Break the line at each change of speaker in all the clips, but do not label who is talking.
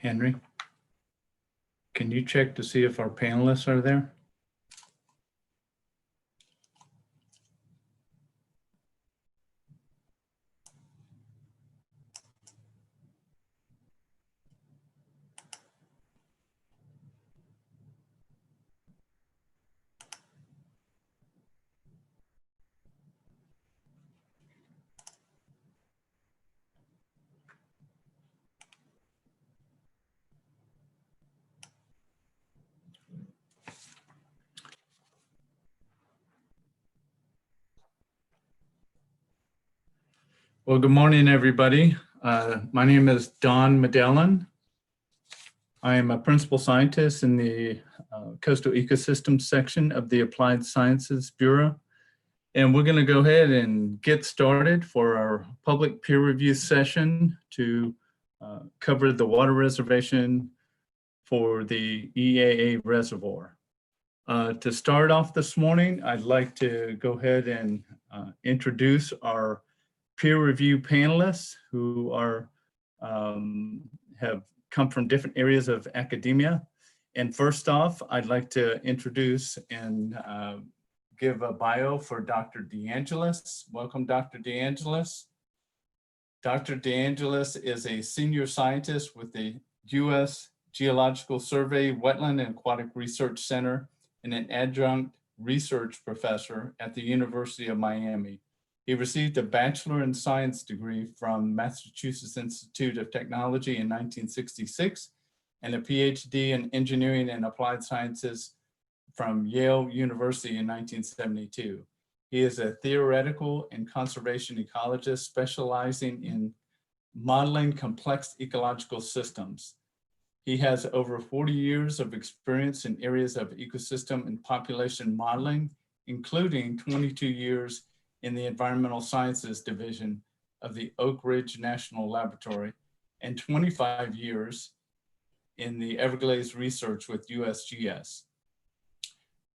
Henry, can you check to see if our panelists are there? Well, good morning, everybody. My name is Don Medellin. I am a principal scientist in the Coastal Ecosystems section of the Applied Sciences Bureau. And we're going to go ahead and get started for our public peer review session to cover the water reservation for the EAA Reservoir. To start off this morning, I'd like to go ahead and introduce our peer review panelists who are have come from different areas of academia. And first off, I'd like to introduce and give a bio for Dr. DeAngelis. Welcome, Dr. DeAngelis. Dr. DeAngelis is a senior scientist with the U.S. Geological Survey Wetland and Aquatic Research Center and an adjunct research professor at the University of Miami. He received a Bachelor in Science degree from Massachusetts Institute of Technology in 1966 and a PhD in Engineering and Applied Sciences from Yale University in 1972. He is a theoretical and conservation ecologist specializing in modeling complex ecological systems. He has over 40 years of experience in areas of ecosystem and population modeling, including 22 years in the Environmental Sciences Division of the Oak Ridge National Laboratory and 25 years in the Everglades research with USGS.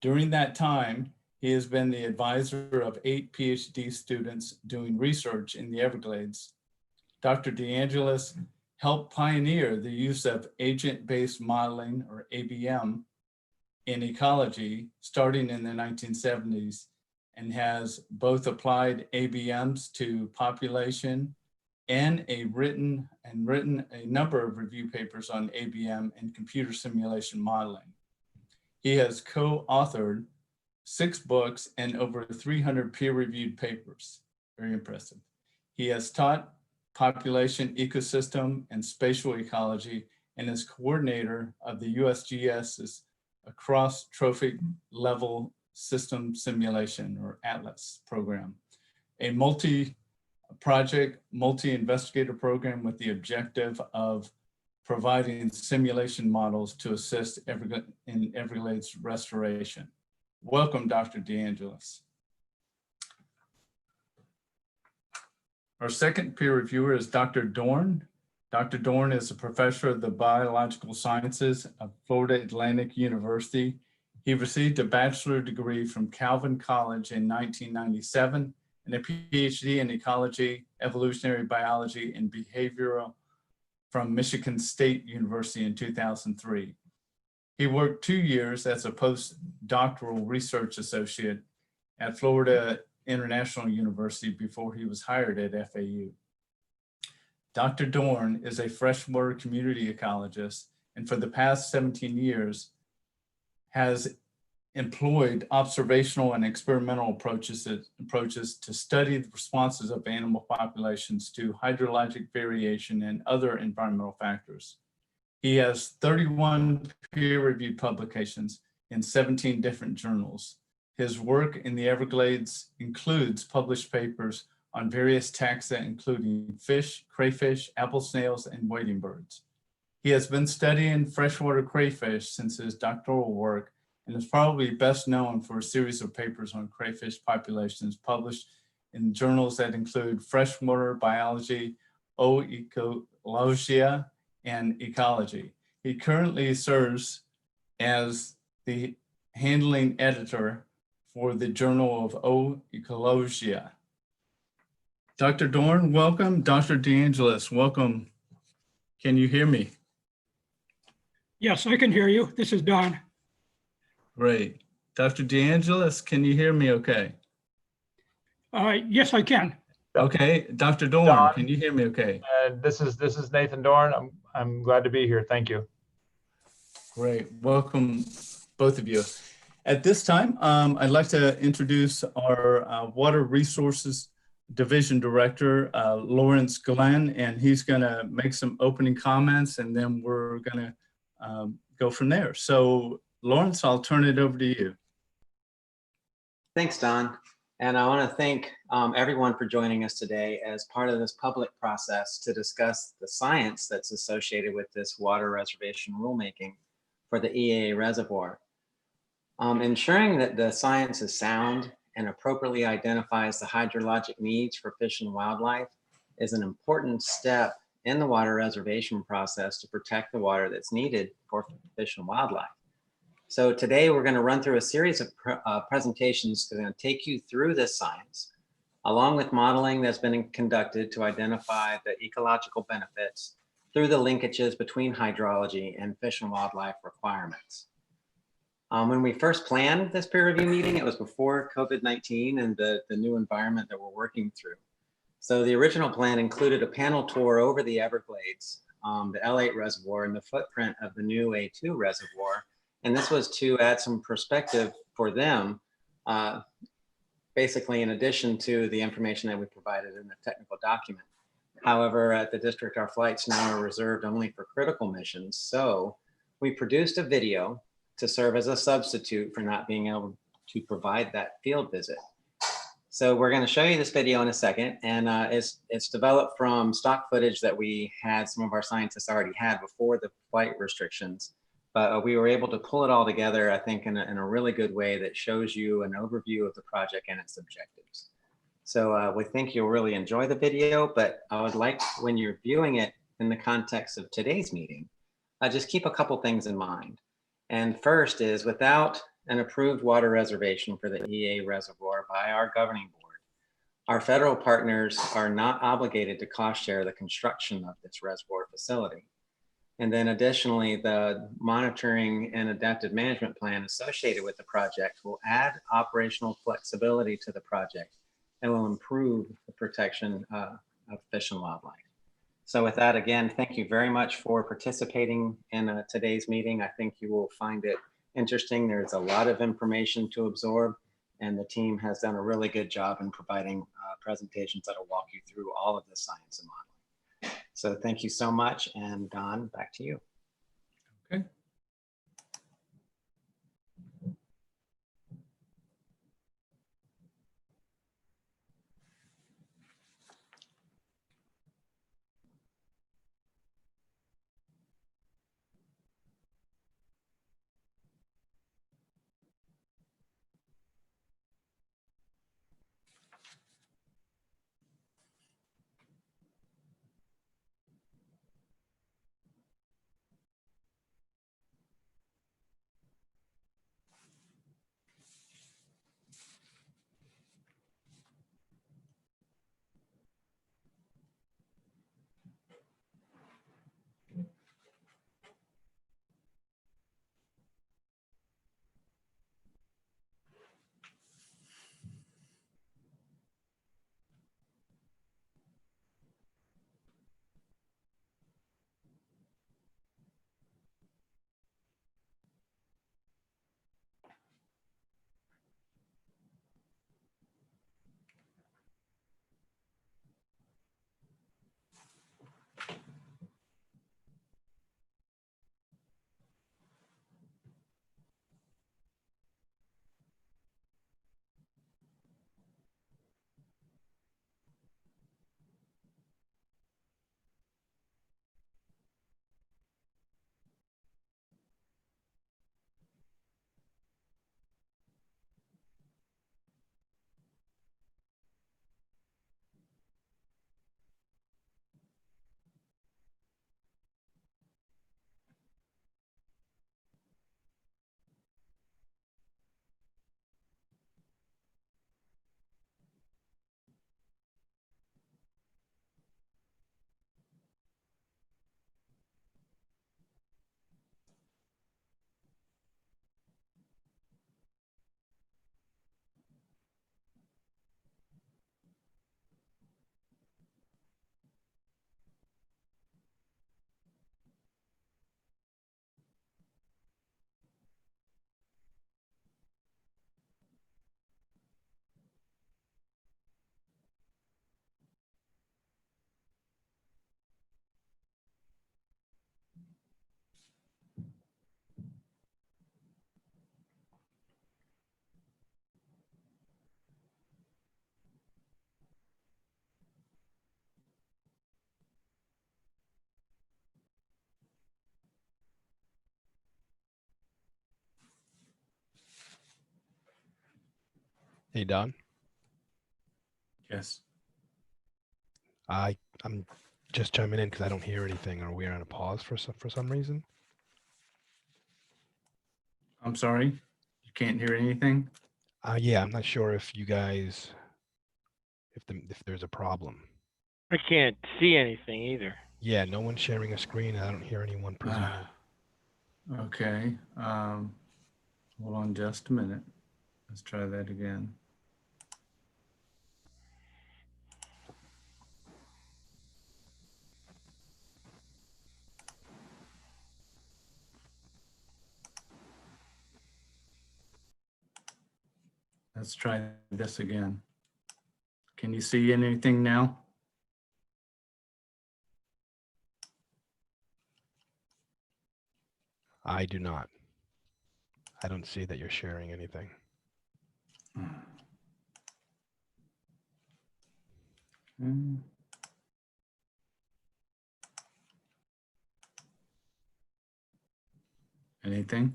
During that time, he has been the advisor of 8 PhD students doing research in the Everglades. Dr. DeAngelis helped pioneer the use of agent-based modeling, or ABM, in ecology starting in the 1970s, and has both applied ABMs to population and written a number of review papers on ABM and computer simulation modeling. He has co-authored 6 books and over 300 peer-reviewed papers. Very impressive. He has taught population, ecosystem, and spatial ecology and is coordinator of the USGS's across trophic level system simulation, or ATLAS program, a multi-project, multi-investigator program with the objective of providing simulation models to assist in Everglades restoration. Welcome, Dr. DeAngelis. Our second peer reviewer is Dr. Dorn. Dr. Dorn is a professor of the biological sciences of Florida Atlantic University. He received a bachelor degree from Calvin College in 1997 and a PhD in ecology, evolutionary biology, and behavioral from Michigan State University in 2003. He worked 2 years as a postdoctoral research associate at Florida International University before he was hired at FAU. Dr. Dorn is a freshwater community ecologist, and for the past 17 years has employed observational and experimental approaches to study the responses of animal populations to hydrologic variation and other environmental factors. He has 31 peer-reviewed publications in 17 different journals. His work in the Everglades includes published papers on various taxa, including fish, crayfish, apple snails, and wading birds. He has been studying freshwater crayfish since his doctoral work and is probably best known for a series of papers on crayfish populations published in journals that include Freshwater Biology, Ecologia, and Ecology. He currently serves as the handling editor for the Journal of Ecologia. Dr. Dorn, welcome. Dr. DeAngelis, welcome. Can you hear me?
Yes, I can hear you. This is Don.
Great. Dr. DeAngelis, can you hear me okay?
Yes, I can.
Okay. Dr. Dorn,
Don.
can you hear me okay?
This is Nathan Dorn. I'm glad to be here. Thank you.
Great. Welcome, both of you. At this time, I'd like to introduce our Water Resources Division Director, Lawrence Glenn, and he's going to make some opening comments, and then we're going to go from there. So, Lawrence, I'll turn it over to you.
Thanks, Don. And I want to thank everyone for joining us today as part of this public process to discuss the science that's associated with this water reservation rulemaking for the EAA reservoir. Ensuring that the science is sound and appropriately identifies the hydrologic needs for fish and wildlife is an important step in the water reservation process to protect the water that's needed for fish and wildlife. So today we're going to run through a series of presentations that are going to take you through this science, along with modeling that's been conducted to identify the ecological benefits through the linkages between hydrology and fish and wildlife requirements. When we first planned this peer review meeting, it was before COVID-19 and the new environment that we're working through. So the original plan included a panel tour over the Everglades, the L8 reservoir, and the footprint of the new A-2 reservoir. And this was to add some perspective for them, basically in addition to the information that we provided in the technical document. However, at the district, our flights now are reserved only for critical missions. So we produced a video to serve as a substitute for not being able to provide that field visit. So we're going to show you this video in a second, and it's developed from stock footage that we had, some of our scientists already had before the flight restrictions. But we were able to pull it all together, I think, in a really good way that shows you an overview of the project and its objectives. So we think you'll really enjoy the video, but I would like, when you're viewing it in the context of today's meeting, just keep a couple things in mind. And first is, without an approved water reservation for the EAA reservoir by our governing board, our federal partners are not obligated to cost share the construction of this reservoir facility. And then additionally, the monitoring and adaptive management plan associated with the project will add operational flexibility to the project and will improve the protection of fish and wildlife. So with that, again, thank you very much for participating in today's meeting. I think you will find it interesting. There's a lot of information to absorb, and the team has done a really good job in providing presentations that will walk you through all of the science and modeling. So thank you so much, and Don, back to you.
Okay.
Hey, Don.
Yes.
I'm just chiming in because I don't hear anything. Are we on a pause for some reason?
I'm sorry. You can't hear anything?
Yeah, I'm not sure if you guys, if there's a problem.
I can't see anything either.
Yeah, no one's sharing a screen. I don't hear anyone presenting.
Okay. Hold on just a minute. Let's try that again. Let's try this again. Can you see anything now?
I do not. I don't see that you're sharing anything.
Hmm. Anything?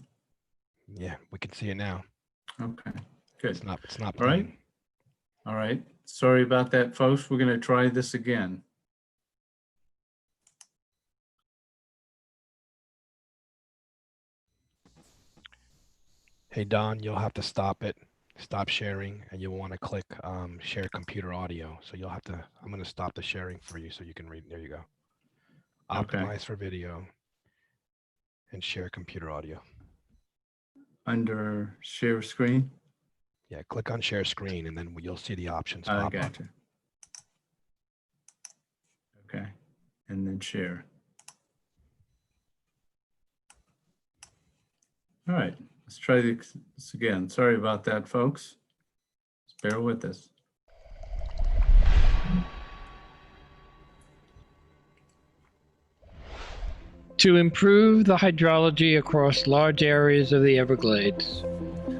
Yeah, we can see it now.
Okay, good.
It's not
All right.
playing.
All right. Sorry about that, folks. We're going to try this again.
Hey, Don, you'll have to stop sharing, and you'll want to click share computer audio. So you'll have to, I'm going to stop the sharing for you so you can read. There you go.
Okay.
Optimize for video and share computer audio.
Under share screen.
Yeah, click on share screen and then you'll see the options
I
pop up.
got you. Okay. And then share. All right. Let's try this again. Sorry about that, folks. Just bear with us.
To improve the hydrology across large areas of the Everglades,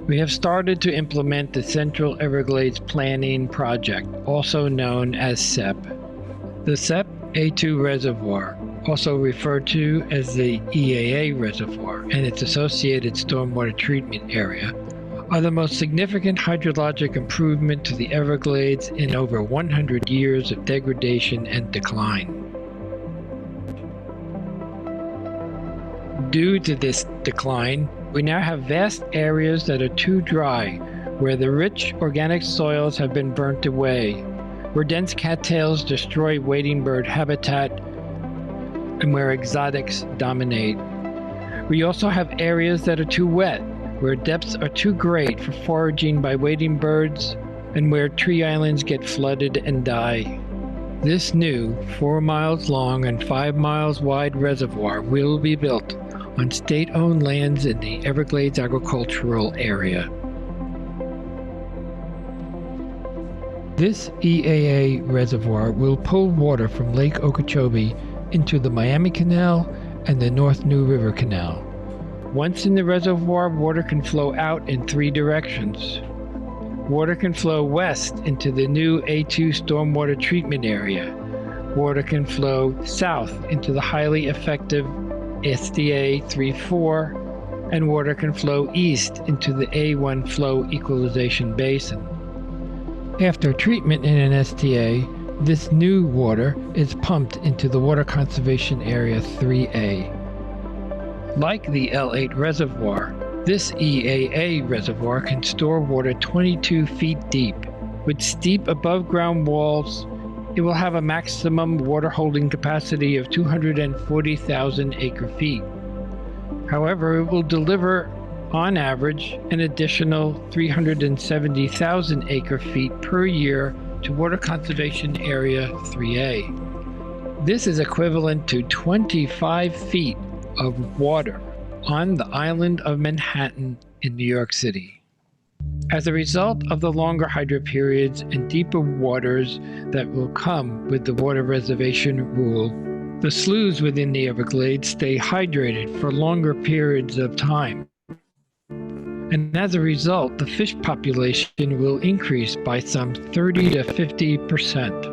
we have started to implement the Central Everglades Planning Project, also known as CEPP. The CEPP A-2 reservoir, also referred to as the EAA Reservoir and its associated stormwater treatment area, are the most significant hydrologic improvement to the Everglades in over 100 years of degradation and decline. Due to this decline, we now have vast areas that are too dry, where the rich organic soils have been burnt away, where dense cattails destroy wading bird habitat, and where exotics dominate. We also have areas that are too wet, where depths are too great for foraging by wading birds, and where tree islands get flooded and die. This new 4 miles long and 5 miles wide reservoir will be built on state-owned lands in the Everglades agricultural area. This EAA reservoir will pull water from Lake Okeechobee into the Miami Canal and the North New River Canal. Once in the reservoir, water can flow out in 3 directions. Water can flow west into the new A-2 stormwater treatment area. Water can flow south into the highly effective SDA 3-4, and water can flow east into the A1 flow equalization basin. After treatment in an STA, this new water is pumped into the Water Conservation Area 3A. Like the L8 reservoir, this EAA reservoir can store water 22 feet deep. With steep above-ground walls, it will have a maximum water holding capacity of 240,000 acre-feet. However, it will deliver, on average, an additional 370,000 acre-feet per year to Water Conservation Area 3A. This is equivalent to 25 feet of water on the island of Manhattan in New York City. As a result of the longer hydro periods and deeper waters that will come with the water reservation rule, the sloughs within the Everglades stay hydrated for longer periods of time. And as a result, the fish population will increase by some 30 to 50%.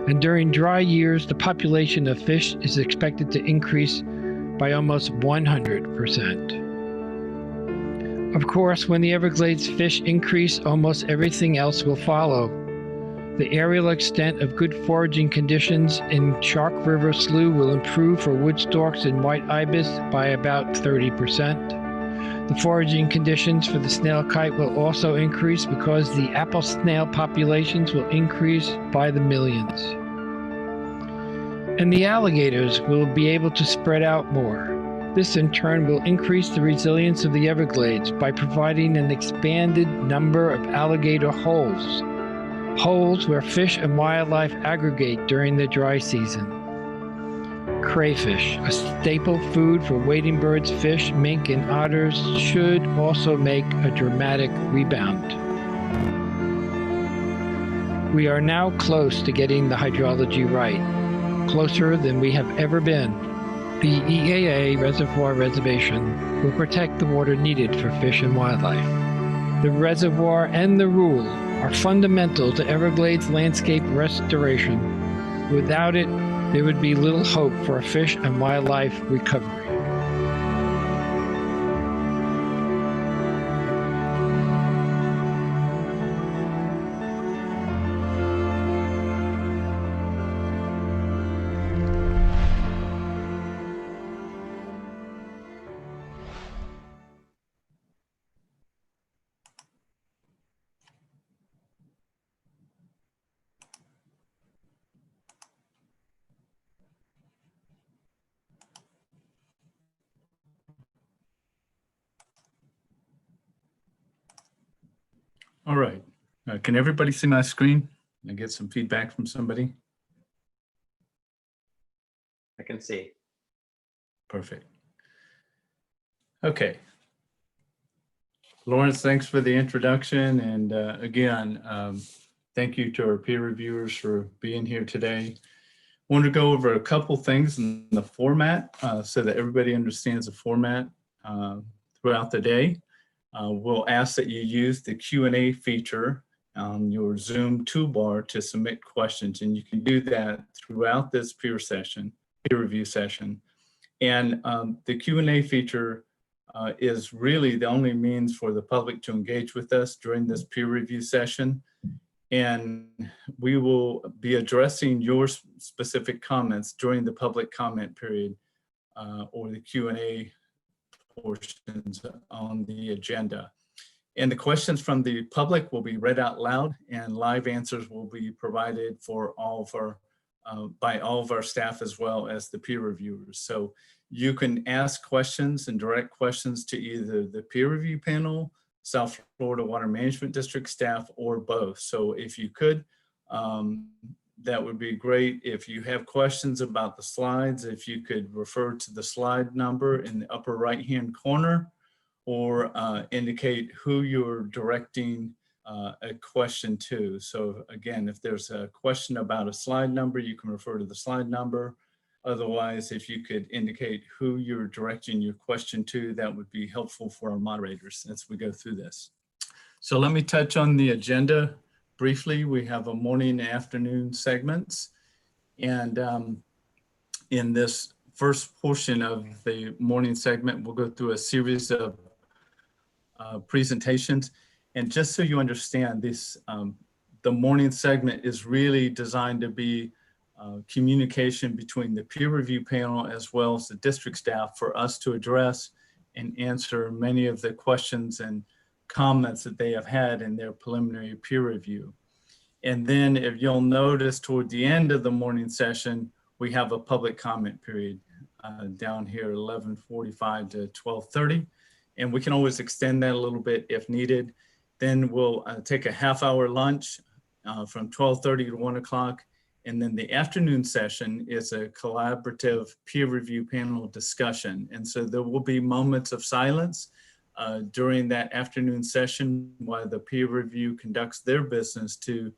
And during dry years, the population of fish is expected to increase by almost 100%. Of course, when the Everglades fish increase, almost everything else will follow. The aerial extent of good foraging conditions in Chalk River Slough will improve for wood storks and white ibis by about 30%. The foraging conditions for the snail kite will also increase because the apple snail populations will increase by the millions. And the alligators will be able to spread out more. This in turn will increase the resilience of the Everglades by providing an expanded number of alligator holes. Holes where fish and wildlife aggregate during the dry season. Crayfish, a staple food for wading birds, fish, mink, and otters, should also make a dramatic rebound. We are now close to getting the hydrology right, closer than we have ever been. The EAA Reservoir Reservation will protect the water needed for fish and wildlife. The reservoir and the rule are fundamental to Everglades landscape restoration. Without it, there would be little hope for a fish and wildlife recovery.
All right. Can everybody see my screen? I get some feedback from somebody.
I can see.
Perfect. Okay. Lawrence, thanks for the introduction. And again, thank you to our peer reviewers for being here today. I want to go over a couple things in the format so that everybody understands the format throughout the day. We'll ask that you use the Q&A feature on your Zoom toolbar to submit questions, and you can do that throughout this peer review session. And the Q&A feature is really the only means for the public to engage with us during this peer review session. And we will be addressing your specific comments during the public comment period or the Q&A portions on the agenda. And the questions from the public will be read out loud, and live answers will be provided for all of our by all of our staff as well as the peer reviewers. So you can ask questions and direct questions to either the peer review panel, South Florida Water Management District staff, or both. So if you could, that would be great. If you have questions about the slides, if you could refer to the slide number in the upper right-hand corner, or indicate who you're directing a question to. So again, if there's a question about a slide number, you can refer to the slide number. Otherwise, if you could indicate who you're directing your question to, that would be helpful for our moderators as we go through this. So let me touch on the agenda briefly. We have a morning and afternoon segments. And in this first portion of the morning segment, we'll go through a series of presentations. And just so you understand, this the morning segment is really designed to be communication between the peer review panel as well as the district staff for us to address and answer many of the questions and comments that they have had in their preliminary peer review. And then if you'll notice toward the end of the morning session, we have a public comment period down here, 11:45 to 12:30. And we can always extend that a little bit if needed. Then we'll take a half-hour lunch from 12:30 to 1 o'clock. And then the afternoon session is a collaborative peer review panel discussion. And so there will be moments of silence during that afternoon session while the peer review conducts their business to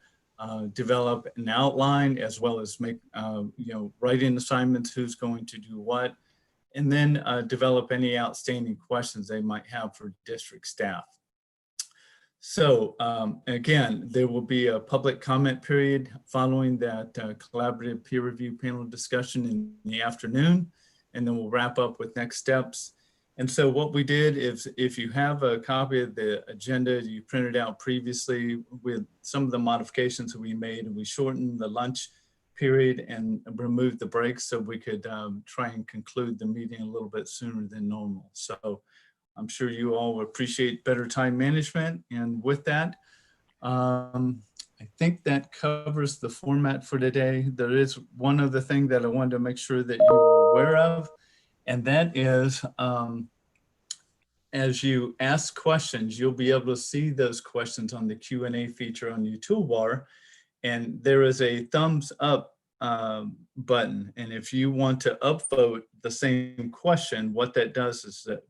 develop an outline as well as make, write-in assignments, who's going to do what, and then develop any outstanding questions they might have for district staff. So again, there will be a public comment period following that collaborative peer review panel discussion in the afternoon, and then we'll wrap up with next steps. And so what we did is, if you have a copy of the agenda you printed out previously with some of the modifications that we made, and we shortened the lunch period and removed the breaks so we could try and conclude the meeting a little bit sooner than normal. So I'm sure you all appreciate better time management. And with that, I think that covers the format for today. There is one other thing that I wanted to make sure that you were aware of, and that is, as you ask questions, you'll be able to see those questions on the Q&A feature on your toolbar, and there is a thumbs up button. And if you want to upvote the same question, what that does is that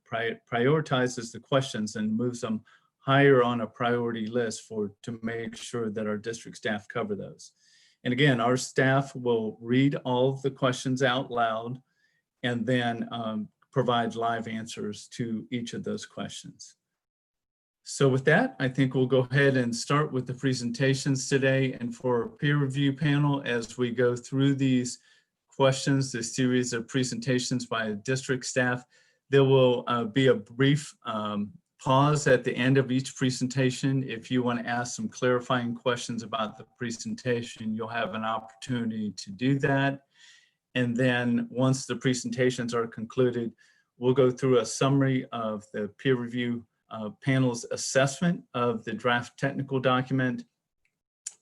prioritizes the questions and moves them higher on a priority list to make sure that our district staff cover those. And again, our staff will read all of the questions out loud and then provide live answers to each of those questions. So with that, I think we'll go ahead and start with the presentations today. And for our peer review panel, as we go through these questions, the series of presentations by district staff, there will be a brief pause at the end of each presentation. If you want to ask some clarifying questions about the presentation, you'll have an opportunity to do that. And then once the presentations are concluded, we'll go through a summary of the peer review panel's assessment of the draft technical document.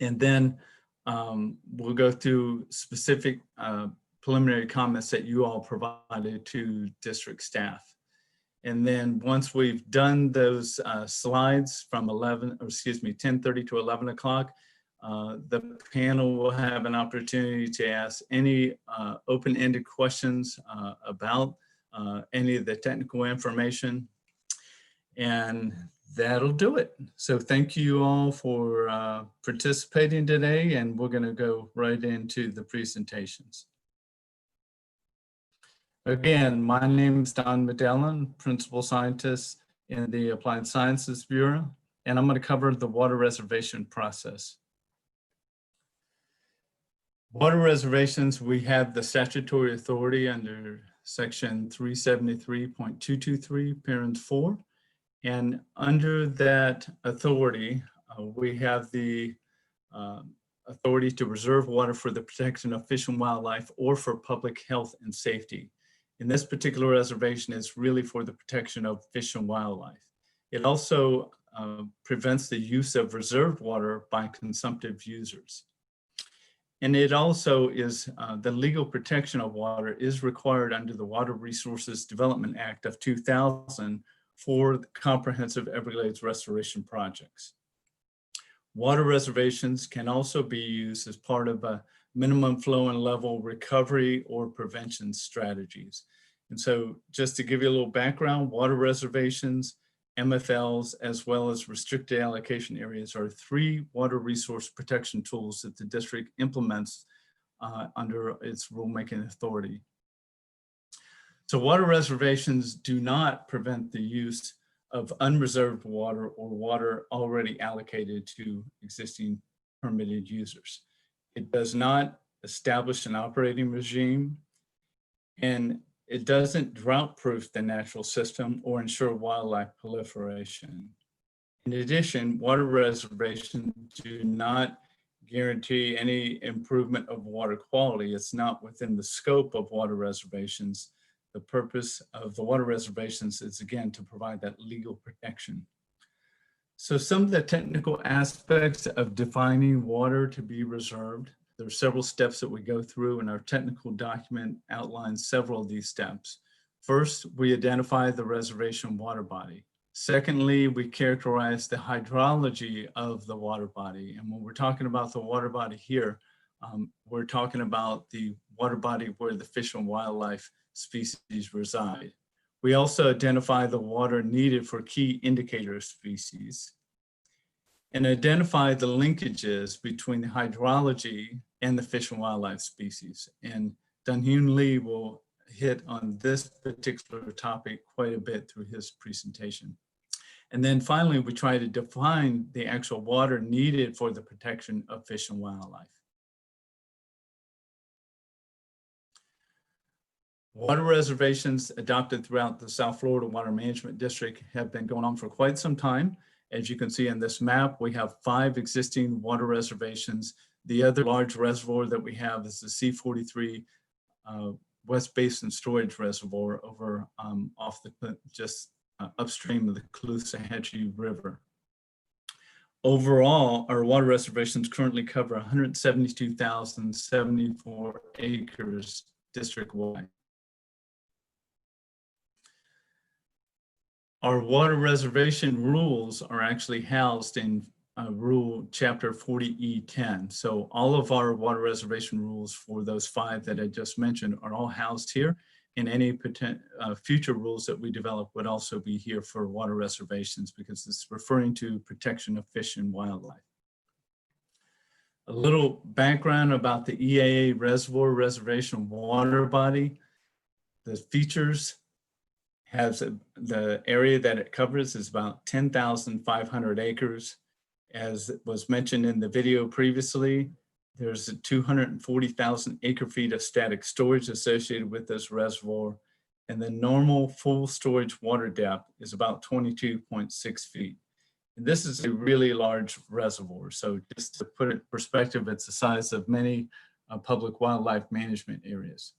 And then we'll go through specific preliminary comments that you all provided to district staff. And then once we've done those slides from 10:30 to 11 o'clock, the panel will have an opportunity to ask any open-ended questions about any of the technical information. And that'll do it. So thank you all for participating today, and we're going to go right into the presentations. Again, my name is Don Medellin, Principal Scientist in the Applied Sciences Bureau, and I'm going to cover the water reservation process. Water reservations, we have the statutory authority under section 373.223, parent 4. And under that authority, we have the authority to reserve water for the protection of fish and wildlife or for public health and safety. In this particular reservation, it's really for the protection of fish and wildlife. It also prevents the use of reserved water by consumptive users. And it also is, the legal protection of water is required under the Water Resources Development Act of 2000 for the comprehensive Everglades restoration projects. Water reservations can also be used as part of a minimum flow and level recovery or prevention strategies. And so just to give you a little background, water reservations, MFLs, as well as restricted allocation areas are 3 water resource protection tools that the district implements under its rulemaking authority. So water reservations do not prevent the use of unreserved water or water already allocated to existing permitted users. It does not establish an operating regime, and it doesn't drought-proof the natural system or ensure wildlife proliferation. In addition, water reservations do not guarantee any improvement of water quality. It's not within the scope of water reservations. The purpose of the water reservations is, again, to provide that legal protection. So some of the technical aspects of defining water to be reserved, there are several steps that we go through, and our technical document outlines several of these steps. First, we identify the reservation water body. Secondly, we characterize the hydrology of the water body. And when we're talking about the water body here, we're talking about the water body where the fish and wildlife species reside. We also identify the water needed for key indicator species and identify the linkages between the hydrology and the fish and wildlife species. And Dunhyun Lee will hit on this particular topic quite a bit through his presentation. And then finally, we try to define the actual water needed for the protection of fish and wildlife. Water reservations adopted throughout the South Florida Water Management District have been going on for quite some time. As you can see in this map, we have 5 existing water reservations. The other large reservoir that we have is the C43 West Basin Storage Reservoir over off the just upstream of the Caloosahatchee River. Overall, our water reservations currently cover 172,074 acres district-wide. Our water reservation rules are actually housed in Rule Chapter 40E10. So all of our water reservation rules for those 5 that I just mentioned are all housed here, and any future rules that we develop would also be here for water reservations because it's referring to protection of fish and wildlife. A little background about the EAA Reservoir Reservation Waterbody. The features has the area that it covers is about 10,500 acres. As was mentioned in the video previously, there's 240,000 acre feet of static storage associated with this reservoir, and the normal full storage water depth is about 22.6 feet. And this is a really large reservoir. So just to put it in perspective, it's the size of many public wildlife management areas.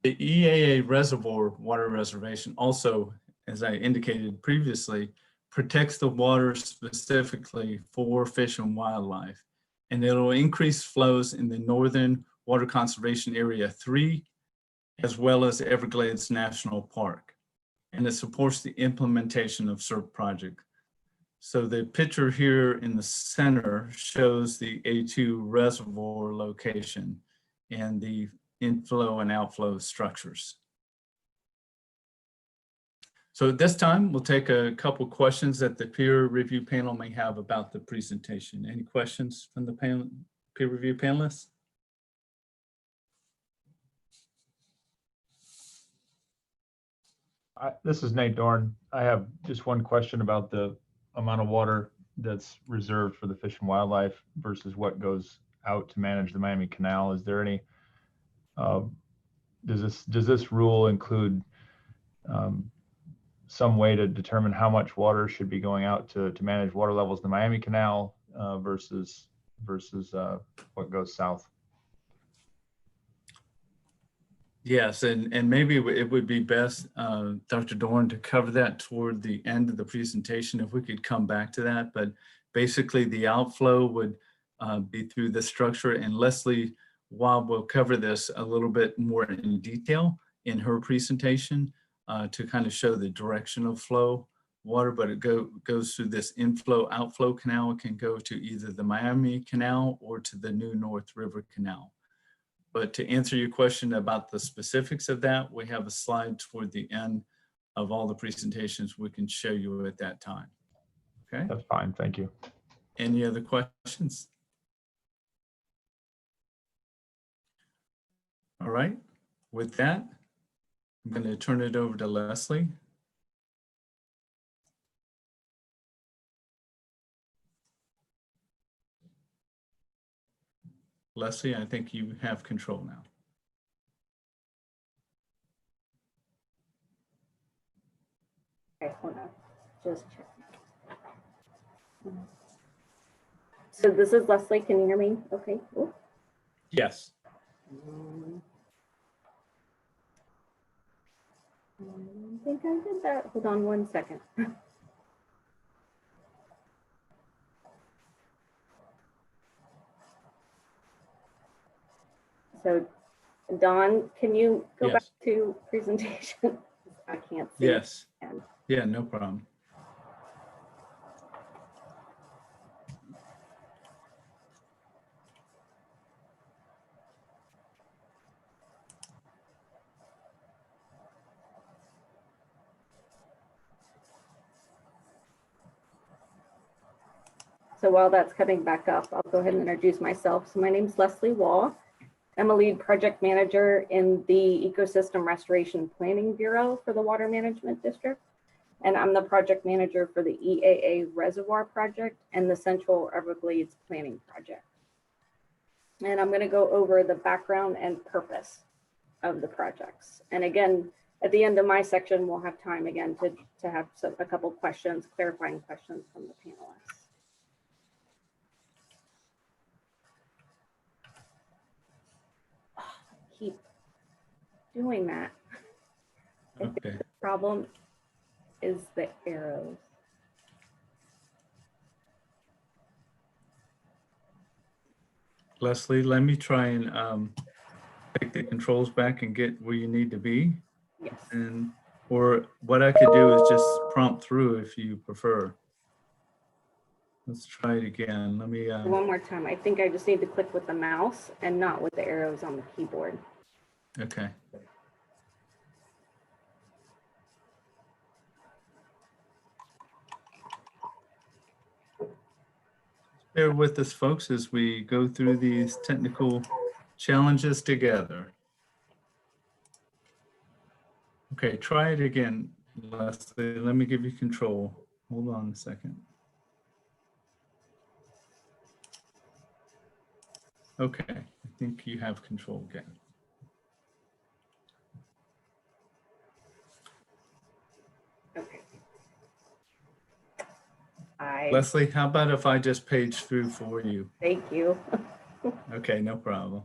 The EAA Reservoir Water Reservation also, as I indicated previously, protects the water specifically for fish and wildlife. And it'll increase flows in the Northern Water Conservation Area 3, as well as Everglades National Park. And it supports the implementation of CERP project. So the picture here in the center shows the A-2 reservoir location and the inflow and outflow structures. So at this time, we'll take a couple questions that the peer review panel may have about the presentation. Any questions from the panel, peer review panelists?
This is Nate Dorn. I have just one question about the amount of water that's reserved for the fish and wildlife versus what goes out to manage the Miami Canal. Is there any, does this rule include some way to determine how much water should be going out to manage water levels in the Miami Canal versus what goes south?
Yes, and maybe it would be best, Dr. Dorn, to cover that toward the end of the presentation if we could come back to that. But basically the outflow would be through the structure, and Leslie Waugh will cover this a little bit more in detail in her presentation to kind of show the direction of flow water, but it goes through this inflow outflow canal. It can go to either the Miami Canal or to the New North River Canal. But to answer your question about the specifics of that, we have a slide toward the end of all the presentations we can show you at that time. Okay?
That's fine, thank you.
Any other questions? All right, with that, I'm going to turn it over to Leslie. Leslie, I think you have control now.
Okay, hold on, just checking. So this is Leslie, can you hear me? Okay. Ooh.
Yes.
I don't think I did that. Hold on one second. So Don, can you go back to presentation? I can't see.
Yes. Yeah, no problem.
So while that's coming back up, I'll go ahead and introduce myself. So my name is Leslie Waugh. I'm a lead project manager in the Ecosystem Restoration Planning Bureau for the Water Management District. And I'm the project manager for the EAA Reservoir Project and the Central Everglades Planning Project. And I'm going to go over the background and purpose of the projects. And again, at the end of my section, we'll have time again to have a couple questions, clarifying questions from the panelists. Oh, keep doing that. I think
Okay.
the problem is the arrows.
Leslie, let me try and take the controls back and get where you need to be.
Yes.
And, or what I could do is just prompt through if you prefer. Let's try it again. Let me,
One more time. I think I just need to click with the mouse and not with the arrows on the keyboard.
okay. Bear with us, folks, as we go through these technical challenges together. Okay, try it again, Leslie. Let me give you control. Hold on a second. Okay, I think you have control again.
Okay.
Leslie, how about if I just page through for you?
Thank you.
Okay, no problem.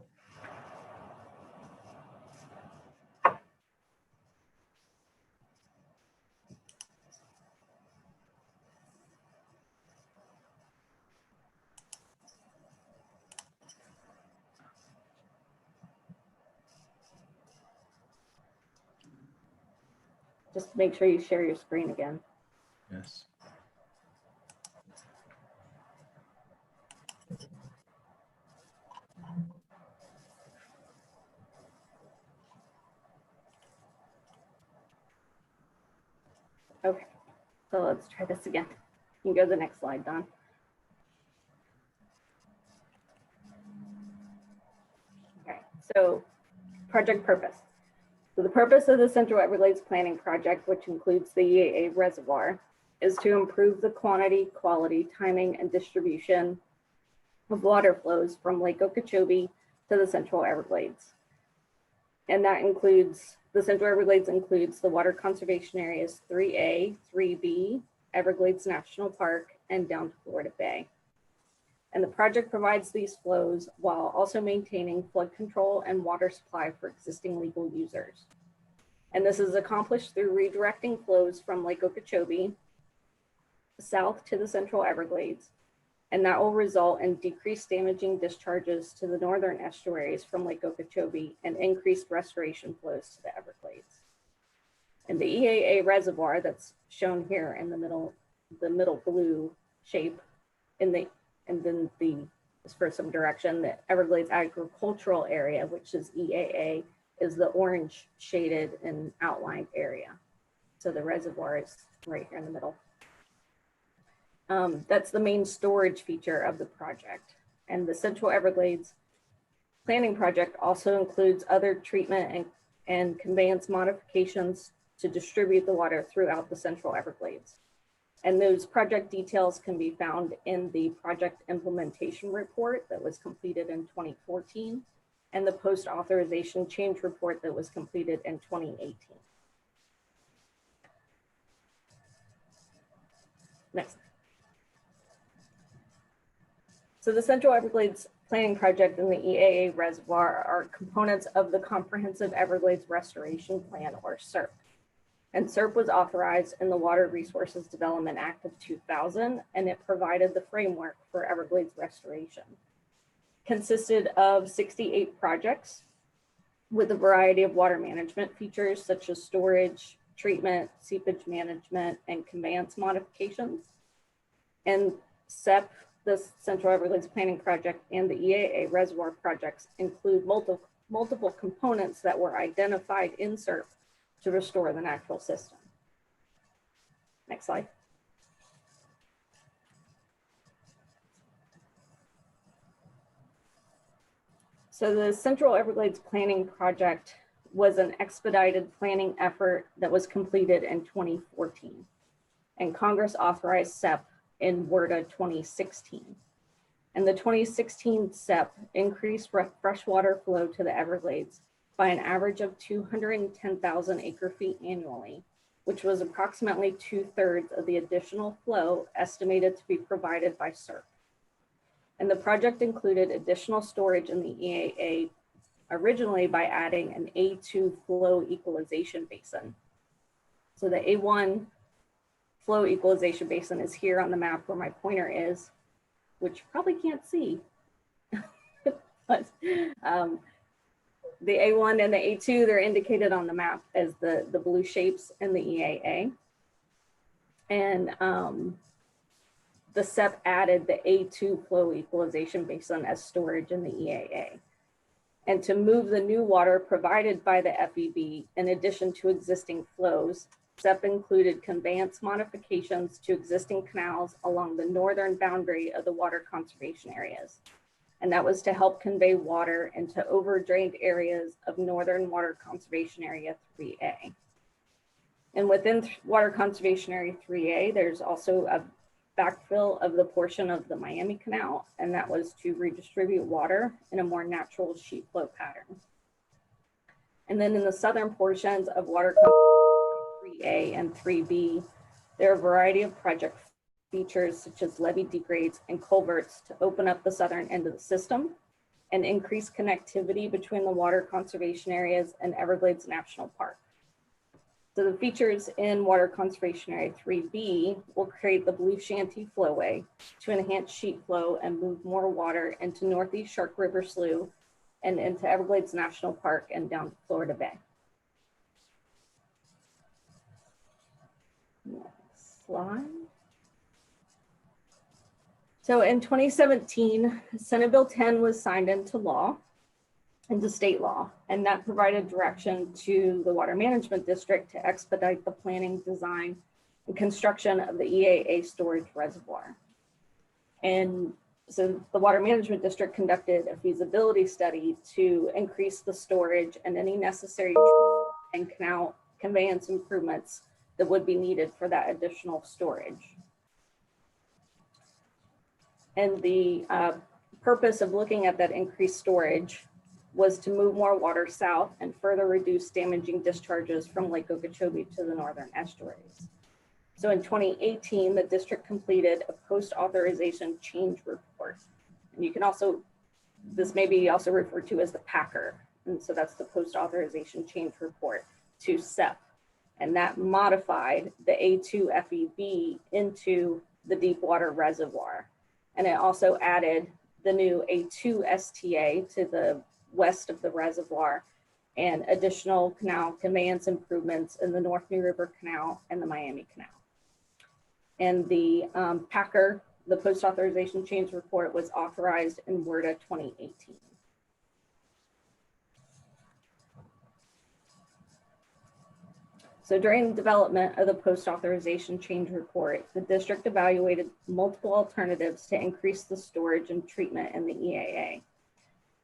Just make sure you share your screen again.
Yes.
Okay, so let's try this again. You can go to the next slide, Don. Okay, so project purpose. So the purpose of the Central Everglades Planning Project, which includes the EAA Reservoir, is to improve the quantity, quality, timing, and distribution of water flows from Lake Okeechobee to the Central Everglades. And that includes, the Central Everglades includes the water conservation areas 3A, 3B, Everglades National Park, and down to Florida Bay. And the project provides these flows while also maintaining flood control and water supply for existing legal users. And this is accomplished through redirecting flows from Lake Okeechobee south to the Central Everglades. And that will result in decreased damaging discharges to the northern estuaries from Lake Okeechobee and increased restoration flows to the Everglades. And the EAA reservoir that's shown here in the middle blue shape and then just for some direction, the Everglades agricultural area, which is EAA, is the orange shaded and outlined area. So the reservoir is right here in the middle. That's the main storage feature of the project. And the Central Everglades Planning Project also includes other treatment and conveyance modifications to distribute the water throughout the Central Everglades. And those project details can be found in the project implementation report that was completed in 2014 and the post-authorization change report that was completed in 2018. Next. So the Central Everglades Planning Project and the EAA Reservoir are components of the Comprehensive Everglades Restoration Plan, or CERP. And CERP was authorized in the Water Resources Development Act of 2000, and it provided the framework for Everglades restoration. Consisted of 68 projects with a variety of water management features such as storage, treatment, seepage management, and conveyance modifications. And CEPP, the Central Everglades Planning Project, and the EAA Reservoir projects include multiple components that were identified in CERP to restore the natural system. Next slide. So the Central Everglades Planning Project was an expedited planning effort that was completed in 2014. And Congress authorized CEPP in WRDA 2016. And the 2016 CEPP increased freshwater flow to the Everglades by an average of 210,000 acre feet annually, which was approximately 2/3 of the additional flow estimated to be provided by CERP. And the project included additional storage in the EAA originally by adding an A-2 flow equalization basin. So the A1 flow equalization basin is here on the map where my pointer is, which you probably can't see. But the A1 and the A2, they're indicated on the map as the blue shapes in the EAA. And the CEPP added the A2 flow equalization basin as storage in the EAA. And to move the new water provided by the FEB, in addition to existing flows, CEPP included conveyance modifications to existing canals along the northern boundary of the water conservation areas. And that was to help convey water into overdrained areas of Northern Water Conservation Area 3A. And within Water Conservation Area 3A, there's also a backfill of the portion of the Miami Canal, and that was to redistribute water in a more natural sheet flow pattern. And then in the southern portions of Water Conservation 3A and 3B, there are a variety of project features such as levee degrades and culverts to open up the southern end of the system and increase connectivity between the water conservation areas and Everglades National Park. So the features in Water Conservation Area 3B will create the Blue Shanty Flowway to enhance sheet flow and move more water into Northeast Shark River Slough and into Everglades National Park and down to Florida Bay. Next slide. So in 2017, Senate Bill 10 was signed into state law, and that provided direction to the Water Management District to expedite the planning, design, and construction of the EAA storage reservoir. And so the Water Management District conducted a feasibility study to increase the storage and any necessary and canal conveyance improvements that would be needed for that additional storage. And the purpose of looking at that increased storage was to move more water south and further reduce damaging discharges from Lake Okeechobee to the northern estuaries. So in 2018, the district completed a post-authorization change report. And you can also, this may be also referred to as the PACR. And so that's the post-authorization change report to CEPP. And that modified the A2 FEB into the deep water reservoir. And it also added the new A2 STA to the west of the reservoir and additional canal conveyance improvements in the North New River Canal and the Miami Canal. And the PACR, the post-authorization change report, was authorized in WRDA 2018. So during the development of the post-authorization change report, the district evaluated multiple alternatives to increase the storage and treatment in the EAA.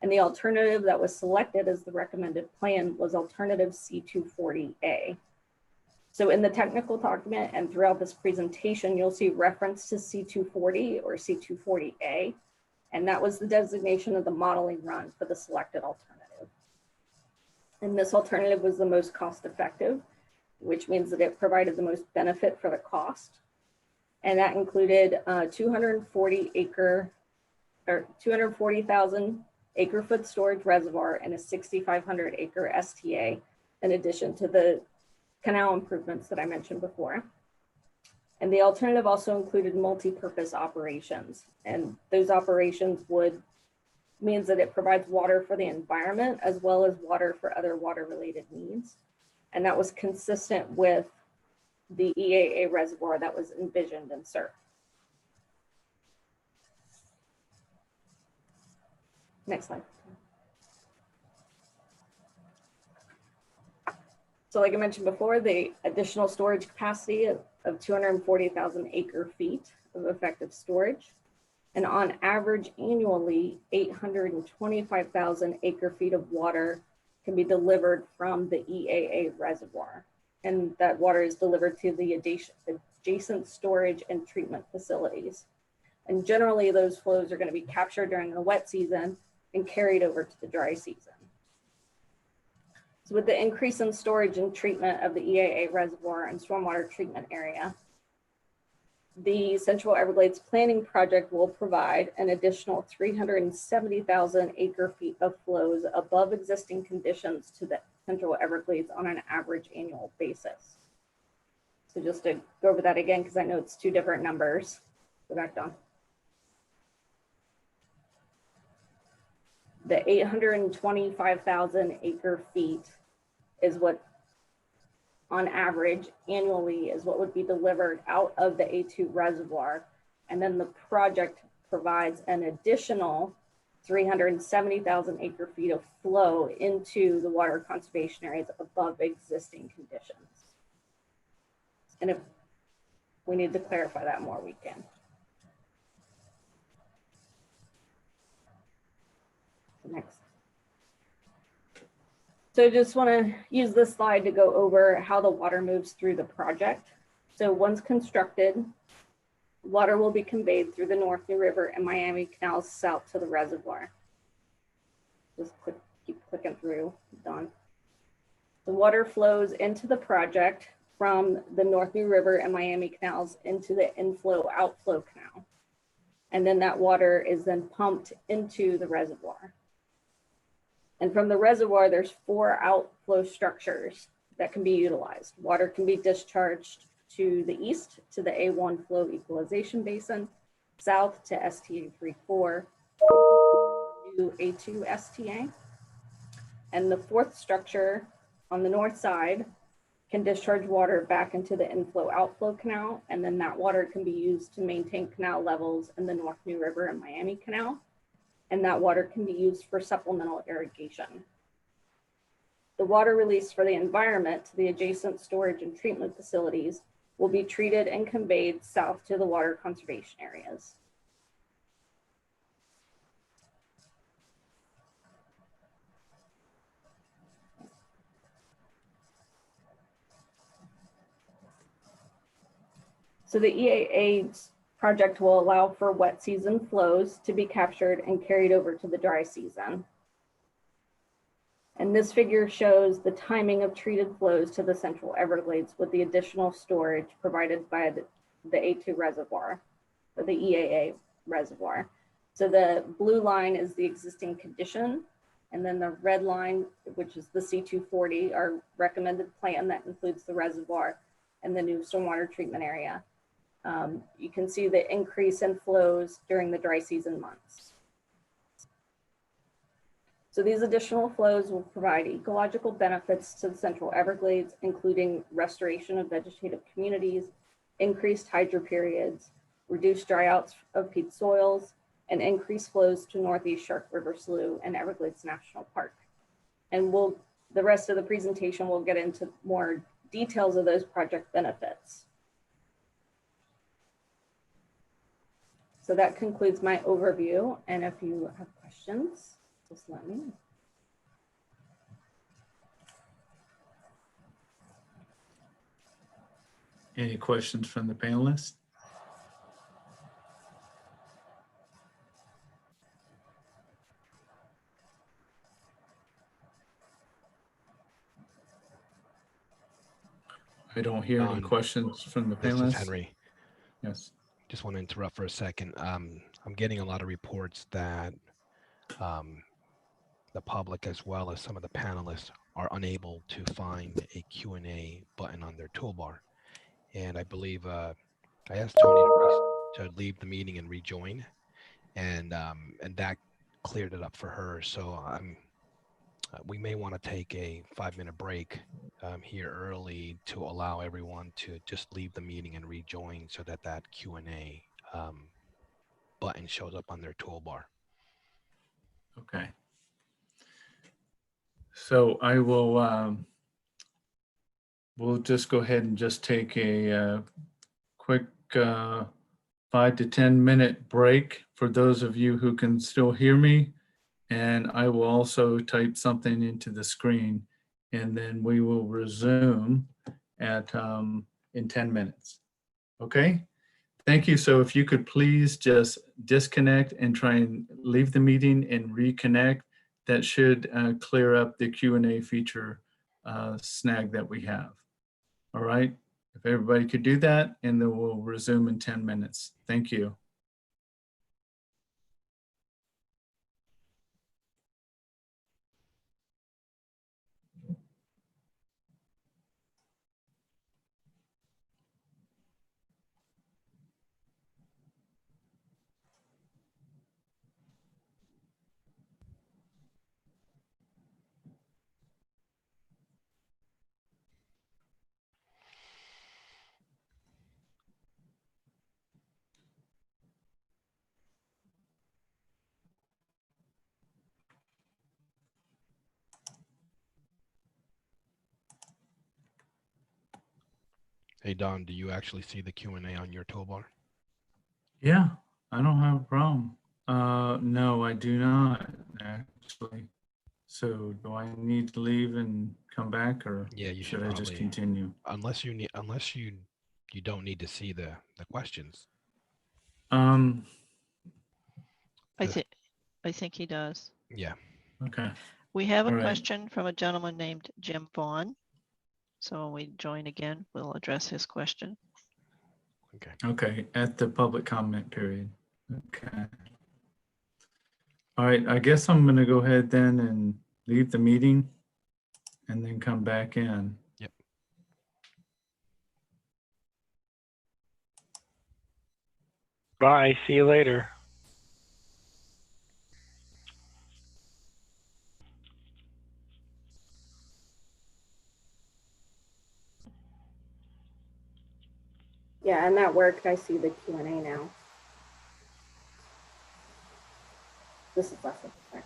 And the alternative that was selected as the recommended plan was alternative C240A. So in the technical document and throughout this presentation, you'll see reference to C240 or C240A, and that was the designation of the modeling run for the selected alternative. And this alternative was the most cost-effective, which means that it provided the most benefit for the cost. And that included 240,000 acre foot storage reservoir and a 6,500 acre STA, in addition to the canal improvements that I mentioned before. And the alternative also included multi-purpose operations. And those operations means that it provides water for the environment as well as water for other water-related needs. And that was consistent with the EAA reservoir that was envisioned in CERP. Next slide. So like I mentioned before, the additional storage capacity of 240,000 acre feet of effective storage. And on average annually, 825,000 acre feet of water can be delivered from the EAA reservoir. And that water is delivered to the adjacent storage and treatment facilities. And generally those flows are going to be captured during the wet season and carried over to the dry season. So with the increase in storage and treatment of the EAA reservoir and stormwater treatment area, the Central Everglades Planning Project will provide an additional 370,000 acre feet of flows above existing conditions to the Central Everglades on an average annual basis. So just to go over that again, because I know it's two different numbers. Go back down. The 825,000 acre feet is what on average annually is what would be delivered out of the A-2 reservoir. And then the project provides an additional 370,000 acre feet of flow into the water conservation areas above existing conditions. And if we need to clarify that more, we can. Next. So I just want to use this slide to go over how the water moves through the project. So once constructed, water will be conveyed through the North New River and Miami canals south to the reservoir. Just keep clicking through, Don. The water flows into the project from the North New River and Miami canals into the inflow-outflow canal. And then that water is then pumped into the reservoir. And from the reservoir, there's 4 outflow structures that can be utilized. Water can be discharged to the east to the A1 flow equalization basin, south to STA34, to A2 STA. And the 4th structure on the north side can discharge water back into the inflow-outflow canal, and then that water can be used to maintain canal levels in the North New River and Miami Canal. And that water can be used for supplemental irrigation. The water released for the environment to the adjacent storage and treatment facilities will be treated and conveyed south to the water conservation areas. So the EAA project will allow for wet season flows to be captured and carried over to the dry season. And this figure shows the timing of treated flows to the Central Everglades with the additional storage provided by the A2 reservoir, or the EAA reservoir. So the blue line is the existing condition, and then the red line, which is the C240, our recommended plan that includes the reservoir and the new stormwater treatment area. You can see the increase in flows during the dry season months. So these additional flows will provide ecological benefits to the Central Everglades, including restoration of vegetative communities, increased hydro periods, reduced dryouts of peat soils, and increased flows to Northeast Shark River Slough and Everglades National Park. And the rest of the presentation will get into more details of those project benefits. So that concludes my overview. And if you have questions, just let me know.
Any questions from the panelists? I don't hear any questions from the
This
panelists.
is Henry.
Yes.
Just want to interrupt for a second. I'm getting a lot of reports that the public, as well as some of the panelists, are unable to find a Q&A button on their toolbar. And I believe I asked Tony to leave the meeting and rejoin, and that cleared it up for her. So we may want to take a 5-minute break here early to allow everyone to just leave the meeting and rejoin, so that that Q&A button shows up on their toolbar.
Okay. So I will, we'll just go ahead and just take a quick 5 to 10 minute break for those of you who can still hear me. And I will also type something into the screen, and then we will resume at in 10 minutes. Okay? Thank you. So if you could please just disconnect and try and leave the meeting and reconnect, that should clear up the Q&A feature snag that we have. All right, if everybody could do that, and then we'll resume in 10 minutes. Thank you.
Hey, Don, do you actually see the Q&A on your toolbar?
Yeah, I don't have a problem. No, I do not actually. So do I need to leave and come back, or
Yeah, you should
should I just
probably,
continue?
unless you don't need to see the questions.
Um,
I
The-
think I think he does.
Yeah.
okay.
We have a
All right.
question from a gentleman named Jim Vaughn. So when we join again, we'll address his question.
Okay.
Okay, at the public comment period. Okay. All right, I guess I'm gonna go ahead then and leave the meeting and then come back in.
Yep.
Bye. See you later.
Yeah, and that worked. I see the Q&A now. This is Leslie. Sorry.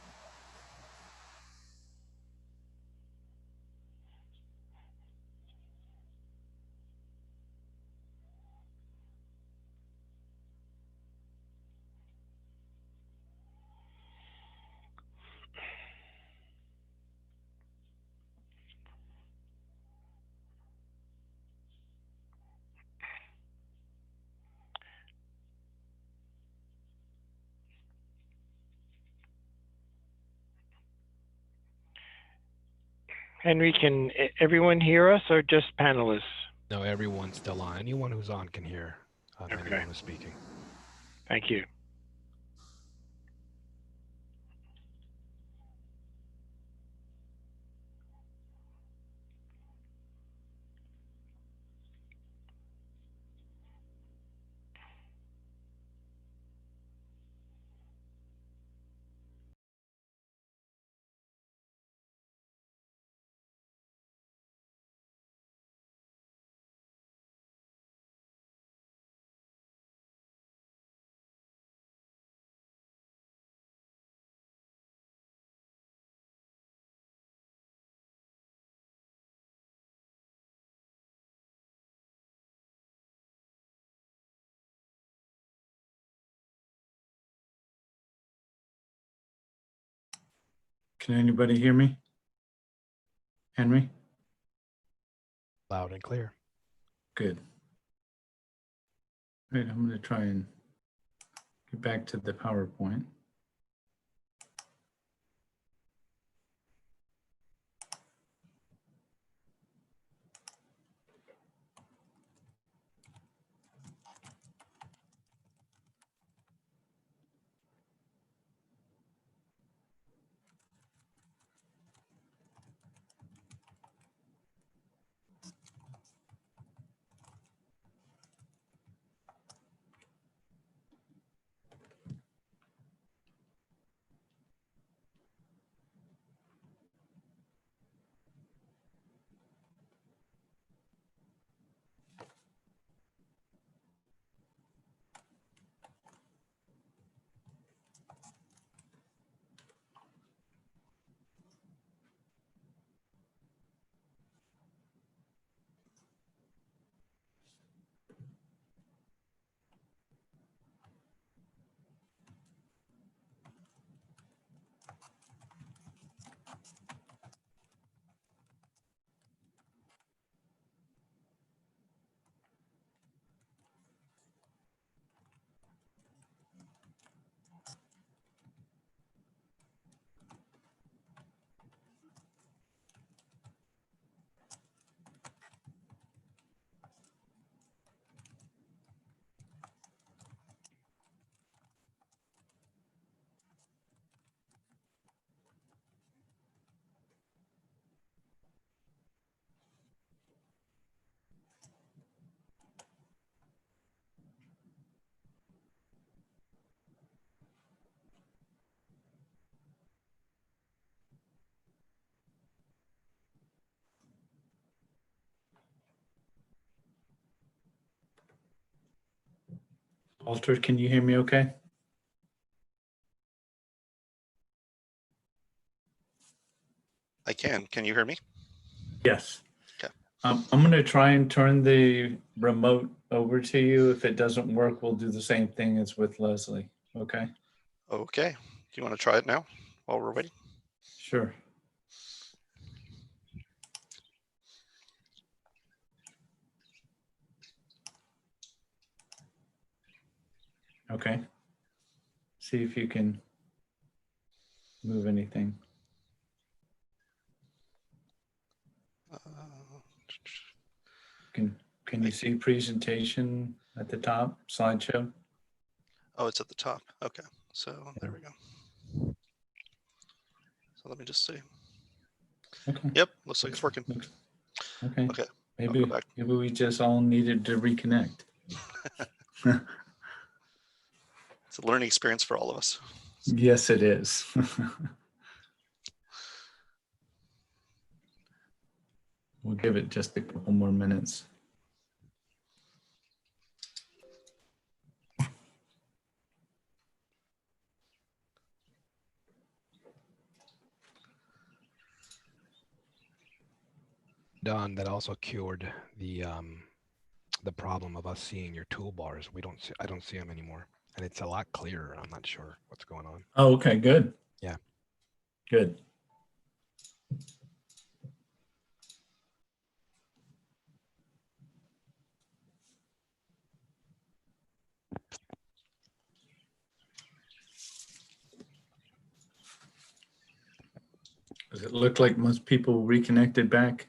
Henry, can everyone hear us or just panelists?
No, everyone's still on. Anyone who's on can hear
Okay.
anyone who's speaking.
Thank you.
Can anybody hear me? Henry?
Loud and clear.
Good. Wait, I'm gonna try and get back to the PowerPoint. Walter, can you hear me okay?
I can. Can you hear me?
Yes.
Okay.
I'm going to try and turn the remote over to you. If it doesn't work, we'll do the same thing as with Leslie. Okay?
Okay. Do you want to try it now while we're waiting?
Sure. Okay. See if you can move anything.
Uh,
Can you see presentation at the top, slideshow?
oh, it's at the top. Okay. So there we go. So let me just see.
Okay.
Yep. Looks like it's working.
Okay.
Okay.
Maybe we just all needed to reconnect.
It's a learning experience for all of us.
Yes, it is. We'll give it just a couple more minutes.
Don, that also cured the problem of us seeing your toolbars. I don't see them anymore, and it's a lot clearer. I'm not sure what's going on.
Oh, okay, good.
Yeah.
Good. Does it look like most people reconnected back,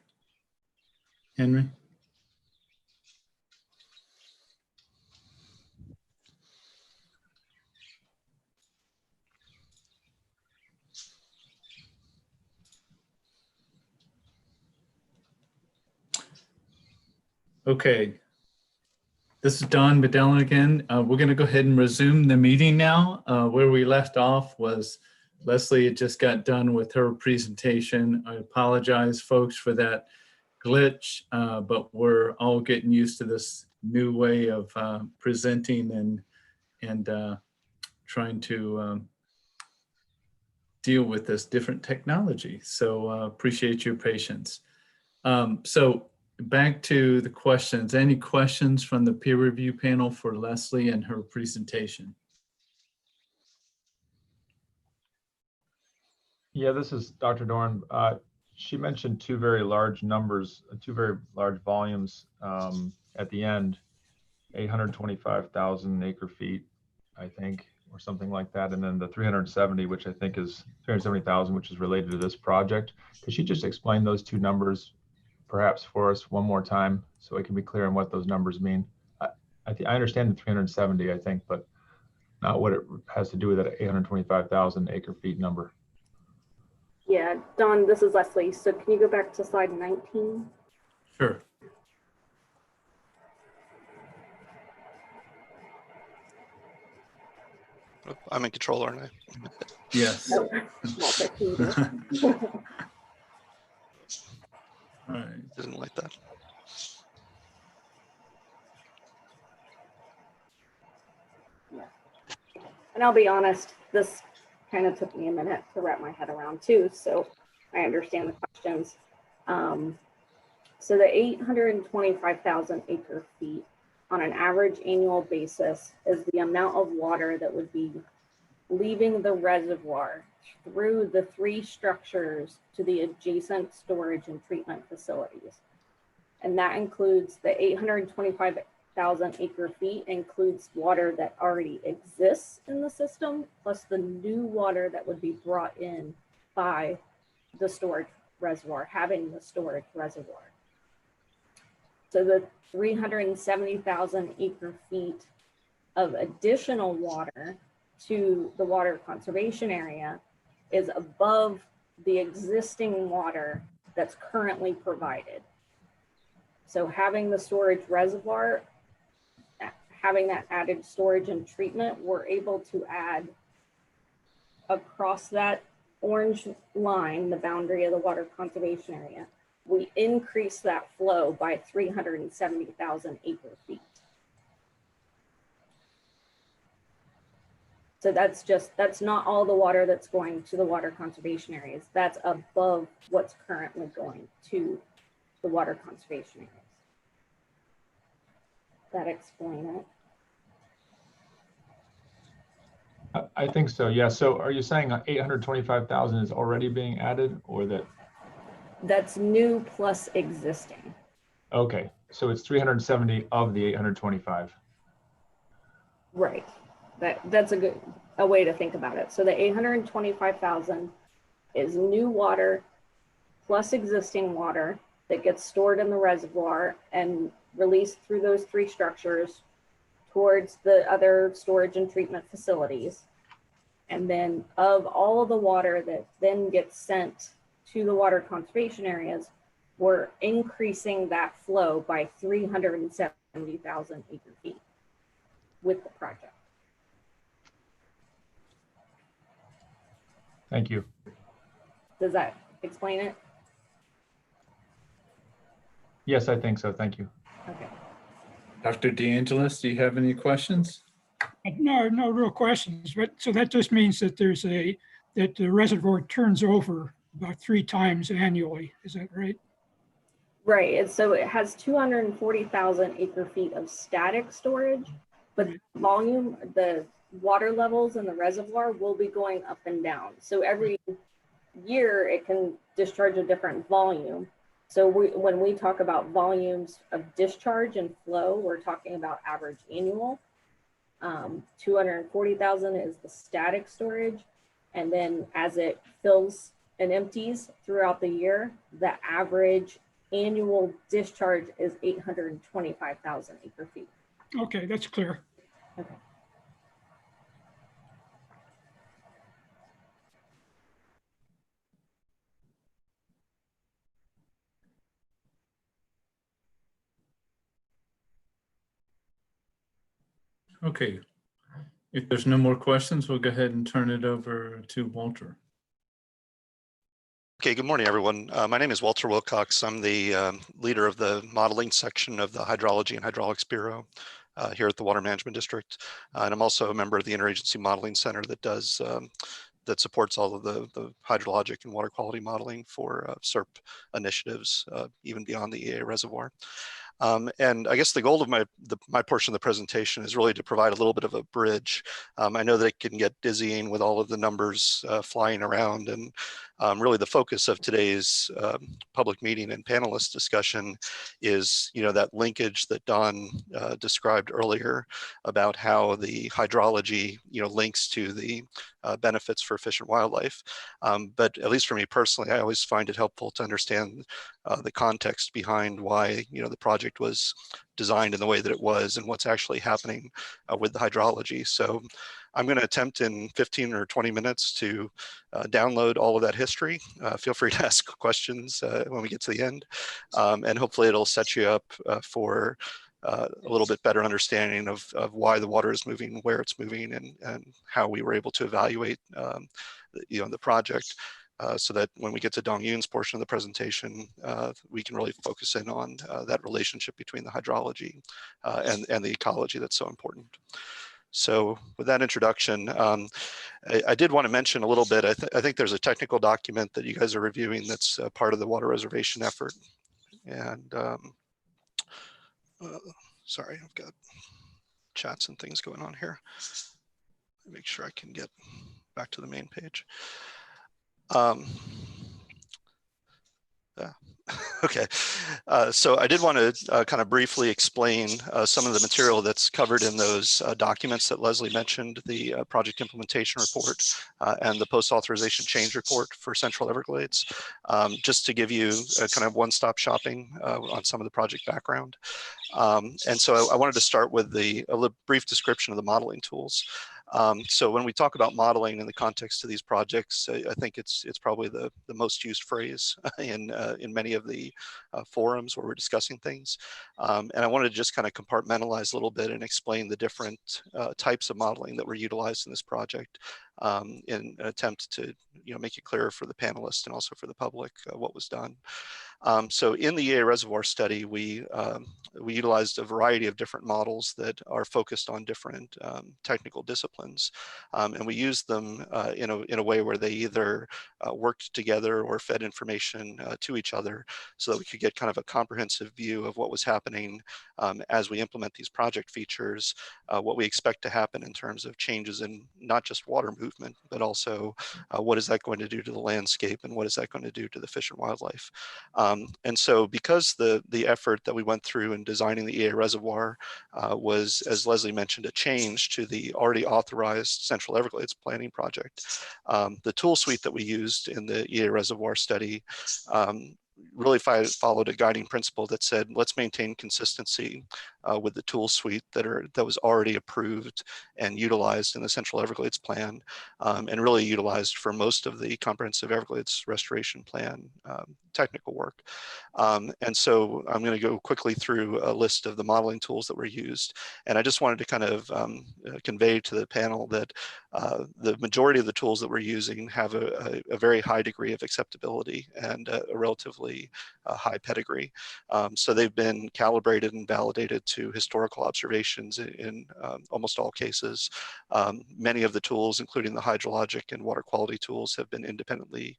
Henry? Okay. This is Don Medellin again. We're going to go ahead and resume the meeting now. Where we left off was Leslie had just got done with her presentation. I apologize, folks, for that glitch, but we're all getting used to this new way of presenting and trying to deal with this different technology. So appreciate your patience. So back to the questions. Any questions from the peer review panel for Leslie and her presentation?
Yeah, this is Dr. Dorn. She mentioned two very large numbers, two very large volumes at the end, 825,000 acre feet, I think, or something like that. And then the 370, which I think is 370,000, which is related to this project. Could you just explain those two numbers perhaps for us one more time so it can be clear on what those numbers mean? I understand the 370, I think, but not what it has to do with that 825,000 acre feet number.
Yeah, Don, this is Leslie. So can you go back to slide 19?
Sure.
Oh, I'm in control, aren't I?
Yes.
Oh, Walter, can you do it?
All right.
Didn't like that.
And I'll be honest, this kind of took me a minute to wrap my head around too, so I understand the questions. So the 825,000 acre feet on an average annual basis is the amount of water that would be leaving the reservoir through the three structures to the adjacent storage and treatment facilities. And that includes the 825,000 acre feet includes water that already exists in the system, plus the new water that would be brought in by the storage reservoir, having the storage reservoir. So the 370,000 acre feet of additional water to the water conservation area is above the existing water that's currently provided. So having the storage reservoir, having that added storage and treatment, we're able to add across that orange line, the boundary of the water conservation area, we increase that flow by 370,000 acre feet. So that's not all the water that's going to the water conservation areas. That's above what's currently going to the water conservation areas. That explain it?
I think so, yeah. So are you saying 825,000 is already being added, or that?
That's new plus existing.
Okay, so it's 370 of the 825.
Right. That's a way to think about it. So the 825,000 is new water plus existing water that gets stored in the reservoir and released through those three structures towards the other storage and treatment facilities. And then of all of the water that then gets sent to the water conservation areas, we're increasing that flow by 370,000 acre feet with the project.
Thank you.
Does that explain it?
Yes, I think so. Thank you.
Okay.
Dr. DeAngelis, do you have any questions?
No, no real questions, but so that just means that that the reservoir turns over about 3 times annually. Is that right?
Right. And so it has 240,000 acre feet of static storage, but
Right.
volume, the water levels in the reservoir will be going up and down. So every year it can discharge a different volume. So when we talk about volumes of discharge and flow, we're talking about average annual. 240,000 is the static storage. And then as it fills and empties throughout the year, the average annual discharge is 825,000 acre feet.
Okay, that's clear.
Okay.
Okay. If there's no more questions, we'll go ahead and turn it over to Walter.
Okay, good morning, everyone. My name is Walter Wilcox. I'm the leader of the modeling section of the Hydrology and Hydraulics Bureau here at the Water Management District. And I'm also a member of the Interagency Modeling Center that does that supports all of the hydrologic and water quality modeling for CERP initiatives, even beyond the EAA reservoir. And I guess the goal of my portion of the presentation is really to provide a little bit of a bridge. I know that it can get dizzying with all of the numbers flying around, and really the focus of today's public meeting and panelist discussion is, that linkage that Don described earlier about how the hydrology, links to the benefits for efficient wildlife. But at least for me personally, I always find it helpful to understand the context behind why, the project was designed in the way that it was and what's actually happening with the hydrology. So I'm going to attempt in 15 or 20 minutes to download all of that history. Feel free to ask questions when we get to the end. And hopefully it'll set you up for a little bit better understanding of why the water is moving, where it's moving, and how we were able to evaluate the project. So that when we get to Dong Yoon's portion of the presentation, we can really focus in on that relationship between the hydrology and the ecology that's so important. So with that introduction, I did want to mention a little bit, I think there's a technical document that you guys are reviewing that's part of the water reservation effort. And sorry, I've got chats and things going on here. Make sure I can get back to the main page. Okay, so I did want to kind of briefly explain some of the material that's covered in those documents that Leslie mentioned, the project implementation report and the post-authorization change report for Central Everglades, just to give you a kind of one-stop shopping on some of the project background. And so I wanted to start with a brief description of the modeling tools. So when we talk about modeling in the context of these projects, I think it's probably the most used phrase in many of the forums where we're discussing things. And I wanted to just kind of compartmentalize a little bit and explain the different types of modeling that were utilized in this project. in an attempt to make it clearer for the panelists and also for the public what was done. So in the EAA Reservoir study, we utilized a variety of different models that are focused on different technical disciplines. And we used them in a way where they either worked together or fed information to each other so that we could get kind of a comprehensive view of what was happening as we implement these project features, what we expect to happen in terms of changes in not just water movement, but also what is that going to do to the landscape and what is that going to do to the fish and wildlife. And so because the effort that we went through in designing the EAA reservoir was, as Leslie mentioned, a change to the already authorized Central Everglades planning project, the tool suite that we used in the EAA reservoir study really followed a guiding principle that said, let's maintain consistency with the tool suite that was already approved and utilized in the Central Everglades plan, and really utilized for most of the comprehensive Everglades restoration plan technical work. And so I'm going to go quickly through a list of the modeling tools that were used. And I just wanted to kind of convey to the panel that the majority of the tools that we're using have a very high degree of acceptability and a relatively high pedigree. So they've been calibrated and validated to historical observations in almost all cases. Many of the tools, including the hydrologic and water quality tools, have been independently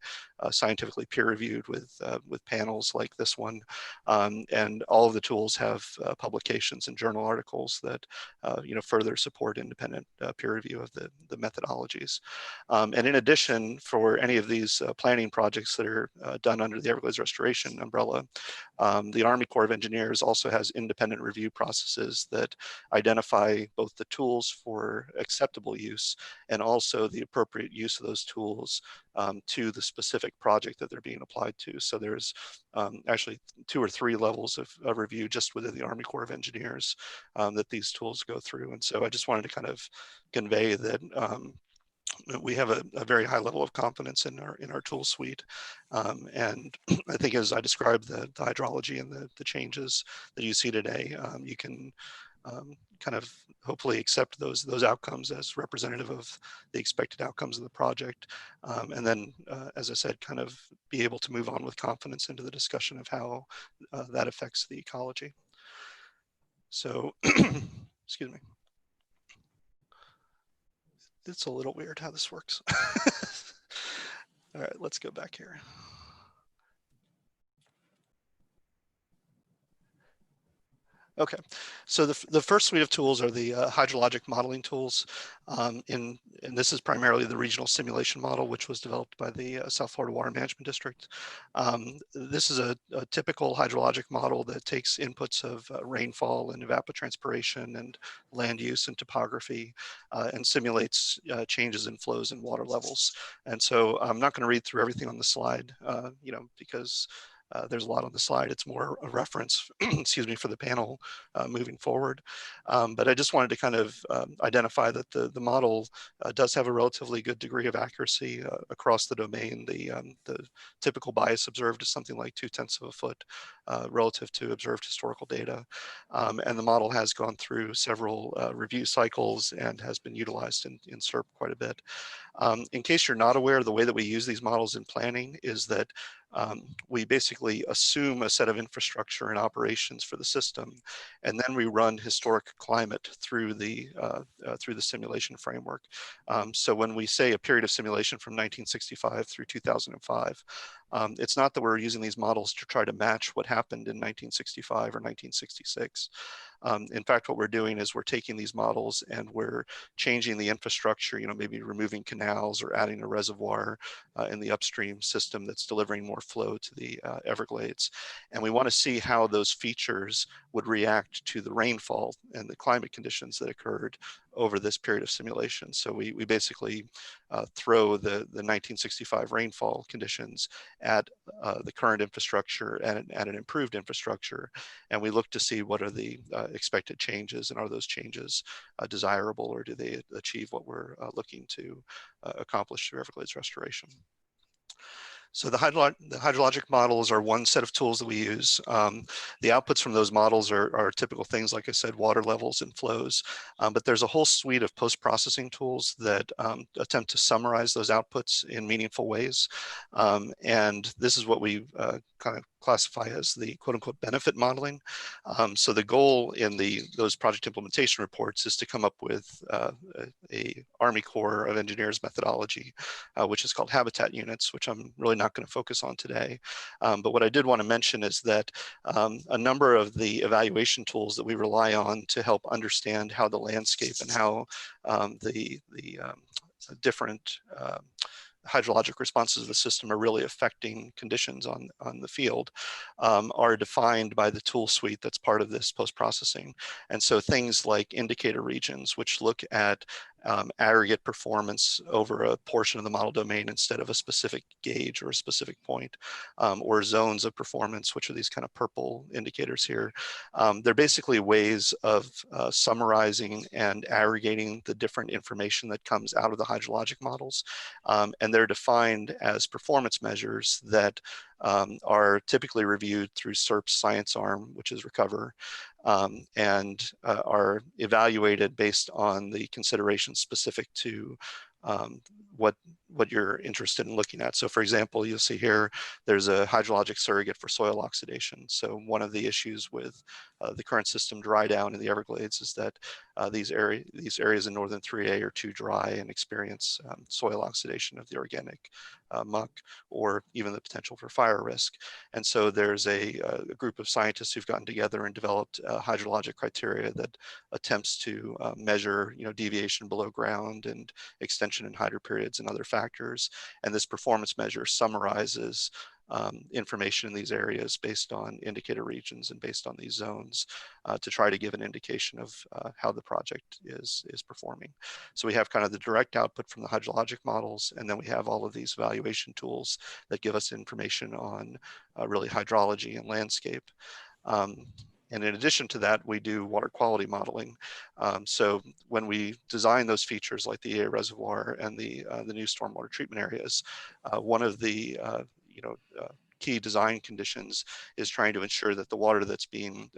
scientifically peer-reviewed with panels like this one. And all of the tools have publications and journal articles that further support independent peer review of the methodologies. And in addition, for any of these planning projects that are done under the Everglades Restoration umbrella, the Army Corps of Engineers also has independent review processes that identify both the tools for acceptable use and also the appropriate use of those tools to the specific project that they're being applied to. So there's actually 2 or 3 levels of review just within the Army Corps of Engineers that these tools go through. And so I just wanted to kind of convey that we have a very high level of confidence in our tool suite. And I think as I described the hydrology and the changes that you see today, you can kind of hopefully accept those outcomes as representative of the expected outcomes of the project. And then, as I said, kind of be able to move on with confidence into the discussion of how that affects the ecology. So, excuse me. It's a little weird how this works. All right, let's go back here. Okay, so the first suite of tools are the hydrologic modeling tools. And this is primarily the regional simulation model, which was developed by the South Florida Water Management District. This is a typical hydrologic model that takes inputs of rainfall and evapotranspiration and land use and topography and simulates changes in flows and water levels. And so I'm not going to read through everything on the slide, because there's a lot on the slide. It's more a reference, excuse me, for the panel moving forward. But I just wanted to kind of identify that the model does have a relatively good degree of accuracy across the domain. The typical bias observed is something like 0.2 of a foot relative to observed historical data. And the model has gone through several review cycles and has been utilized in CERP quite a bit. In case you're not aware, the way that we use these models in planning is that we basically assume a set of infrastructure and operations for the system, and then we run historic climate through the simulation framework. So when we say a period of simulation from 1965 through 2005, it's not that we're using these models to try to match what happened in 1965 or 1966. In fact, what we're doing is we're taking these models and we're changing the infrastructure, maybe removing canals or adding a reservoir in the upstream system that's delivering more flow to the Everglades. And we want to see how those features would react to the rainfall and the climate conditions that occurred over this period of simulation. So we basically throw the 1965 rainfall conditions at the current infrastructure and at an improved infrastructure. And we look to see what are the expected changes, and are those changes desirable, or do they achieve what we're looking to accomplish through Everglades restoration. So the hydrologic models are one set of tools that we use. The outputs from those models are typical things, like I said, water levels and flows, but there's a whole suite of post-processing tools that attempt to summarize those outputs in meaningful ways. And this is what we kind of classify as the quote unquote benefit modeling. So the goal in those project implementation reports is to come up with a Army Corps of Engineers methodology, which is called habitat units, which I'm really not going to focus on today. But what I did want to mention is that a number of the evaluation tools that we rely on to help understand how the landscape and how the different hydrologic responses of the system are really affecting conditions on the field are defined by the tool suite that's part of this post-processing. And so things like indicator regions, which look at aggregate performance over a portion of the model domain instead of a specific gauge or a specific point, or zones of performance, which are these kind of purple indicators here. They're basically ways of summarizing and aggregating the different information that comes out of the hydrologic models. And they're defined as performance measures that are typically reviewed through CERP's science arm, which is Recover, and are evaluated based on the considerations specific to what you're interested in looking at. So for example, you'll see here, there's a hydrologic surrogate for soil oxidation. So one of the issues with the current system dry down in the Everglades is that these areas in northern 3A are too dry and experience soil oxidation of the organic muck, or even the potential for fire risk. And so there's a group of scientists who've gotten together and developed hydrologic criteria that attempts to measure, deviation below ground and extension in hydro periods and other factors. And this performance measure summarizes information in these areas based on indicator regions and based on these zones to try to give an indication of how the project is performing. So we have kind of the direct output from the hydrologic models, and then we have all of these evaluation tools that give us information on really hydrology and landscape. And in addition to that, we do water quality modeling. So when we design those features like the EAA Reservoir and the new stormwater treatment areas, one of the key design conditions is trying to ensure that the water that's being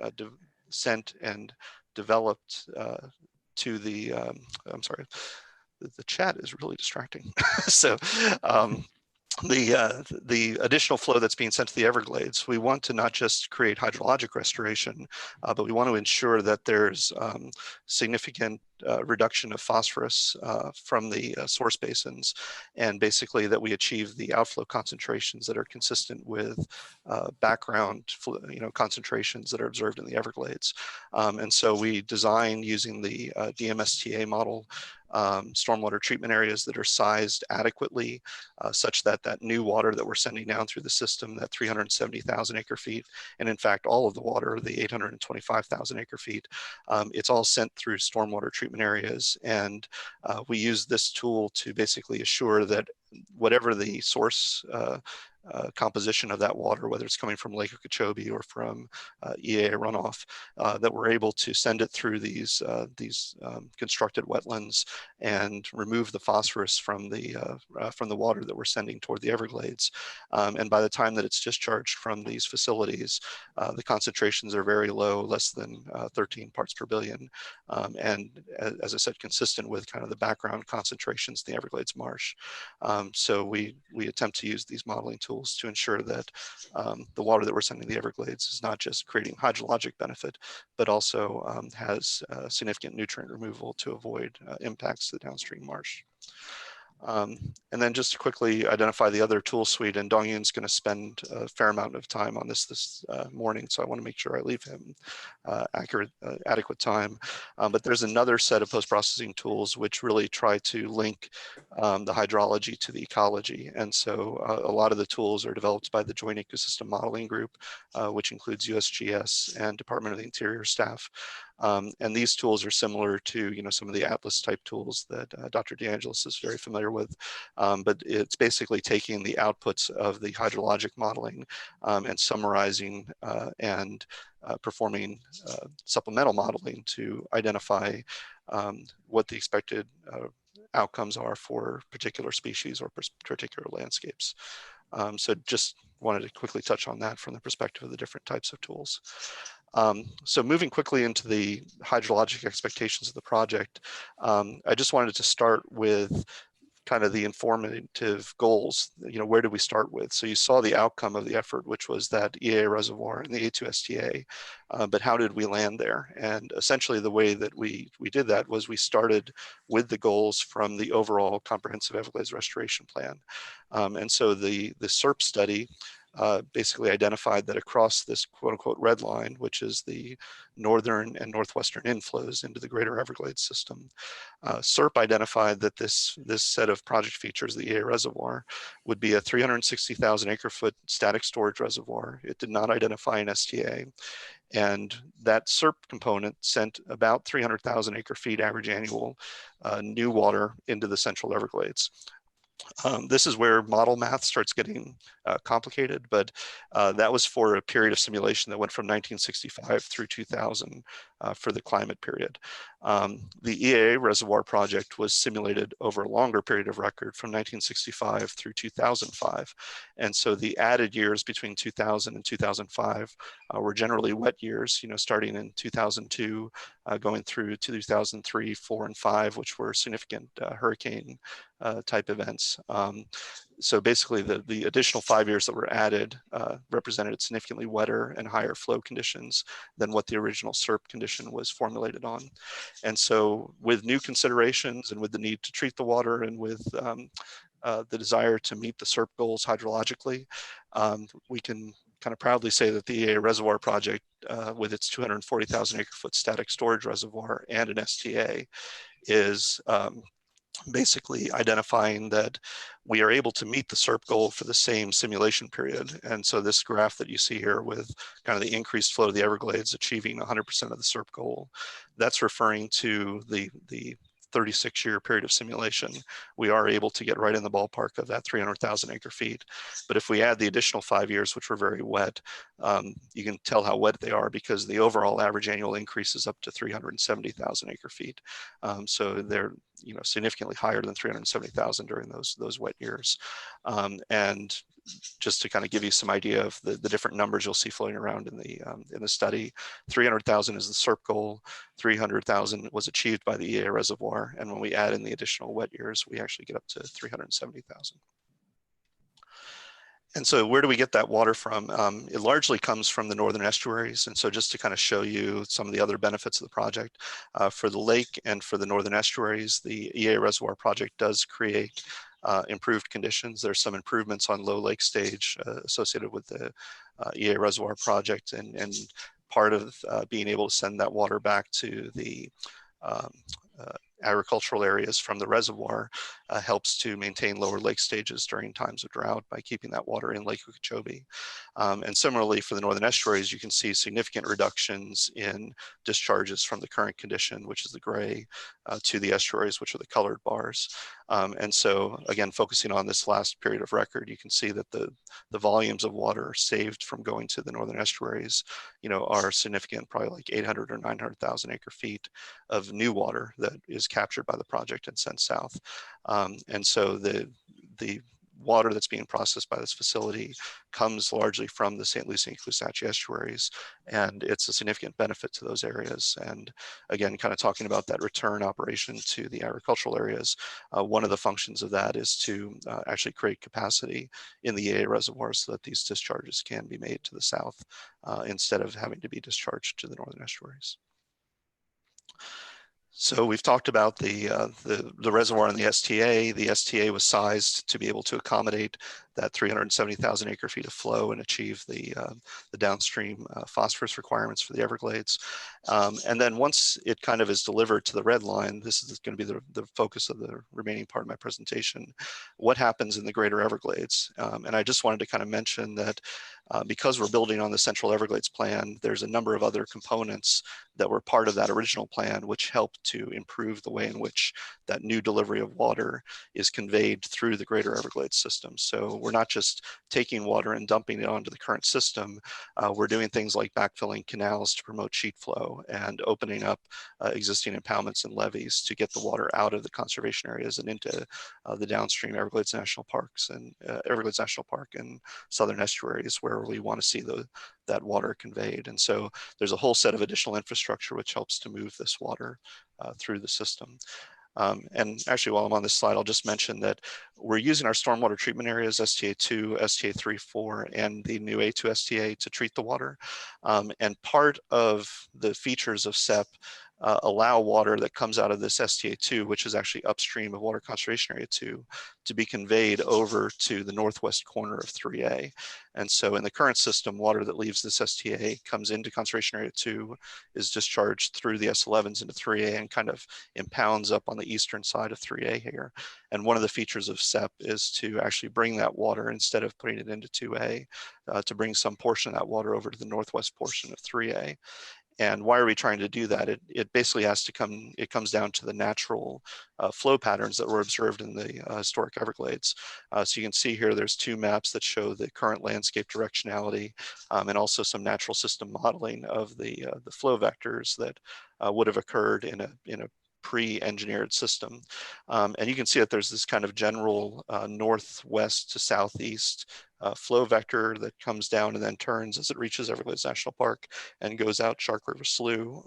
sent and developed to the, I'm sorry, the chat is really distracting. So the additional flow that's being sent to the Everglades, we want to not just create hydrologic restoration, but we want to ensure that there's significant reduction of phosphorus from the source basins, and basically that we achieve the outflow concentrations that are consistent with background concentrations that are observed in the Everglades. And so we design using the DMSTA model stormwater treatment areas that are sized adequately such that that new water that we're sending down through the system, that 370,000 acre feet, and in fact all of the water, the 825,000 acre feet, it's all sent through stormwater treatment areas. And we use this tool to basically assure that whatever the source composition of that water, whether it's coming from Lake Okeechobee or from EAA runoff, that we're able to send it through these constructed wetlands and remove the phosphorus from the water that we're sending toward the Everglades. And by the time that it's discharged from these facilities, the concentrations are very low, less than 13 parts per billion. And as I said, consistent with kind of the background concentrations in the Everglades marsh. So we attempt to use these modeling tools to ensure that the water that we're sending to the Everglades is not just creating hydrologic benefit, but also has significant nutrient removal to avoid impacts to the downstream marsh. And then just to quickly identify the other tool suite, and Dongyun's going to spend a fair amount of time on this morning, so I want to make sure I leave him adequate time. But there's another set of post-processing tools which really try to link the hydrology to the ecology. And so a lot of the tools are developed by the Joint Ecosystem Modeling Group, which includes USGS and Department of the Interior staff. And these tools are similar to some of the Atlas type tools that Dr. DeAngelis is very familiar with, but it's basically taking the outputs of the hydrologic modeling and summarizing and performing supplemental modeling to identify what the expected outcomes are for particular species or particular landscapes. So just wanted to quickly touch on that from the perspective of the different types of tools. So moving quickly into the hydrologic expectations of the project, I just wanted to start with kind of the informative goals. Where did we start with? So you saw the outcome of the effort, which was that EAA reservoir and the A-2 STA, but how did we land there? And essentially the way that we did that was we started with the goals from the overall comprehensive Everglades restoration plan. And so the CERP study basically identified that across this quote unquote red line, which is the northern and northwestern inflows into the greater Everglades system, CERP identified that this set of project features, the EAA reservoir, would be a 360,000 acre foot static storage reservoir. It did not identify an STA. And that CERP component sent about 300,000 acre feet average annual new water into the central Everglades. This is where model math starts getting complicated, but that was for a period of simulation that went from 1965 through 2000 for the climate period. The EAA reservoir project was simulated over a longer period of record from 1965 through 2005. And so the added years between 2000 and 2005 were generally wet years, starting in 2002, going through 2003, 4, and 5, which were significant hurricane type events. So basically the additional 5 years that were added represented significantly wetter and higher flow conditions than what the original CERP condition was formulated on. And so with new considerations and with the need to treat the water and with the desire to meet the CERP goals hydrologically, we can kind of proudly say that the EAA reservoir project with its 240,000 acre foot static storage reservoir and an STA is basically identifying that we are able to meet the CERP goal for the same simulation period. And so this graph that you see here with kind of the increased flow of the Everglades achieving 100% of the CERP goal, that's referring to the 36-year period of simulation. We are able to get right in the ballpark of that 300,000 acre feet. But if we add the additional 5 years, which were very wet, you can tell how wet they are because the overall average annual increase is up to 370,000 acre feet. So they're significantly higher than 370,000 during those wet years. And just to kind of give you some idea of the different numbers you'll see floating around in the study, 300,000 is the CERP goal, 300,000 was achieved by the EAA reservoir, and when we add in the additional wet years, we actually get up to 370,000. And so where do we get that water from? It largely comes from the northern estuaries. And so just to kind of show you some of the other benefits of the project, for the lake and for the northern estuaries, the EAA reservoir project does create improved conditions. There's some improvements on low lake stage associated with the EAA reservoir project, and part of being able to send that water back to the agricultural areas from the reservoir helps to maintain lower lake stages during times of drought by keeping that water in Lake Okeechobee. And similarly for the northern estuaries, you can see significant reductions in discharges from the current condition, which is the gray, to the estuaries, which are the colored bars. And so again, focusing on this last period of record, you can see that the volumes of water saved from going to the northern estuaries, are significant, probably like 800 or 900,000 acre feet of new water that is captured by the project and sent south. And so the water that's being processed by this facility comes largely from the St. Lucie and Caloosahatchee estuaries, and it's a significant benefit to those areas. And again, kind of talking about that return operation to the agricultural areas, one of the functions of that is to actually create capacity in the EAA reservoirs so that these discharges can be made to the south instead of having to be discharged to the northern estuaries. So we've talked about the reservoir and the STA. The STA was sized to be able to accommodate that 370,000 acre feet of flow and achieve the downstream phosphorus requirements for the Everglades. And then once it kind of is delivered to the red line, this is going to be the focus of the remaining part of my presentation, what happens in the greater Everglades. And I just wanted to kind of mention that because we're building on the Central Everglades plan, there's a number of other components that were part of that original plan, which help to improve the way in which that new delivery of water is conveyed through the greater Everglades system. So we're not just taking water and dumping it onto the current system. We're doing things like backfilling canals to promote sheet flow and opening up existing impoundments and levees to get the water out of the conservation areas and into the downstream Everglades National Parks and Everglades National Park and southern estuaries where we want to see that water conveyed. And so there's a whole set of additional infrastructure which helps to move this water through the system. And actually, while I'm on this slide, I'll just mention that we're using our stormwater treatment areas, STA2, STA3, 4, and the new A-2 STA to treat the water. And part of the features of CEPP allow water that comes out of this STA2, which is actually upstream of Water Conservation Area 2, to be conveyed over to the northwest corner of 3A. And so in the current system, water that leaves this STA comes into Conservation Area 2, is discharged through the S11s into 3A and kind of impounds up on the eastern side of 3A here. And one of the features of CEPP is to actually bring that water, instead of putting it into 2A, to bring some portion of that water over to the northwest portion of 3A. And why are we trying to do that? It basically has to come, it comes down to the natural flow patterns that were observed in the historic Everglades. So you can see here, there's two maps that show the current landscape directionality and also some natural system modeling of the flow vectors that would have occurred in a pre-engineered system. And you can see that there's this kind of general northwest to southeast flow vector that comes down and then turns as it reaches Everglades National Park and goes out Shark River Slough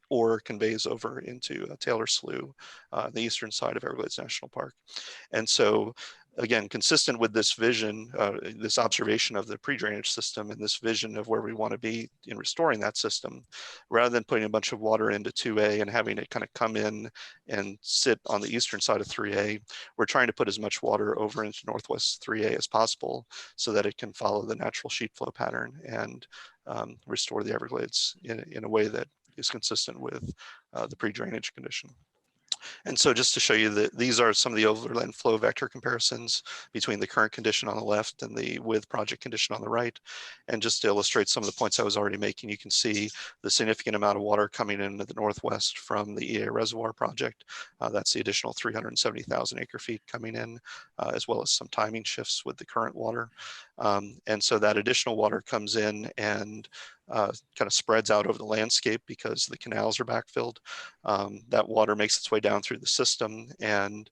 or conveys over into Taylor Slough, the eastern side of Everglades National Park. And so again, consistent with this vision, this observation of the pre-drainage system and this vision of where we want to be in restoring that system, rather than putting a bunch of water into 2A and having it kind of come in and sit on the eastern side of 3A, we're trying to put as much water over into northwest 3A as possible so that it can follow the natural sheet flow pattern and restore the Everglades in a way that is consistent with the pre-drainage condition. And so just to show you that these are some of the overland flow vector comparisons between the current condition on the left and the with project condition on the right. And just to illustrate some of the points I was already making, you can see the significant amount of water coming into the northwest from the EAA Reservoir project. That's the additional 370,000 acre feet coming in, as well as some timing shifts with the current water. And so that additional water comes in and kind of spreads out over the landscape because the canals are backfilled. That water makes its way down through the system, and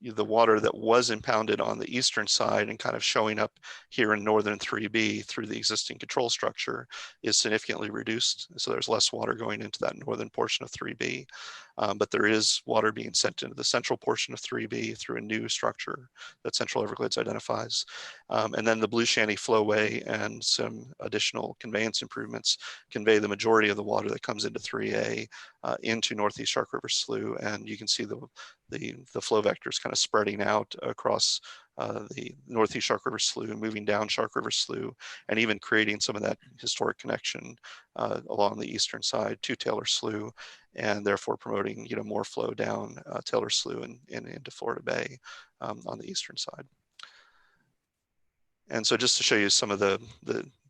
the water that was impounded on the eastern side and kind of showing up here in northern 3B through the existing control structure is significantly reduced. So there's less water going into that northern portion of 3B, but there is water being sent into the central portion of 3B through a new structure that Central Everglades identifies. And then the Blue Shanty flowway and some additional conveyance improvements convey the majority of the water that comes into 3A into Northeast Shark River Slough. And you can see the flow vectors kind of spreading out across the Northeast Shark River Slough, moving down Shark River Slough, and even creating some of that historic connection along the eastern side to Taylor Slough, and therefore promoting more flow down Taylor Slough and into Florida Bay on the eastern side. And so just to show you some of the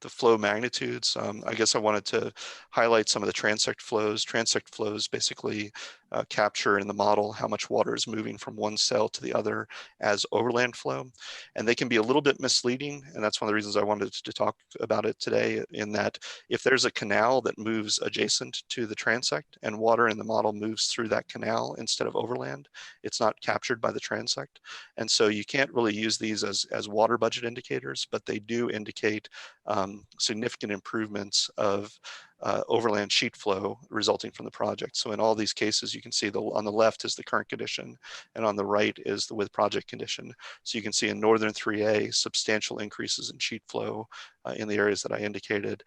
flow magnitudes, I guess I wanted to highlight some of the transect flows. Transect flows basically capture in the model how much water is moving from one cell to the other as overland flow. And they can be a little bit misleading. And that's one of the reasons I wanted to talk about it today, in that if there's a canal that moves adjacent to the transect and water in the model moves through that canal instead of overland, it's not captured by the transect. And so you can't really use these as water budget indicators, but they do indicate significant improvements of overland sheet flow resulting from the project. So in all these cases, you can see on the left is the current condition, and on the right is the with project condition. So you can see in northern 3A, substantial increases in sheet flow in the areas that I indicated.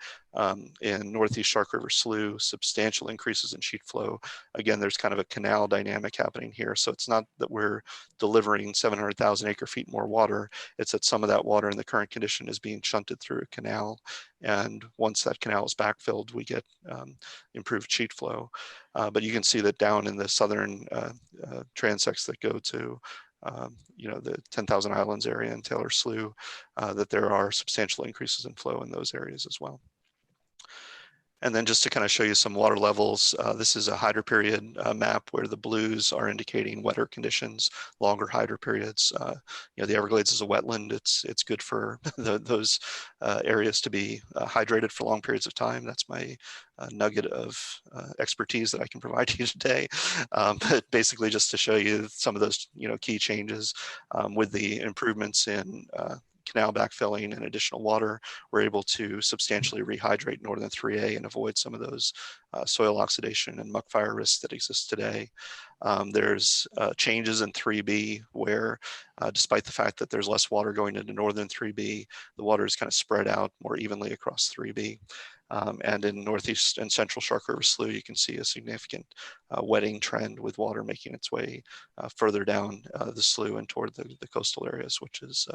In Northeast Shark River Slough, substantial increases in sheet flow. Again, there's kind of a canal dynamic happening here. So it's not that we're delivering 700,000 acre feet more water, it's that some of that water in the current condition is being shunted through a canal. And once that canal is backfilled, we get improved sheet flow. But you can see that down in the southern transects that go to the 10,000 Islands area and Taylor Slough, that there are substantial increases in flow in those areas as well. And then just to kind of show you some water levels, this is a hydro period map where the blues are indicating wetter conditions, longer hydro periods. You know, the Everglades is a wetland. It's good for those areas to be hydrated for long periods of time. That's my nugget of expertise that I can provide to you today. But basically just to show you some of those, you know, key changes with the improvements in canal backfilling and additional water, we're able to substantially rehydrate northern 3A and avoid some of those soil oxidation and muck fire risks that exist today. There's changes in 3B where despite the fact that there's less water going into northern 3B, the water is kind of spread out more evenly across 3B. And in northeast and central Shark River Slough, you can see a significant wetting trend with water making its way further down the slough and toward the coastal areas, which is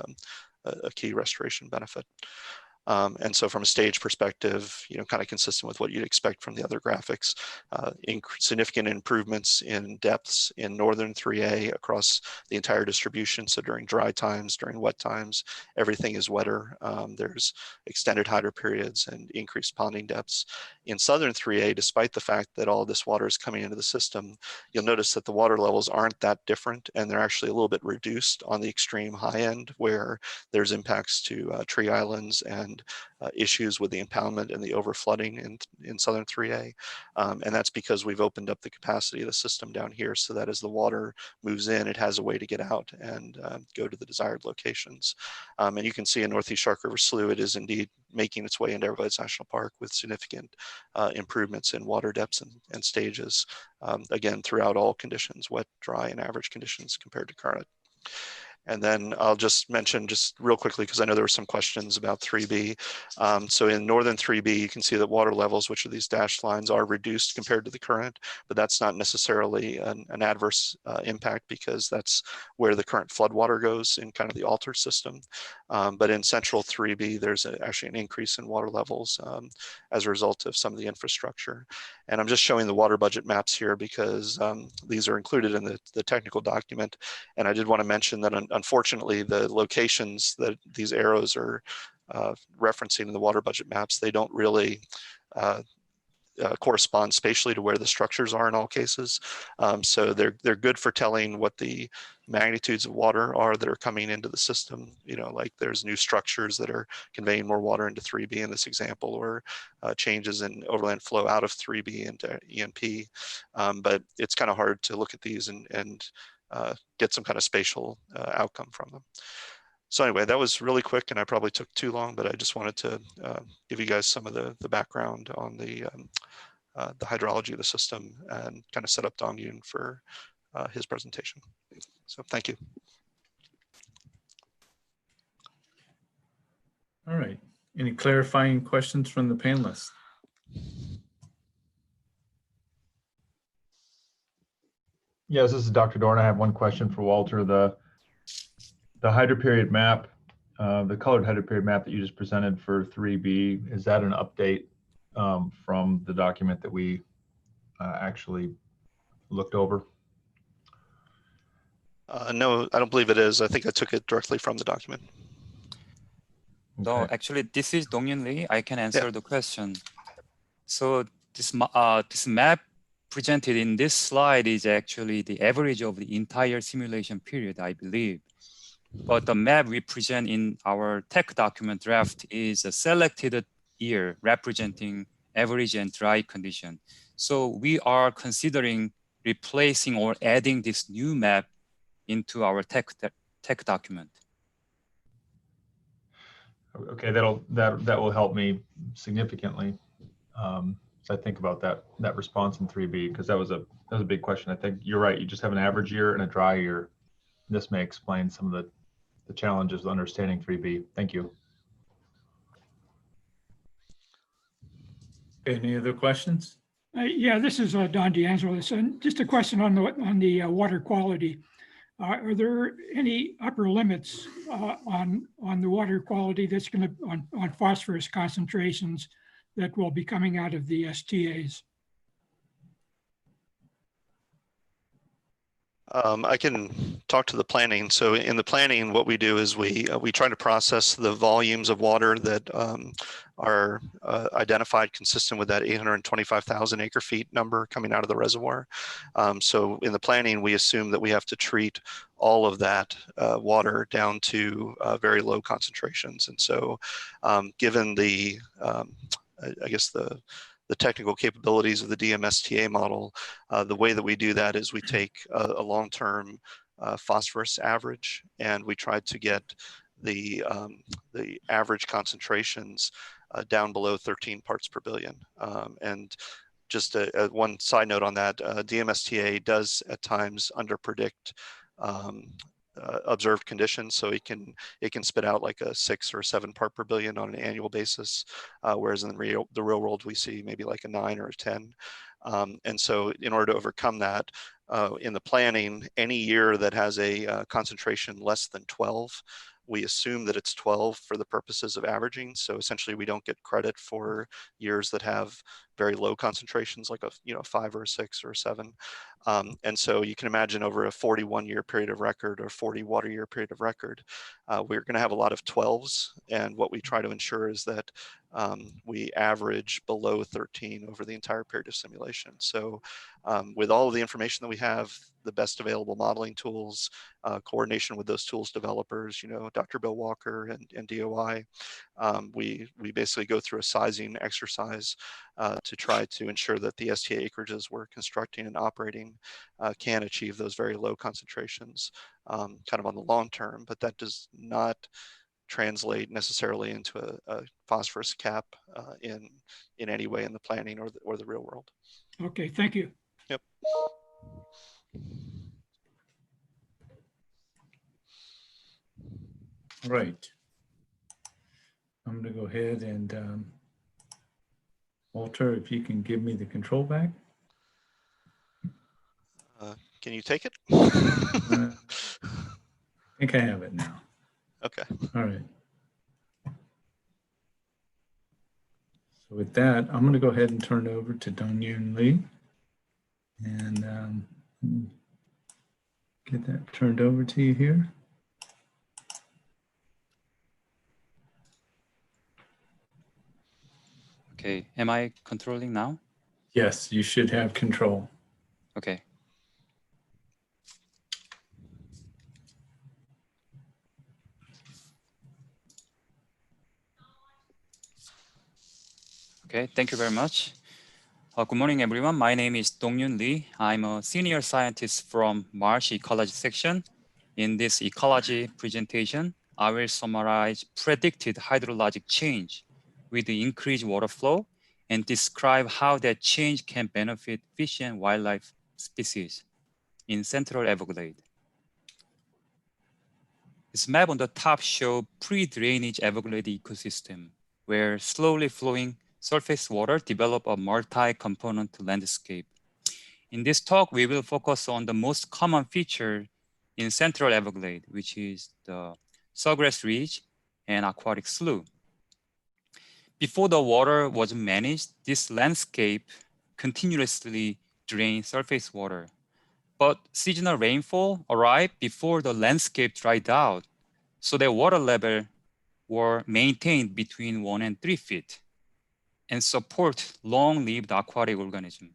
a key restoration benefit. And so from a stage perspective, you know, kind of consistent with what you'd expect from the other graphics, significant improvements in depths in northern 3A across the entire distribution. So during dry times, during wet times, everything is wetter. There's extended hydro periods and increased ponding depths. In southern 3A, despite the fact that all this water is coming into the system, you'll notice that the water levels aren't that different, and they're actually a little bit reduced on the extreme high end where there's impacts to tree islands and issues with the impoundment and the overflooding in southern 3A. And that's because we've opened up the capacity of the system down here so that as the water moves in, it has a way to get out and go to the desired locations. And you can see in Northeast Shark River Slough, it is indeed making its way into Everglades National Park with significant improvements in water depths and stages, again, throughout all conditions, wet, dry, and average conditions compared to current. And then I'll just mention just real quickly, because I know there were some questions about 3B. So in northern 3B, you can see that water levels, which are these dashed lines, are reduced compared to the current, but that's not necessarily an adverse impact because that's where the current floodwater goes in kind of the altered system. But in central 3B, there's actually an increase in water levels as a result of some of the infrastructure. And I'm just showing the water budget maps here because these are included in the technical document. And I did want to mention that unfortunately, the locations that these arrows are referencing in the water budget maps, they don't really correspond spatially to where the structures are in all cases. So they're good for telling what the magnitudes of water are that are coming into the system. You know, like there's new structures that are conveying more water into 3B in this example, or changes in overland flow out of 3B into ENP. But it's kind of hard to look at these and get some kind of spatial outcome from them. So anyway, that was really quick and I probably took too long, but I just wanted to give you guys some of the background on the hydrology of the system and kind of set up Dong Yoon for his presentation. So thank you.
All right. Any clarifying questions from the panelists?
Yes, this is Dr. Dorn. I have one question for Walter. The hydro period map, the colored hydro period map that you just presented for 3B, is that an update from the document that we actually looked over?
No, I don't believe it is. I think I took it directly from the document.
No,
Okay.
actually, this is Dong-Yun Lee. I can answer
Yeah.
the question. So this map presented in this slide is actually the average of the entire simulation period, I believe. But the map we present in our tech document draft is a selected year representing average and dry condition. So we are considering replacing or adding this new map into our tech document.
Okay, that will help me significantly as I think about that response in 3B, because that was a big question. I think you're right. You just have an average year and a dry year. This may explain some of the challenges with understanding 3B. Thank you.
Any other questions?
Yeah, this is Don DeAngelis, and just a question on the water quality. Are there any upper limits on the water quality that's going to on phosphorus concentrations that will be coming out of the STAs?
I can talk to the planning. So in the planning, what we do is we try to process the volumes of water that are identified consistent with that 825,000 acre feet number coming out of the reservoir. So in the planning, we assume that we have to treat all of that water down to very low concentrations. And so given the, I guess the technical capabilities of the DMSTA model, the way that we do that is we take a long-term phosphorus average, and we try to get the average concentrations down below 13 parts per billion. And just one side note on that, DMSTA does at times underpredict observed conditions, so it can spit out like a 6 or 7 part per billion on an annual basis, whereas in the real world we see maybe like a 9 or a 10. And so in order to overcome that, in the planning, any year that has a concentration less than 12, we assume that it's 12 for the purposes of averaging. So essentially we don't get credit for years that have very low concentrations, like a 5 or a 6 or a 7. And so you can imagine over a 41-year period of record or 40 water year period of record, we're going to have a lot of 12s. And what we try to ensure is that we average below 13 over the entire period of simulation. So with all of the information that we have, the best available modeling tools, coordination with those tools developers, Dr. Bill Walker and DOI, we basically go through a sizing exercise to try to ensure that the STA acreages we're constructing and operating can achieve those very low concentrations kind of on the long term, but that does not translate necessarily into a phosphorus cap in any way in the planning or the real world.
Okay, thank you.
Yep.
All right. I'm going to go ahead and Walter, if you can give me the control back.
Can you take it?
I think I have it now.
Okay.
All right. So with that, I'm going to go ahead and turn it over to Dong-Yun Lee. And get that turned over to you here.
Okay, am I controlling now?
Yes, you should have control.
Okay. Okay, thank you very much. Good morning, everyone. My name is Dong-Yun Lee. I'm a senior scientist from Marsh Ecology section. In this ecology presentation, I will summarize predicted hydrologic change with the increased water flow and describe how that change can benefit fish and wildlife species in Central Everglades. This map on the top shows pre-drainage Everglades ecosystem, where slowly flowing surface water develop a multi-component landscape. In this talk, we will focus on the most common feature in Central Everglades, which is the sawgrass ridge and aquatic slough. Before the water was managed, this landscape continuously drained surface water. But seasonal rainfall arrived before the landscape dried out, so the water level were maintained between 1 and 3 feet and support long-lived aquatic organisms.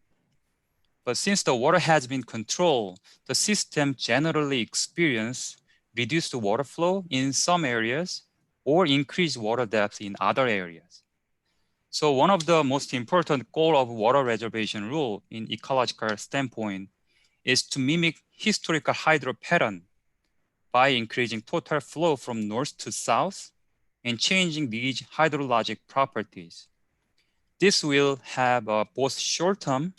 But since the water has been controlled, the system generally experienced reduced water flow in some areas or increased water depth in other areas. So one of the most important goals of water reservation rule in ecological standpoint is to mimic historical hydro pattern by increasing total flow from north to south and changing these hydrologic properties. This will have both short-term,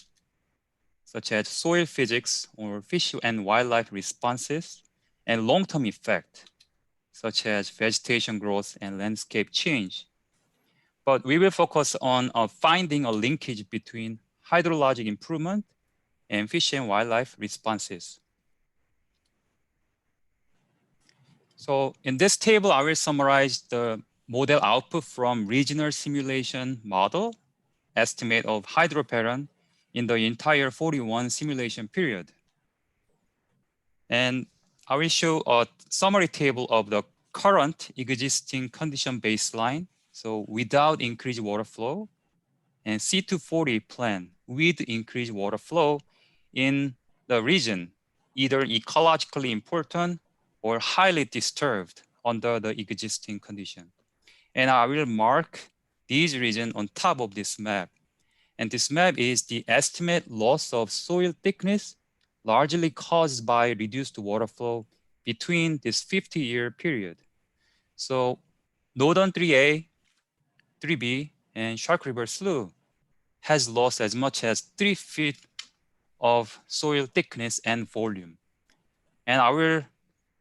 such as soil physics or fish and wildlife responses, and long-term effect, such as vegetation growth and landscape change. But we will focus on finding a linkage between hydrologic improvement and fish and wildlife responses. So in this table, I will summarize the model output from regional simulation model, estimate of hydro pattern in the entire 41 simulation period. And I will show a summary table of the current existing condition baseline. So without increased water flow, and C240 plan with increased water flow in the region, either ecologically important or highly disturbed under the existing condition. And I will mark these regions on top of this map. And this map is the estimate loss of soil thickness, largely caused by reduced water flow between this 50-year period. So Northern 3A, 3B, and Shark River Slough has lost as much as 3 feet of soil thickness and volume. And I will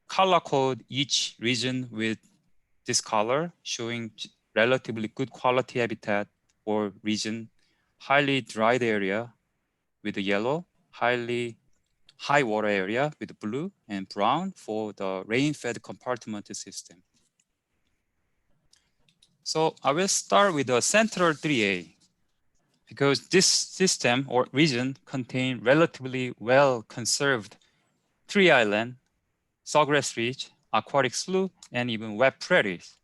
color code each region with this color, showing relatively good quality habitat or region, highly dried area with the yellow, highly high water area with blue, and brown for the rain-fed compartment system. So I will start with the central 3A, because this system or region contains relatively well-conserved tree island, sawgrass ridge, aquatic slough, and even wet prairies.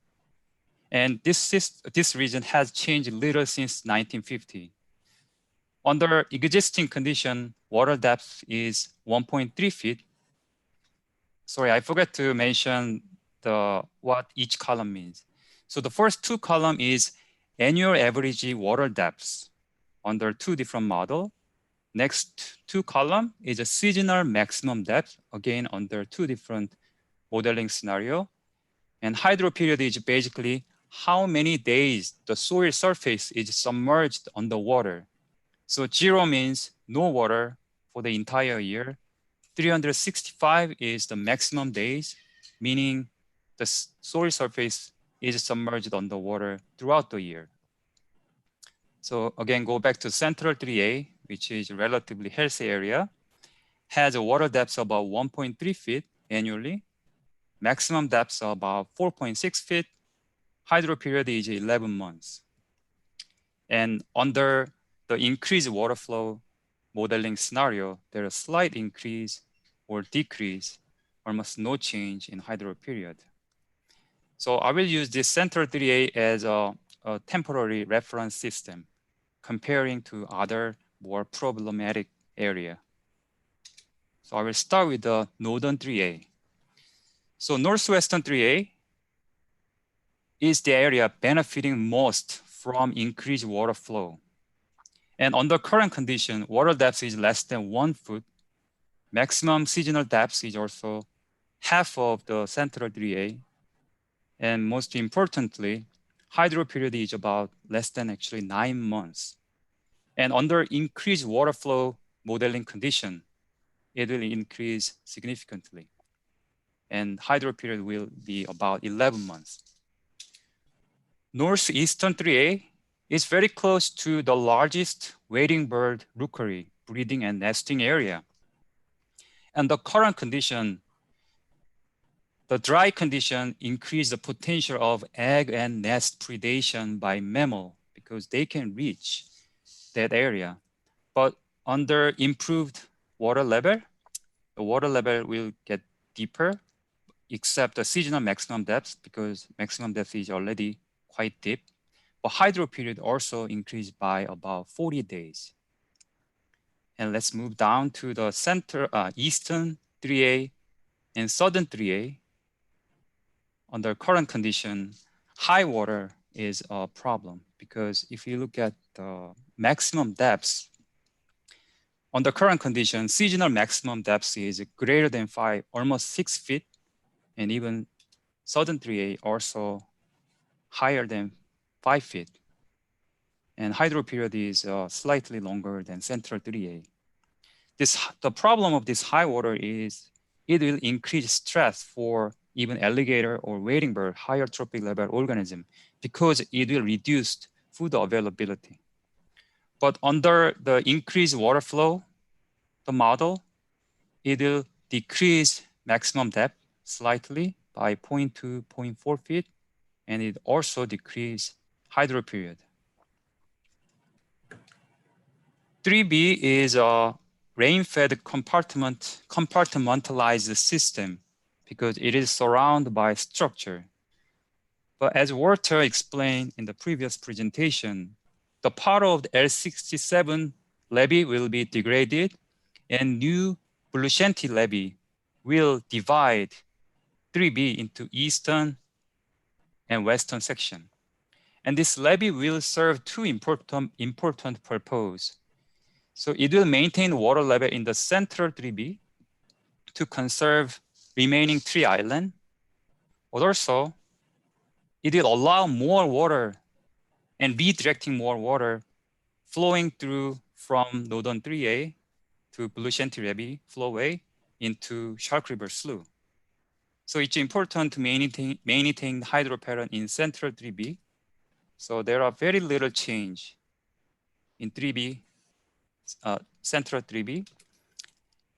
And this region has changed little since 1950. Under existing condition, water depth is 1.3 feet. Sorry, I forgot to mention what each column means. So the first two columns is annual average water depths under two different models. Next two column is a seasonal maximum depth, again under two different modeling scenario. And hydro period is basically how many days the soil surface is submerged underwater. So 0 means no water for the entire year. 365 is the maximum days, meaning the soil surface is submerged underwater throughout the year. So again, go back to central 3A, which is a relatively healthy area, has a water depth of about 1.3 feet annually, maximum depth of about 4.6 feet, hydro period is 11 months. And under the increased water flow modeling scenario, there is a slight increase or decrease, almost no change in hydro period. So I will use this central 3A as a temporary reference system, comparing to other more problematic area. So I will start with the northern 3A. So northwestern 3A is the area benefiting most from increased water flow. And under current condition, water depth is less than 1 foot. Maximum seasonal depth is also half of the central 3A. And most importantly, hydro period is about less than actually 9 months. And under increased water flow modeling condition, it will increase significantly. And hydro period will be about 11 months. Northeastern 3A is very close to the largest wading bird rookery, breeding and nesting area. And the current condition, the dry condition increase the potential of egg and nest predation by mammal because they can reach that area. But under improved water level, the water level will get deeper, except the seasonal maximum depth, because maximum depth is already quite deep. But hydro period also increased by about 40 days. And let's move down to the eastern 3A and southern 3A. Under current condition, high water is a problem, because if you look at the maximum depths, under current condition, seasonal maximum depth is greater than 5, almost 6 feet, and even southern 3A also higher than 5 feet. And hydro period is slightly longer than central 3A. The problem of this high water is it will increase stress for even alligator or wading bird, higher trophic level organism, because it will reduce food availability. But under the increased water flow, the model, it will decrease maximum depth slightly by 0.2, 0.4 feet, and it also decrease hydro period. 3B is a rain-fed compartmentalized system because it is surrounded by structure. But as Walter explained in the previous presentation, the part of the L67 levee will be degraded and new Blushanti levee will divide 3B into eastern and western section. And this levee will serve two important purposes. So it will maintain water level in the central 3B to conserve remaining 3 islands, but also it will allow more water and redirecting more water flowing through from northern 3A to Blushanti levee flowway into Shark River Slough. So it's important to maintain hydro pattern in central 3B. So there are very little change in 3B, central 3B.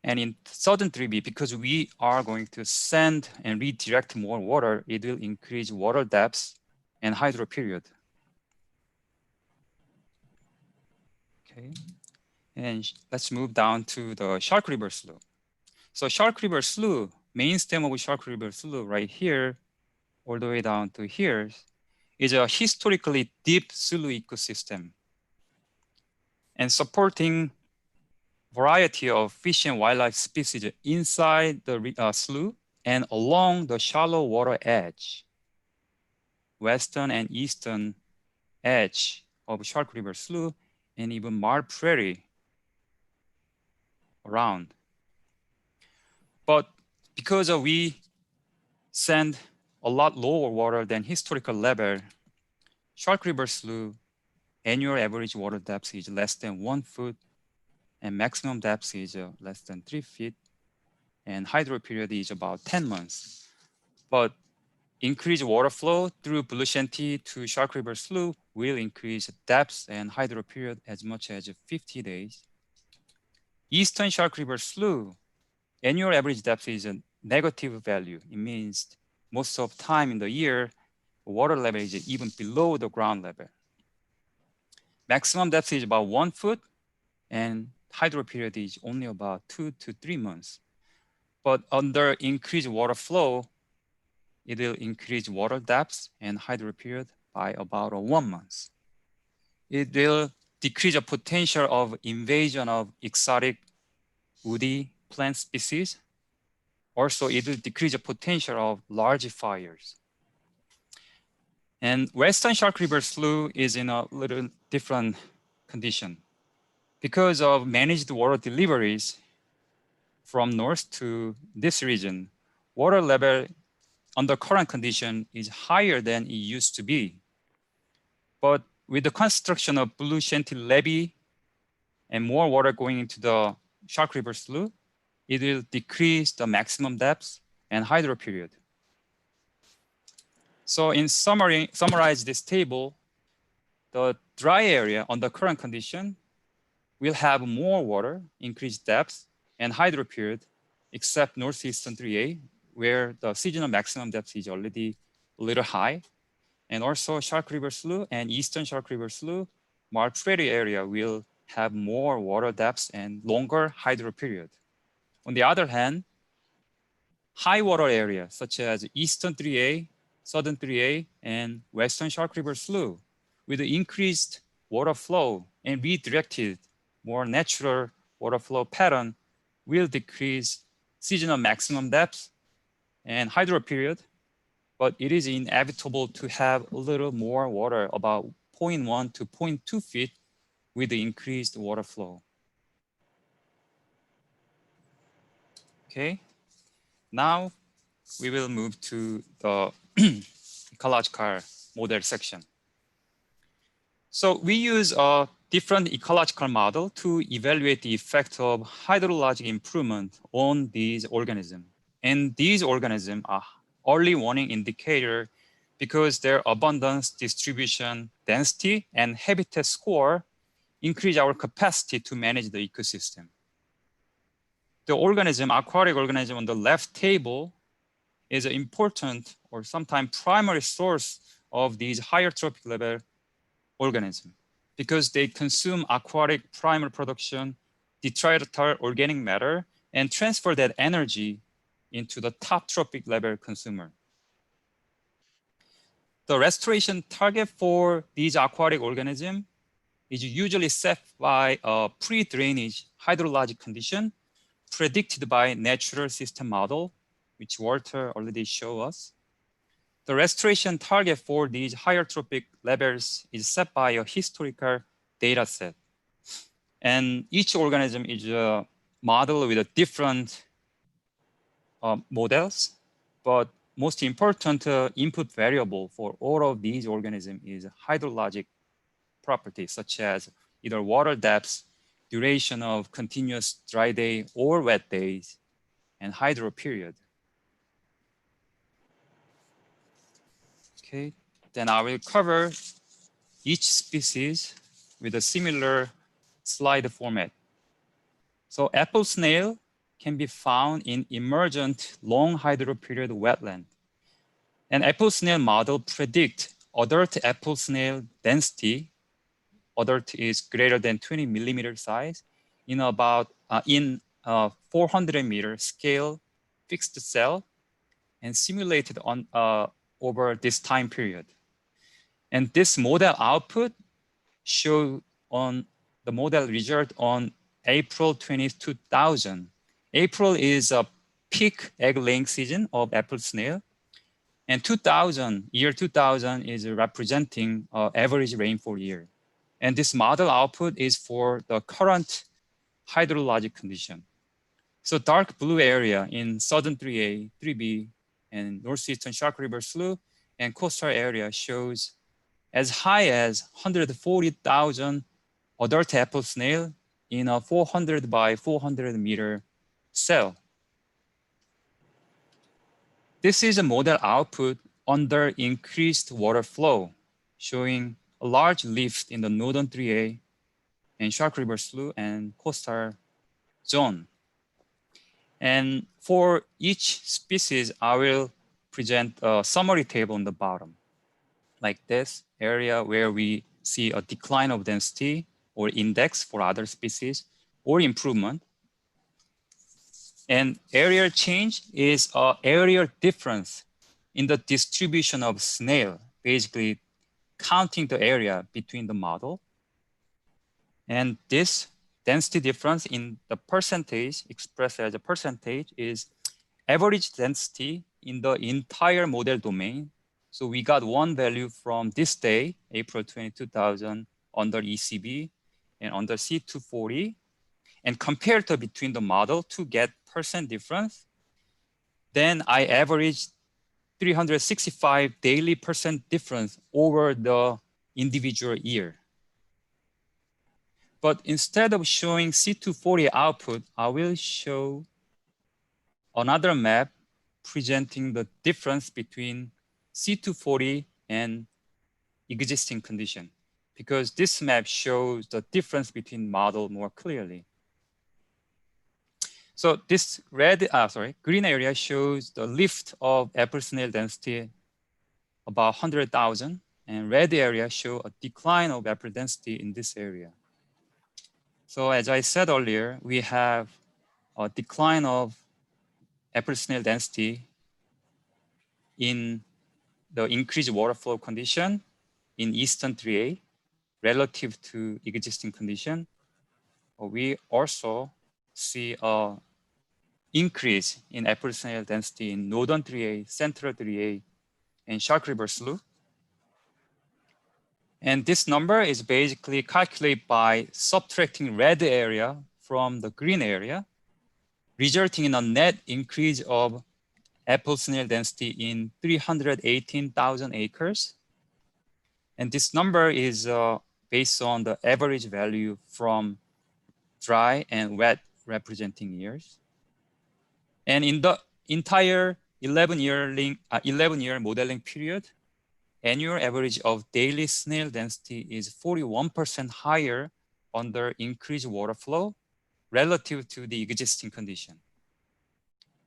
And in southern 3B, because we are going to send and redirect more water, it will increase water depth and hydro period. Okay, and let's move down to the Shark River Slough. So Shark River Slough, main stem of Shark River Slough right here, all the way down to here, is a historically deep slough ecosystem and supporting variety of fish and wildlife species inside the slough and along the shallow water edge, western and eastern edge of Shark River Slough, and even Mar Prairie around. But because we send a lot lower water than historical level, Shark River Slough annual average water depth is less than 1 foot and maximum depth is less than 3 feet, and hydro period is about 10 months. But increased water flow through Blushanti to Shark River Slough will increase depth and hydro period as much as 50 days. Eastern Shark River Slough, annual average depth is a negative value. It means most of the time in the year, water level is even below the ground level. Maximum depth is about 1 foot and hydro period is only about 2 to 3 months. But under increased water flow, it will increase water depth and hydro period by about 1 month. It will decrease the potential of invasion of exotic woody plant species. Also, it will decrease the potential of large fires. And Western Shark River Slough is in a little different condition. Because of managed water deliveries from north to this region, water level under current condition is higher than it used to be. But with the construction of Blushanti levee and more water going into the Shark River Slough, it will decrease the maximum depth and hydro period. So in summarize this table, the dry area under current condition will have more water, increased depth, and hydro period, except northeastern 3A, where the seasonal maximum depth is already a little high. And also Shark River Slough and eastern Shark River Slough, Mar Prairie area will have more water depth and longer hydro period. On the other hand, high water areas such as eastern 3A, southern 3A, and western Shark River Slough, with increased water flow and redirected more natural water flow pattern, will decrease seasonal maximum depth and hydro period, but it is inevitable to have a little more water, about 0.1 to 0.2 feet with the increased water flow. Okay, now we will move to the ecological model section. So we use a different ecological model to evaluate the effect of hydrologic improvement on these organisms. And these organisms are early warning indicator because their abundance, distribution, density, and habitat score increase our capacity to manage the ecosystem. The organism, aquatic organism on the left table is an important or sometimes primary source of these higher trophic level organisms because they consume aquatic primal production detrital organic matter and transfer that energy into the top trophic level consumer. The restoration target for these aquatic organisms is usually set by a pre-drainage hydrologic condition predicted by natural system model, which Walter already showed us. The restoration target for these higher trophic levels is set by a historical data set. And each organism is a model with a different models, but most important input variable for all of these organisms is hydrologic properties, such as either water depth, duration of continuous dry day or wet days, and hydro period. Okay, then I will cover each species with a similar slide format. So apple snail can be found in emergent long hydro period wetland. An apple snail model predict adult apple snail density, adult is greater than 20 millimeter size, in about 400 meter scale fixed cell and simulated on over this time period. And this model output show on the model result on April 20, 2000. April is a peak egg laying season of apple snail. And year 2000 is representing average rainfall year. And this model output is for the current hydrologic condition. So dark blue area in southern 3A, 3B, and northeastern Shark River Slough and coastal area shows as high as 140,000 adult apple snail in a 400 by 400 meter cell. This is a model output under increased water flow, showing a large lift in the northern 3A and Shark River Slough and coastal zone. And for each species, I will present a summary table on the bottom, like this area where we see a decline of density or index for other species or improvement. And area change is an area difference in the distribution of snail, basically counting the area between the model. And this density difference in the percentage expressed as a percentage is average density in the entire model domain. So we got one value from this day, April 20, 2000, under ECB and under C240, and compared to between the model to get percent difference. Then I averaged 365 daily percent difference over the individual year. But instead of showing C240 output, I will show another map presenting the difference between C240 and existing condition, because this map shows the difference between model more clearly. So this green area shows the lift of apple snail density about 100,000, and red area show a decline of apple density in this area. So as I said earlier, we have a decline of apple snail density in the increased water flow condition in eastern 3A relative to existing condition. We also see a increase in apple snail density in northern 3A, central 3A, and Shark River Slough. And this number is basically calculated by subtracting red area from the green area, resulting in a net increase of apple snail density in 318,000 acres. And this number is based on the average value from dry and wet representing years. And in the entire 11-year modeling period, annual average of daily snail density is 41% higher under increased water flow relative to the existing condition.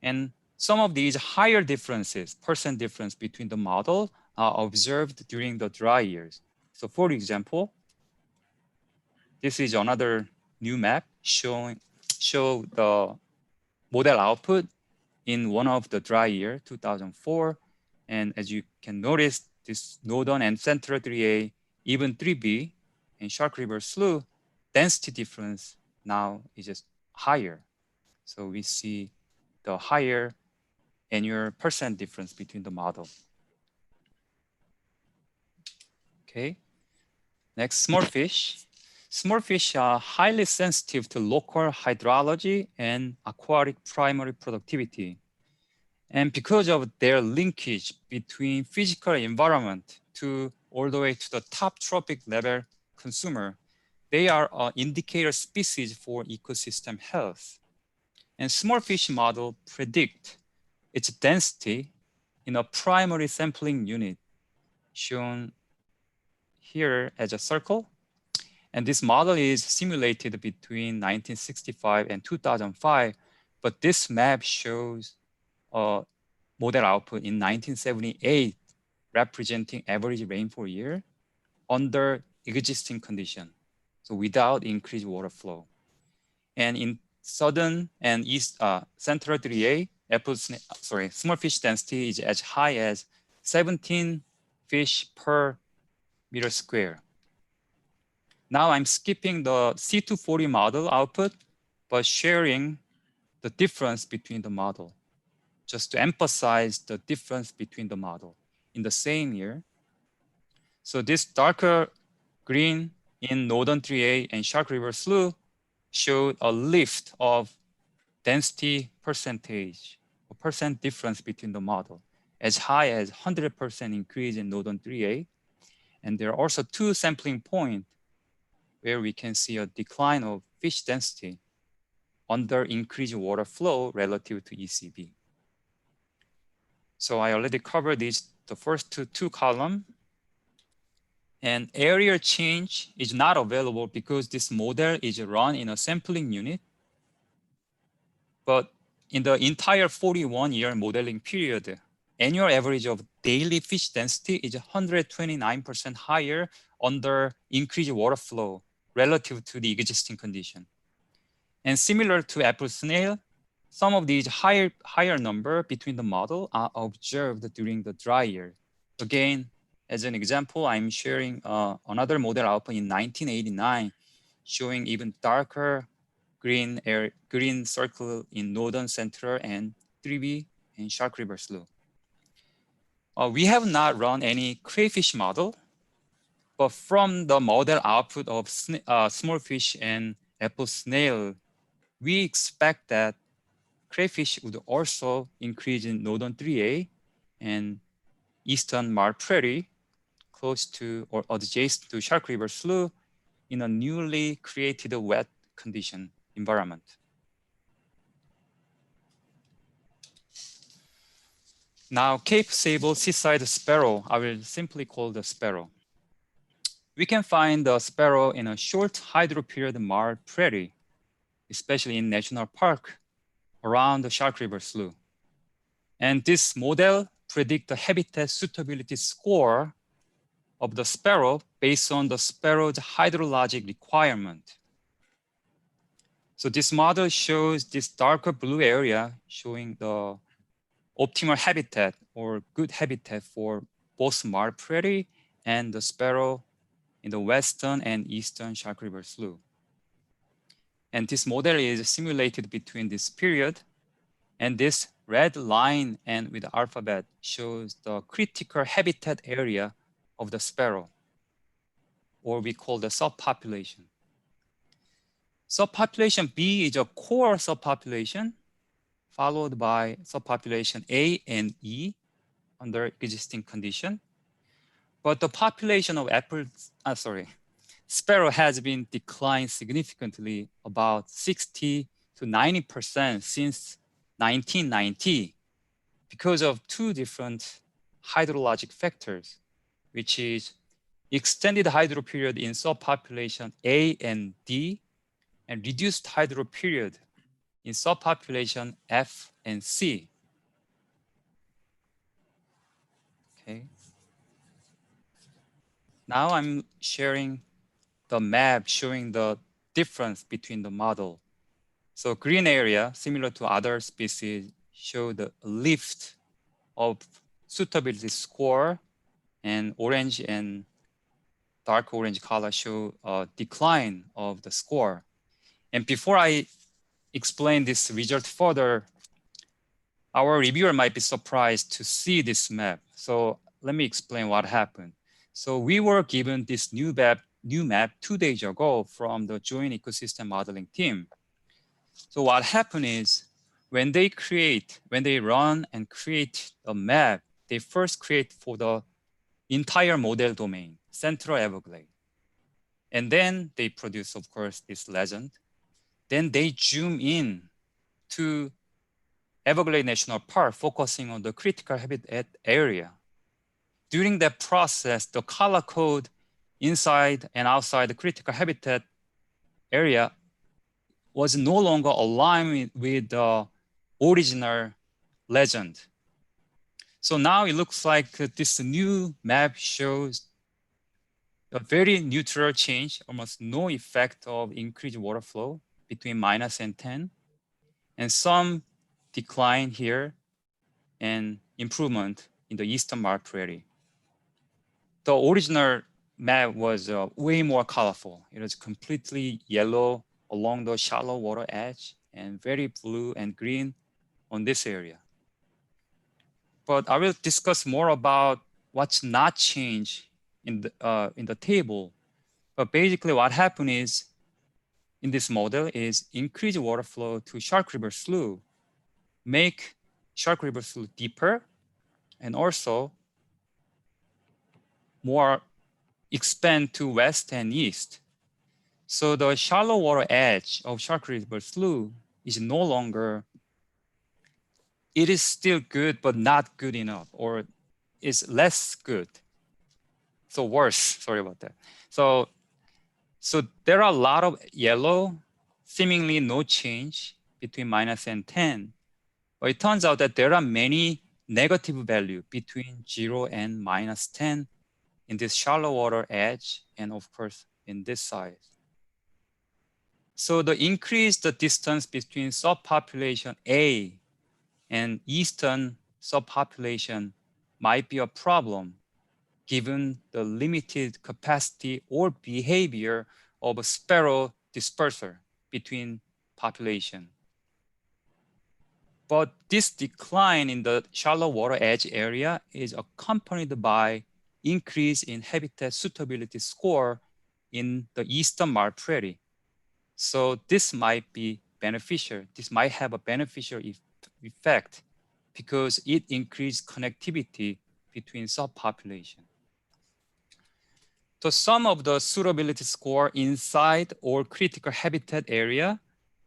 And some of these higher differences, percent difference between the model are observed during the dry years. So for example, this is another new map show the model output in one of the dry year, 2004. And as you can notice, this northern and central 3A, even 3B, and Shark River Slough, density difference now is just higher. So we see the higher annual percent difference between the model. Okay, next, small fish. Small fish are highly sensitive to local hydrology and aquatic primary productivity. And because of their linkage between physical environment to all the way to the top trophic level consumer, they are an indicator species for ecosystem health. And small fish model predict its density in a primary sampling unit shown here as a circle. And this model is simulated between 1965 and 2005, but this map shows a model output in 1978 representing average rainfall year under existing condition, so without increased water flow. And in southern and east central 3A, small fish density is as high as 17 fish per meter square. Now I'm skipping the C240 model output, but sharing the difference between the model, just to emphasize the difference between the model in the same year. So this darker green in Northern 3A and Shark River Slough showed a lift of density percentage, a percent difference between the model, as high as 100% increase in Northern 3A. And there are also two sampling points where we can see a decline of fish density under increased water flow relative to ECB. So I already covered the first two columns. And area change is not available because this model is run in a sampling unit. But in the entire 41-year modeling period, annual average of daily fish density is 129% higher under increased water flow relative to the existing condition. And similar to apple snail, some of these higher number between the model are observed during the dry year. Again, as an example, I'm sharing another model output in 1989, showing even darker green circle in northern central and 3B and Shark River Slough. We have not run any crayfish model, but from the model output of small fish and apple snail, we expect that crayfish would also increase in northern 3A and eastern Marl Prairie, close to or adjacent to Shark River Slough in a newly created wet condition environment. Now, Cape Sable seaside sparrow, I will simply call the sparrow. We can find the sparrow in a short hydro period Marl Prairie, especially in national park around the Shark River Slough. And this model predicts the habitat suitability score of the sparrow based on the sparrow's hydrologic requirement. So this model shows this darker blue area showing the optimal habitat or good habitat for both Marl Prairie and the sparrow in the western and eastern Shark River Slough. And this model is simulated between this period, and this red line and with the alphabet shows the critical habitat area of the sparrow, or we call the subpopulation. Subpopulation B is a core subpopulation, followed by subpopulation A and E under existing condition. But the population of sparrow has been declined significantly, about 60 to 90% since 1990 because of two different hydrologic factors, which is extended hydro period in subpopulation A and D and reduced hydro period in subpopulation F and C. Okay. Now I'm sharing the map showing the difference between the model. So green area, similar to other species, show the lift of suitability score, and orange and dark orange color show a decline of the score. And before I explain this result further, our reviewer might be surprised to see this map. So let me explain what happened. So we were given this new map 2 days ago from the Joint Ecosystem Modeling team. So what happened is when they run and create a map, they first create for the entire model domain, Central Everglades. And then they produce, of course, this legend. Then they zoom in to Everglades National Park, focusing on the critical habitat area. During that process, the color code inside and outside the critical habitat area was no longer aligned with the original legend. So now it looks like this new map shows a very neutral change, almost no effect of increased water flow between minus and 10, and some decline here and improvement in the eastern Mar Prairie. The original map was way more colorful. It was completely yellow along the shallow water edge and very blue and green on this area. But I will discuss more about what's not changed in the table. But basically what happened is in this model is increase water flow to Shark River Slough, make Shark River Slough deeper, and also more expand to west and east. So the shallow water edge of Shark River Slough is no longer, it is still good, but not good enough, or is less good. So worse, sorry about that. So there are a lot of yellow, seemingly no change between minus and 10. But it turns out that there are many negative values between 0 and minus 10 in this shallow water edge, and of course in this side. So the increased distance between subpopulation A and eastern subpopulation might be a problem given the limited capacity or behavior of a sparrow disperser between population. But this decline in the shallow water edge area is accompanied by increase in habitat suitability score in the eastern Mar Prairie. So this might be beneficial. This might have a beneficial effect because it increased connectivity between subpopulation. The sum of the suitability score inside or critical habitat area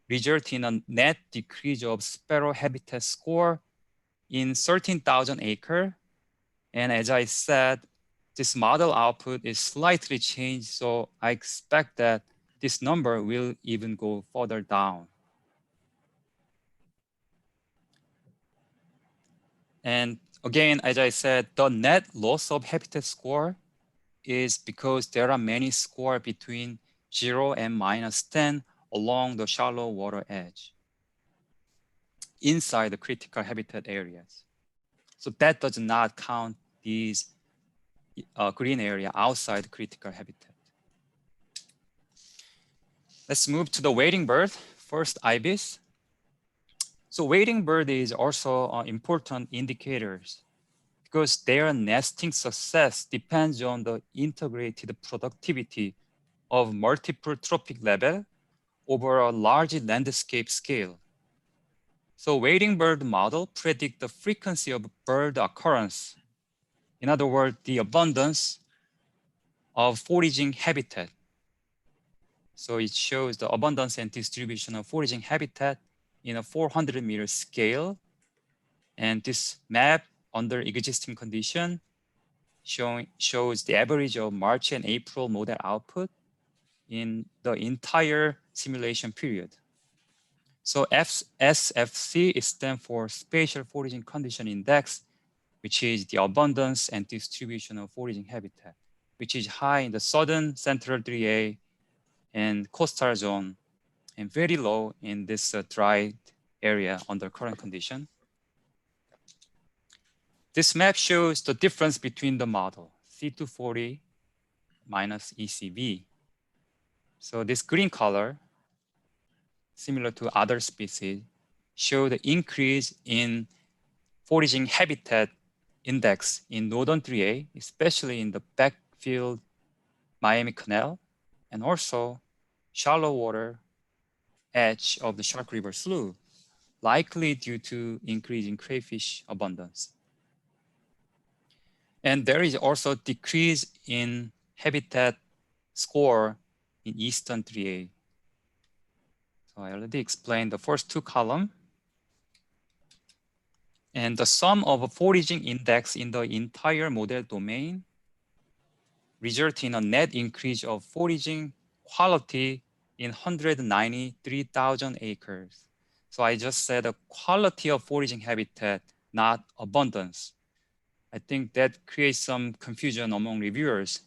result in a net decrease of sparrow habitat score in 13,000 acres. And as I said, this model output is slightly changed, so I expect that this number will even go further down. And again, as I said, the net loss of habitat score is because there are many scores between 0 and minus 10 along the shallow water edge inside the critical habitat areas. So that does not count these green area outside critical habitat. Let's move to the wading bird. First, ibis. So wading bird is also important indicators because their nesting success depends on the integrated productivity of multiple trophic level over a large landscape scale. So wading bird model predict the frequency of bird occurrence. In other words, the abundance of foraging habitat. So it shows the abundance and distribution of foraging habitat in a 400-meter scale. And this map under existing condition shows the average of March and April model output in the entire simulation period. So SFC stands for Spatial Foraging Condition Index, which is the abundance and distribution of foraging habitat, which is high in the southern central 3A and coastal zone, and very low in this dry area under current condition. This map shows the difference between the model, C240 minus ECB. So this green color, similar to other species, show the increase in foraging habitat index in northern 3A, especially in the backfield Miami Canal, and also shallow water edge of the Shark River Slough, likely due to increasing crayfish abundance. And there is also decrease in habitat score in eastern 3A. So I already explained the first two columns. And the sum of a foraging index in the entire model domain result in a net increase of foraging quality in 193,000 acres. So I just said the quality of foraging habitat, not abundance. I think that creates some confusion among reviewers,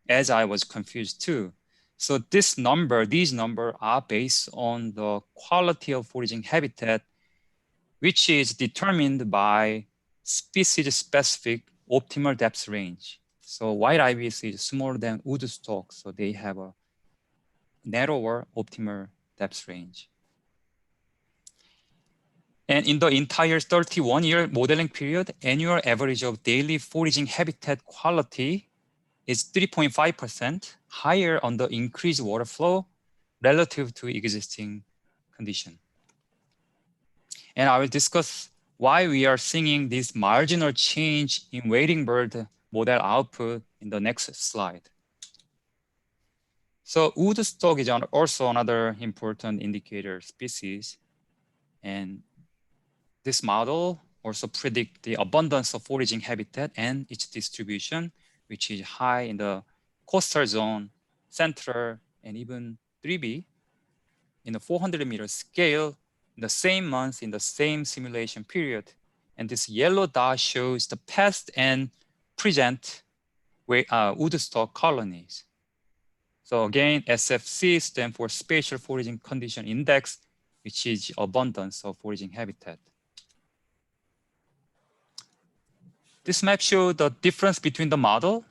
as I was confused too. So these numbers are based on the quality of foraging habitat, which is determined by species-specific optimal depth range. So white ibis is smaller than woodstock, so they have a narrower optimal depth range. And in the entire 31-year modeling period, annual average of daily foraging habitat quality is 3.5% higher on the increased water flow relative to existing condition. And I will discuss why we are seeing this marginal change in wading bird model output in the next slide. So woodstock is also another important indicator species. And this model also predicts the abundance of foraging habitat and its distribution, which is high in the coastal zone, central, and even 3B in a 400-meter scale in the same month in the same simulation period. And this yellow dot shows the past and present woodstock colonies. So again, SFC stands for Spatial Foraging Condition Index, which is abundance of foraging habitat. This map shows the difference between the model,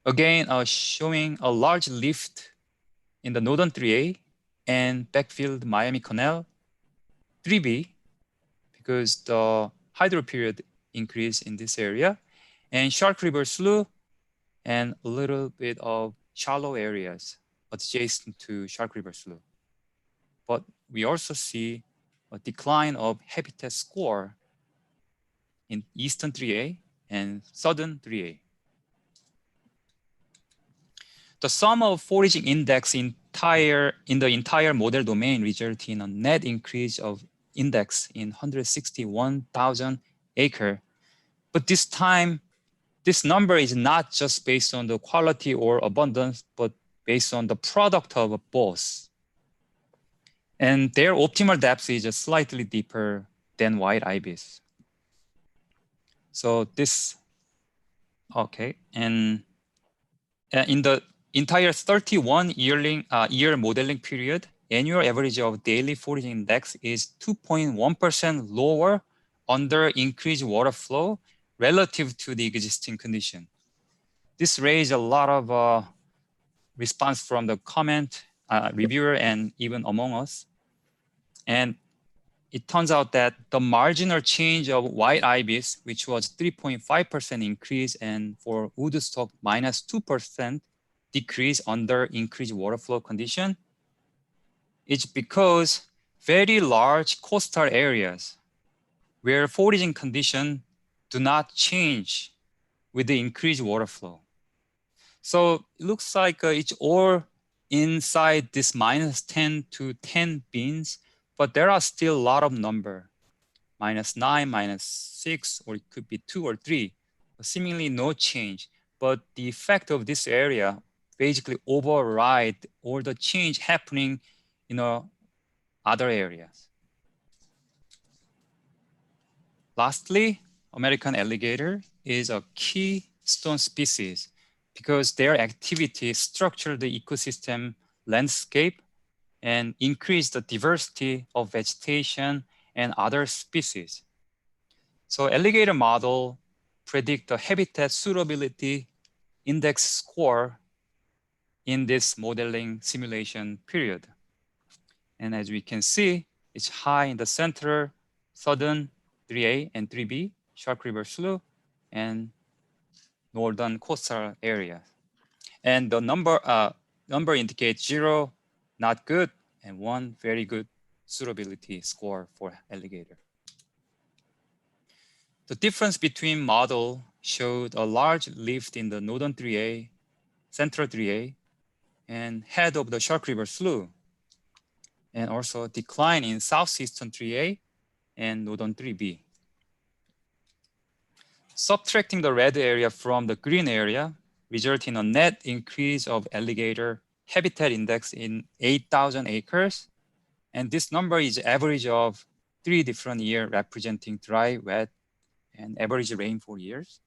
again showing a large lift in the northern 3A and backfield Miami Canal 3B, because the hydro period increased in this area, and Shark River Slough, and a little bit of shallow areas adjacent to Shark River Slough. But we also see a decline of habitat score in eastern 3A and southern 3A. The sum of foraging index in the entire model domain resulted in a net increase of index in 161,000 acre. But this time, this number is not just based on the quality or abundance, but based on the product of both. And their optimal depth is just slightly deeper than white ibis. So this, okay, and in the entire 31-year modeling period, annual average of daily foraging index is 2.1% lower under increased water flow relative to the existing condition. This raised a lot of response from the comment reviewer and even among us. And it turns out that the marginal change of white ibis, which was 3.5% increase, and for woodstock minus 2% decrease under increased water flow condition, is because very large coastal areas where foraging conditions do not change with the increased water flow. So it looks like it's all inside this minus 10 to 10 bins, but there are still a lot of number, -9, -6, or it could be 2 or 3, seemingly no change. But the effect of this area basically override all the change happening in other areas. Lastly, American alligator is a keystone species because their activity structure the ecosystem landscape and increase the diversity of vegetation and other species. So alligator model predict the habitat suitability index score in this modeling simulation period. And as we can see, it's high in the center, southern 3A and 3B, Shark River Slough, and northern coastal area. And the number indicates 0, not good, and 1, very good suitability score for alligator. The difference between model showed a large lift in the northern 3A, central 3A, and head of the Shark River Slough, and also decline in southeastern 3A and northern 3B. Subtracting the red area from the green area results in a net increase of alligator habitat index in 8,000 acres. And this number is average of 3 different years representing dry, wet, and average rainfall years.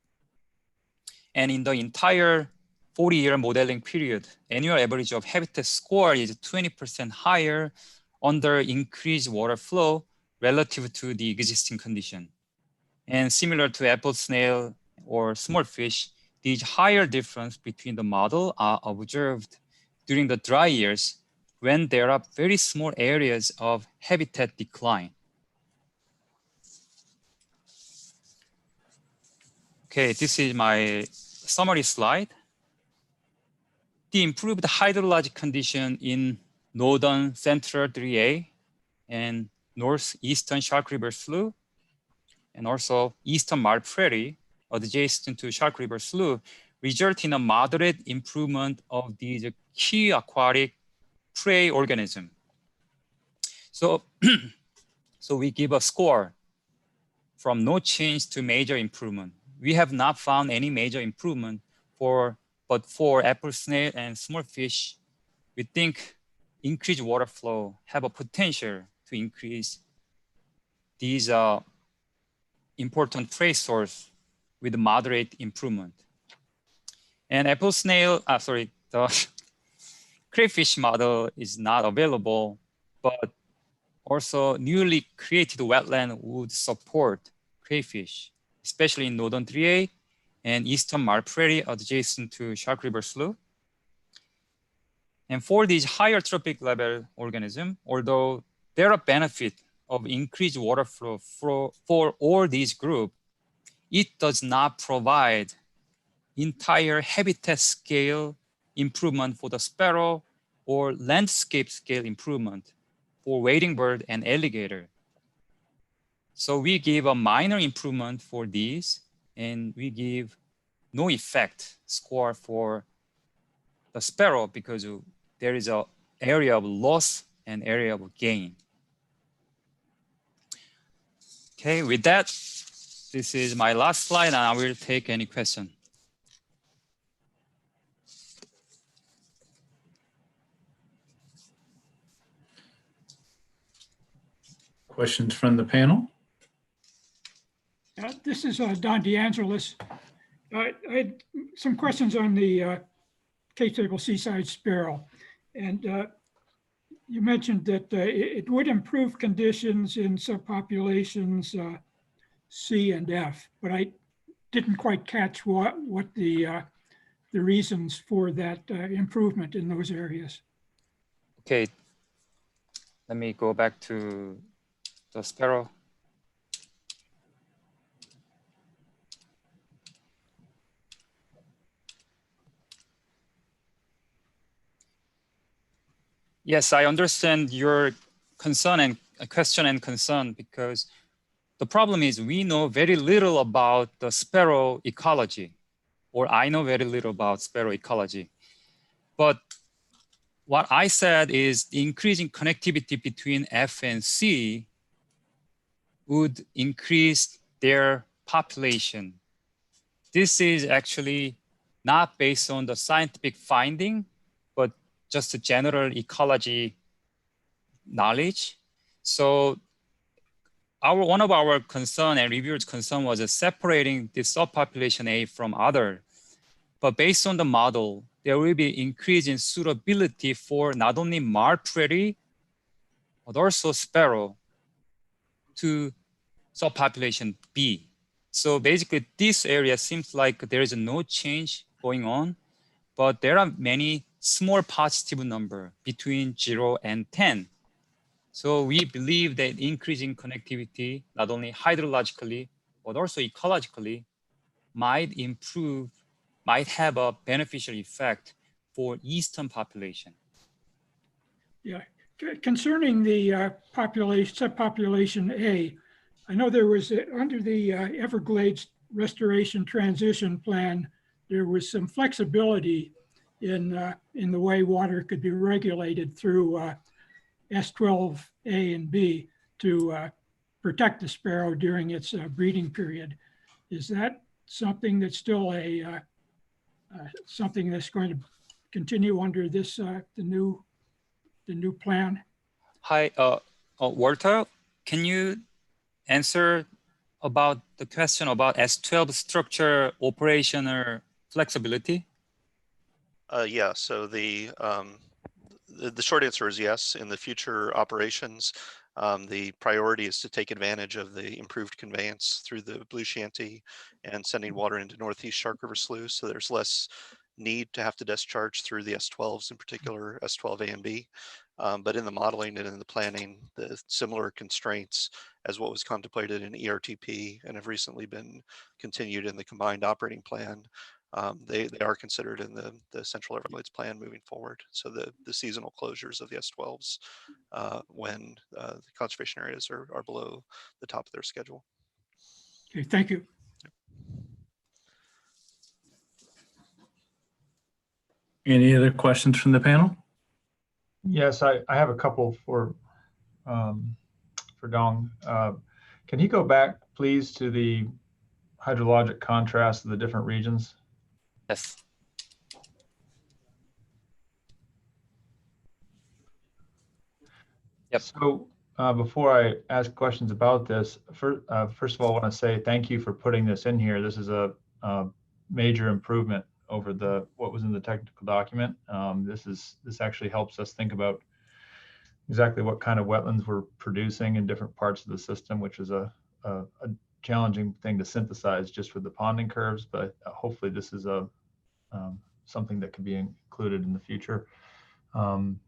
And in the entire 40-year modeling period, annual average of habitat score is 20% higher under increased water flow relative to the existing condition. And similar to apple snail or small fish, these higher difference between the model are observed during the dry years when there are very small areas of habitat decline. Okay, this is my summary slide. The improved hydrologic condition in northern central 3A and northeastern Shark River Slough, and also eastern Marl Prairie, adjacent to Shark River Slough, result in a moderate improvement of these key aquatic prey organism. So, so we give a score from no change to major improvement. We have not found any major improvement but for apple snail and small fish, we think increased water flow have a potential to increase these important prey source with moderate improvement. And apple snail, the crayfish model is not available, but also newly created wetland would support crayfish, especially in northern 3A and eastern Marl Prairie adjacent to Shark River Slough. And for these higher trophic level organisms, although there are benefits of increased water flow for all these groups, it does not provide entire habitat scale improvement for the sparrow or landscape scale improvement for wading bird and alligator. So we give a minor improvement for these, and we give no effect score for the sparrow because there is an area of loss and area of gain. Okay, with that, this is my last slide, and I will take any question.
Questions from the panel?
This is Don DeAngelis. I had some questions on the Cape Table Seaside Sparrow. And you mentioned that it would improve conditions in subpopulations C and F, but I didn't quite catch what the reasons for that improvement in those areas.
Okay, let me go back to the sparrow. Yes, I understand your concern and question and concern, because the problem is we know very little about the sparrow ecology, or I know very little about sparrow ecology. But what I said is the increasing connectivity between F and C would increase their population. This is actually not based on the scientific finding, but just a general ecology knowledge. So one of our concern and reviewers' concern was separating the subpopulation A from other. But based on the model, there will be increase in suitability for not only marl prairie, but also sparrow to subpopulation B. So basically this area seems like there is no change going on, but there are many small positive number between 0 and 10. So we believe that increasing connectivity, not only hydrologically, but also ecologically, might have a beneficial effect for eastern population.
Yeah, concerning the subpopulation A, I know there was, under the Everglades Restoration Transition Plan, there was some flexibility in the way water could be regulated through S12A and B to protect the sparrow during its breeding period. Is that something that's still something that's going to continue under this the new plan?
Hi, Walter, can you answer about the question about S12 structure operational flexibility?
Yeah, so the short answer is yes. In the future operations, the priority is to take advantage of the improved conveyance through the Blue Shanty and sending water into Northeast Shark River Slough. So there's less need to have to discharge through the S12s, in particular S12A and B. But in the modeling and in the planning, the similar constraints as what was contemplated in ERTP and have recently been continued in the combined operating plan, they are considered in the Central Everglades plan moving forward. So the seasonal closures of the S12s when the conservation areas are below the top of their schedule.
Okay, thank you.
Any other questions from the panel?
Yes, I have a couple for Dong. Can you go back, please, to the hydrologic contrast of the different regions?
Yes. Yep.
So before I ask questions about this, first of all, I want to say thank you for putting this in here. This is a major improvement over what was in the technical document. This actually helps us think about exactly what kind of wetlands we're producing in different parts of the system, which is a challenging thing to synthesize just with the ponding curves. But hopefully this is something that can be included in the future in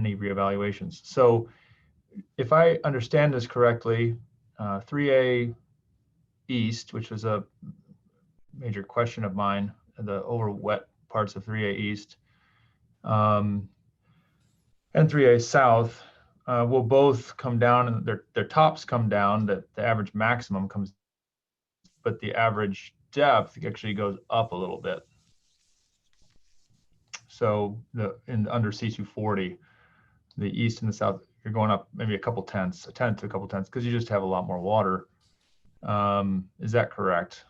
the reevaluations. So if I understand this correctly, 3A East, which was a major question of mine, the over wet parts of 3A East, and 3A South will both come down, and their tops come down, that the average maximum comes, but the average depth actually goes up a little bit. So under C240, the east and the south, you're going up maybe a couple tenths, a tenth to a couple tenths, because you just have a lot more water. Is that correct?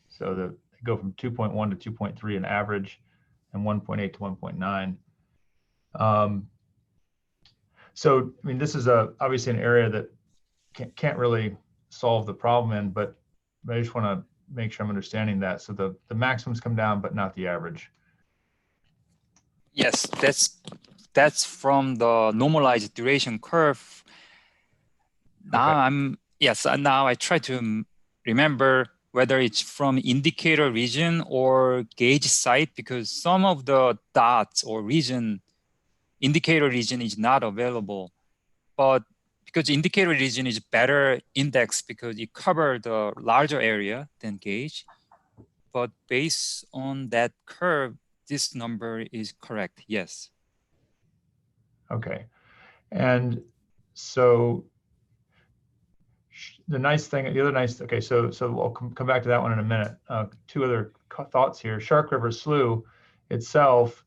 So they go from 2.1 to 2.3 in average, and 1.8 to 1.9. So I mean, this is obviously an area that can't really solve the problem in, but I just want to make sure I'm understanding that. So the maximums come down, but not the average.
Yes, that's from the normalized duration curve. Now
Okay.
now I try to remember whether it's from indicator region or gauge site, because some of the dots or indicator region is not available. But because indicator region is better index because it covers the larger area than gauge. But based on that curve, this number is correct, yes.
Okay. And so the other nice, okay, so I'll come back to that one in a minute. Two other thoughts here. Shark River Slough itself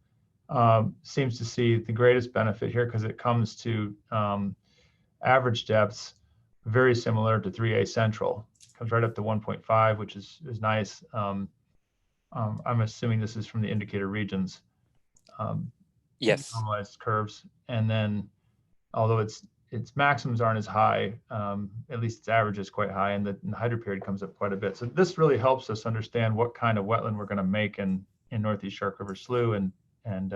seems to see the greatest benefit here because it comes to average depths very similar to 3A Central. It comes right up to 1.5, which is nice. I'm assuming this is from the indicator regions.
Yes.
Normalized curves. And then, although its maximums aren't as high, at least its average is quite high, and the hydro period comes up quite a bit. So this really helps us understand what kind of wetland we're going to make in in Northeast Shark River Slough, and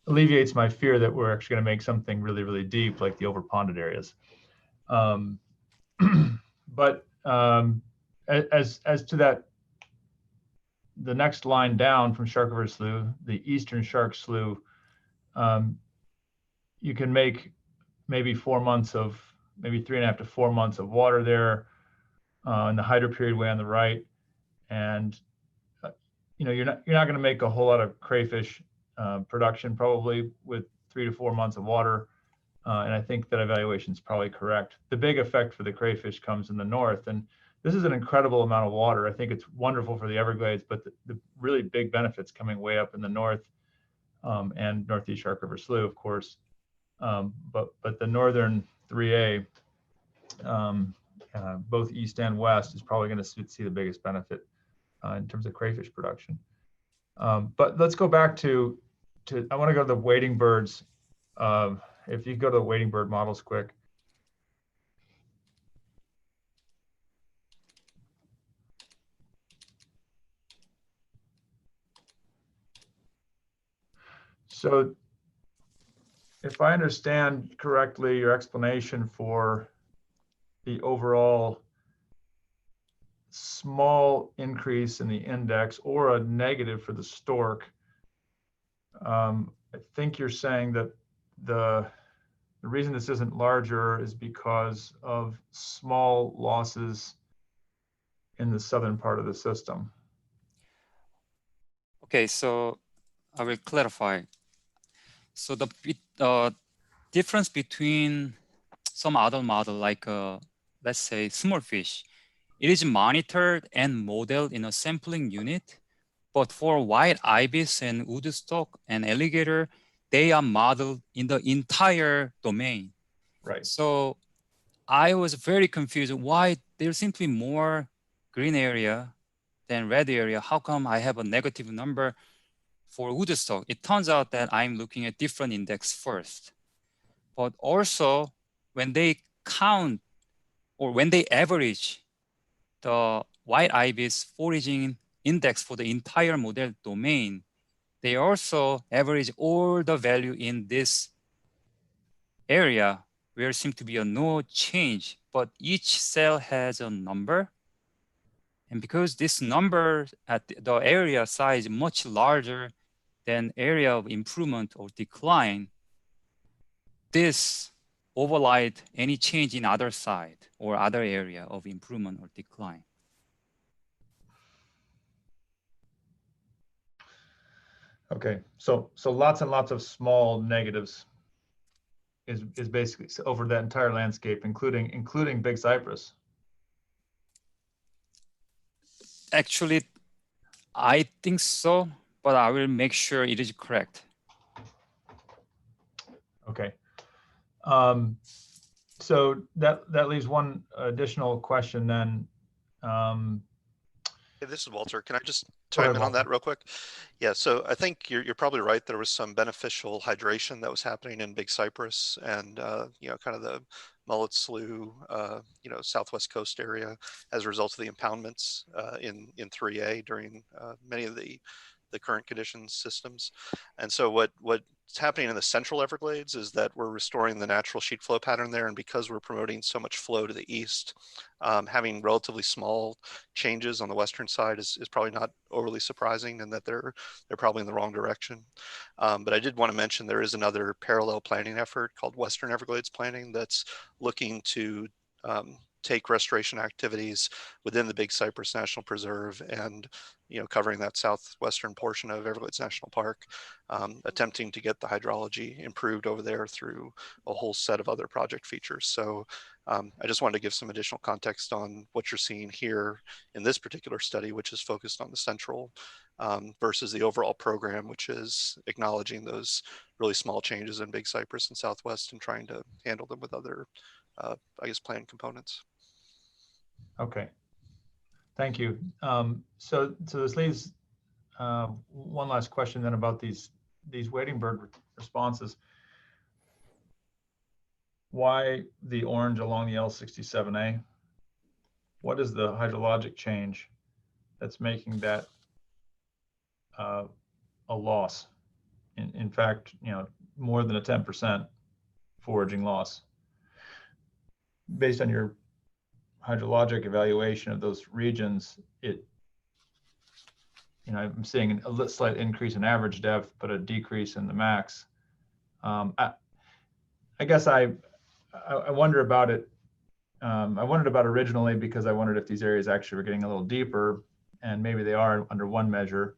alleviates my fear that we're actually going to make something really, really deep like the overponded areas. But as to that, the next line down from Shark River Slough, the Eastern Shark Slough, you can make maybe 4 months of, maybe 3.5 to 4 months of water there in the hydro period way on the right. And you're not going to make a whole lot of crayfish production probably with 3 to 4 months of water. And I think that evaluation is probably correct. The big effect for the crayfish comes in the north. And this is an incredible amount of water. I think it's wonderful for the Everglades, but the really big benefits coming way up in the north and Northeast Shark River Slough, of course. But the northern 3A, both east and west, is probably going to see the biggest benefit in terms of crayfish production. But let's go back to I want to go to the wading birds. If you go to the wading bird models quick. So if I understand correctly, your explanation for the overall small increase in the index or a negative for the stork, I think you're saying that the reason this isn't larger is because of small losses in the southern part of the system.
Okay, so I will clarify. So the difference between some other model, like let's say small fish, it is monitored and modeled in a sampling unit. But for white ibis and woodstock and alligator, they are modeled in the entire domain.
Right.
So I was very confused why there's simply more green area than red area. How come I have a negative number for woodstock? It turns out that I'm looking at different index first. But also when they count or when they average the white ibis foraging index for the entire model domain, they also average all the value in this area where seems to be a no change, but each cell has a number. And because this number at the area size much larger than area of improvement or decline, this override any change in other side or other area of improvement or decline.
Okay, so lots and lots of small negatives is basically over that entire landscape, including Big Cypress.
Actually, I think so, but I will make sure it is correct.
Okay. So that leaves one additional question then.
Hey, this is Walter. Can I just chime in on that real quick? Yeah, so I think you're probably right. There was some beneficial hydration that was happening in Big Cypress and kind of the Mullet Slough, Southwest Coast area as a result of the impoundments in 3A during many of the current conditions systems. And so what's happening in the central Everglades is that we're restoring the natural sheet flow pattern there. And because we're promoting so much flow to the east, having relatively small changes on the western side is probably not overly surprising, and that they're probably in the wrong direction. But I did want to mention there is another parallel planning effort called Western Everglades Planning that's looking to take restoration activities within the Big Cypress National Preserve and covering that southwestern portion of Everglades National Park, attempting to get the hydrology improved over there through a whole set of other project features. So I just wanted to give some additional context on what you're seeing here in this particular study, which is focused on the central versus the overall program, which is acknowledging those really small changes in Big Cypress and Southwest and trying to handle them with other, plan components.
Okay, thank you. So this leaves one last question then about these wading bird responses. Why the orange along the L67A? What is the hydrologic change that's making that a loss. In fact, more than a 10% foraging loss. Based on your hydrologic evaluation of those regions, I'm seeing a slight increase in average depth, but a decrease in the max. I guess I wonder about it. I wondered about originally because I wondered if these areas actually were getting a little deeper, and maybe they are under one measure.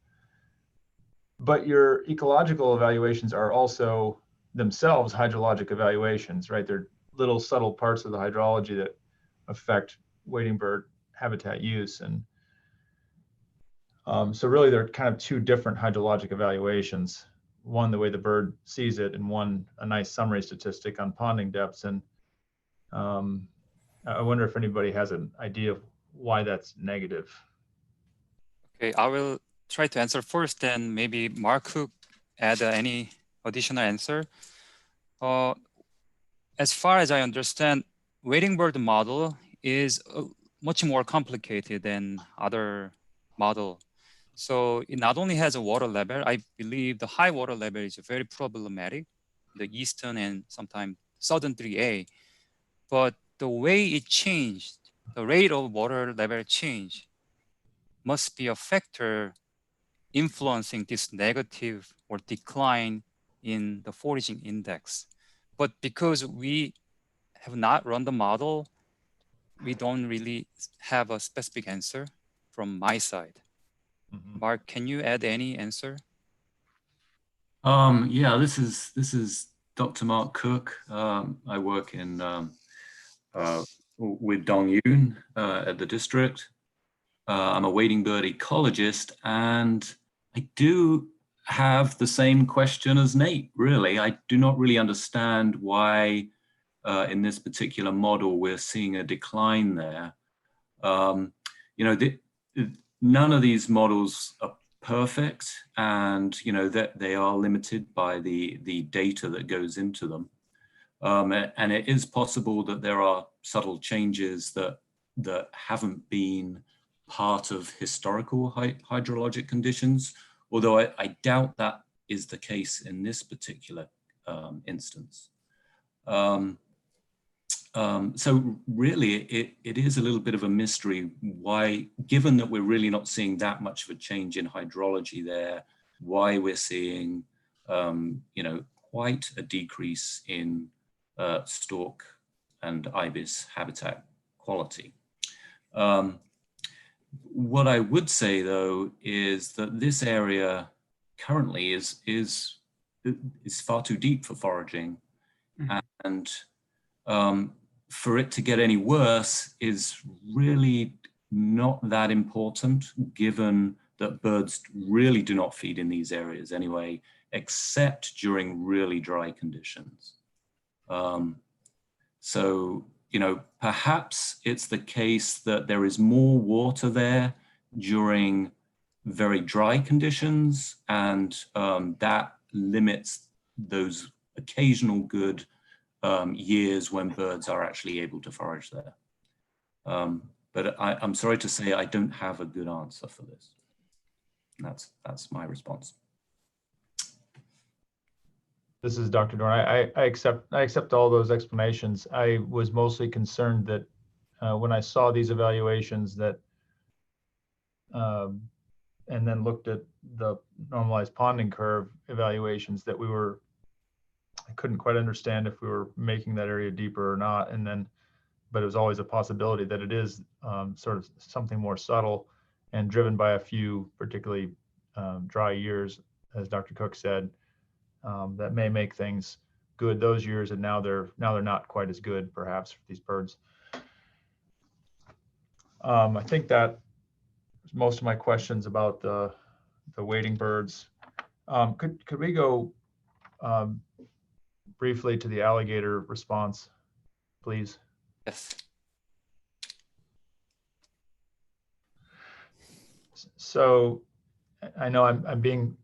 But your ecological evaluations are also themselves hydrologic evaluations, right? They're little subtle parts of the hydrology that affect wading bird habitat use. And so really they're kind of two different hydrologic evaluations. One, the way the bird sees it, and one, a nice summary statistic on ponding depths. And I wonder if anybody has an idea of why that's negative.
Okay, I will try to answer first, then maybe Mark Cook add any additional answer. As far as I understand, wading bird model is much more complicated than other model. So it not only has a water level, I believe the high water level is very problematic, the eastern and sometimes southern 3A, but the way it changed, the rate of water level change must be a factor influencing this negative or decline in the foraging index. But because we have not run the model, we don't really have a specific answer from my side.
Mm-hmm.
Mark, can you add any answer?
Yeah, this is Dr. Mark Cook. I work in with Dong Yoon at the district. I'm a wading bird ecologist, and I do have the same question as Nate, really. I do not really understand why in this particular model we're seeing a decline there. None of these models are perfect, and that they are limited by the data that goes into them. And it is possible that there are subtle changes that haven't been part of historical hydrologic conditions, although I doubt that is the case in this particular instance. So really, it is a little bit of a mystery why, given that we're really not seeing that much of a change in hydrology there, why we're seeing quite a decrease in stork and ibis habitat quality. What I would say, though, is that this area currently is far too deep for foraging, and for it to get any worse is really not that important, given that birds really do not feed in these areas anyway, except during really dry conditions. So, perhaps it's the case that there is more water there during very dry conditions, and that limits those occasional good years when birds are actually able to forage there. But I'm sorry to say I don't have a good answer for this. That's my response.
This is Dr. Dorn. I accept all those explanations. I was mostly concerned that when I saw these evaluations that, and then looked at the normalized ponding curve evaluations, that I couldn't quite understand if we were making that area deeper or not. And then, but it was always a possibility that it is sort of something more subtle and driven by a few particularly dry years, as Dr. Cook said, that may make things good those years, and now they're not quite as good, perhaps, for these birds. I think that most of my questions about the wading birds. Could we go briefly to the alligator response, please?
Yes.
So I know I'm being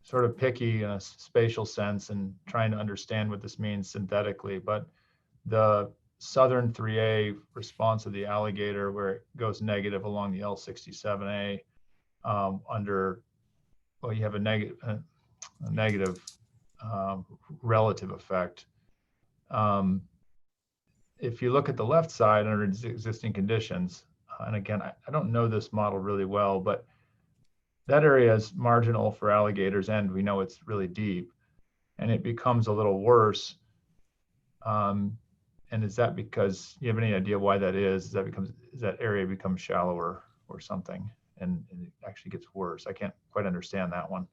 sort of picky in a spatial sense and trying to understand what this means synthetically, but the southern 3A response of the alligator, where it goes negative along the L67A under well, you have a negative relative effect. If you look at the left side under existing conditions, and again, I don't know this model really well, but that area is marginal for alligators, and we know it's really deep, and it becomes a little worse. And is that because you have any idea why that is? Is that area becomes shallower or something, and it actually gets worse? I can't quite understand that one.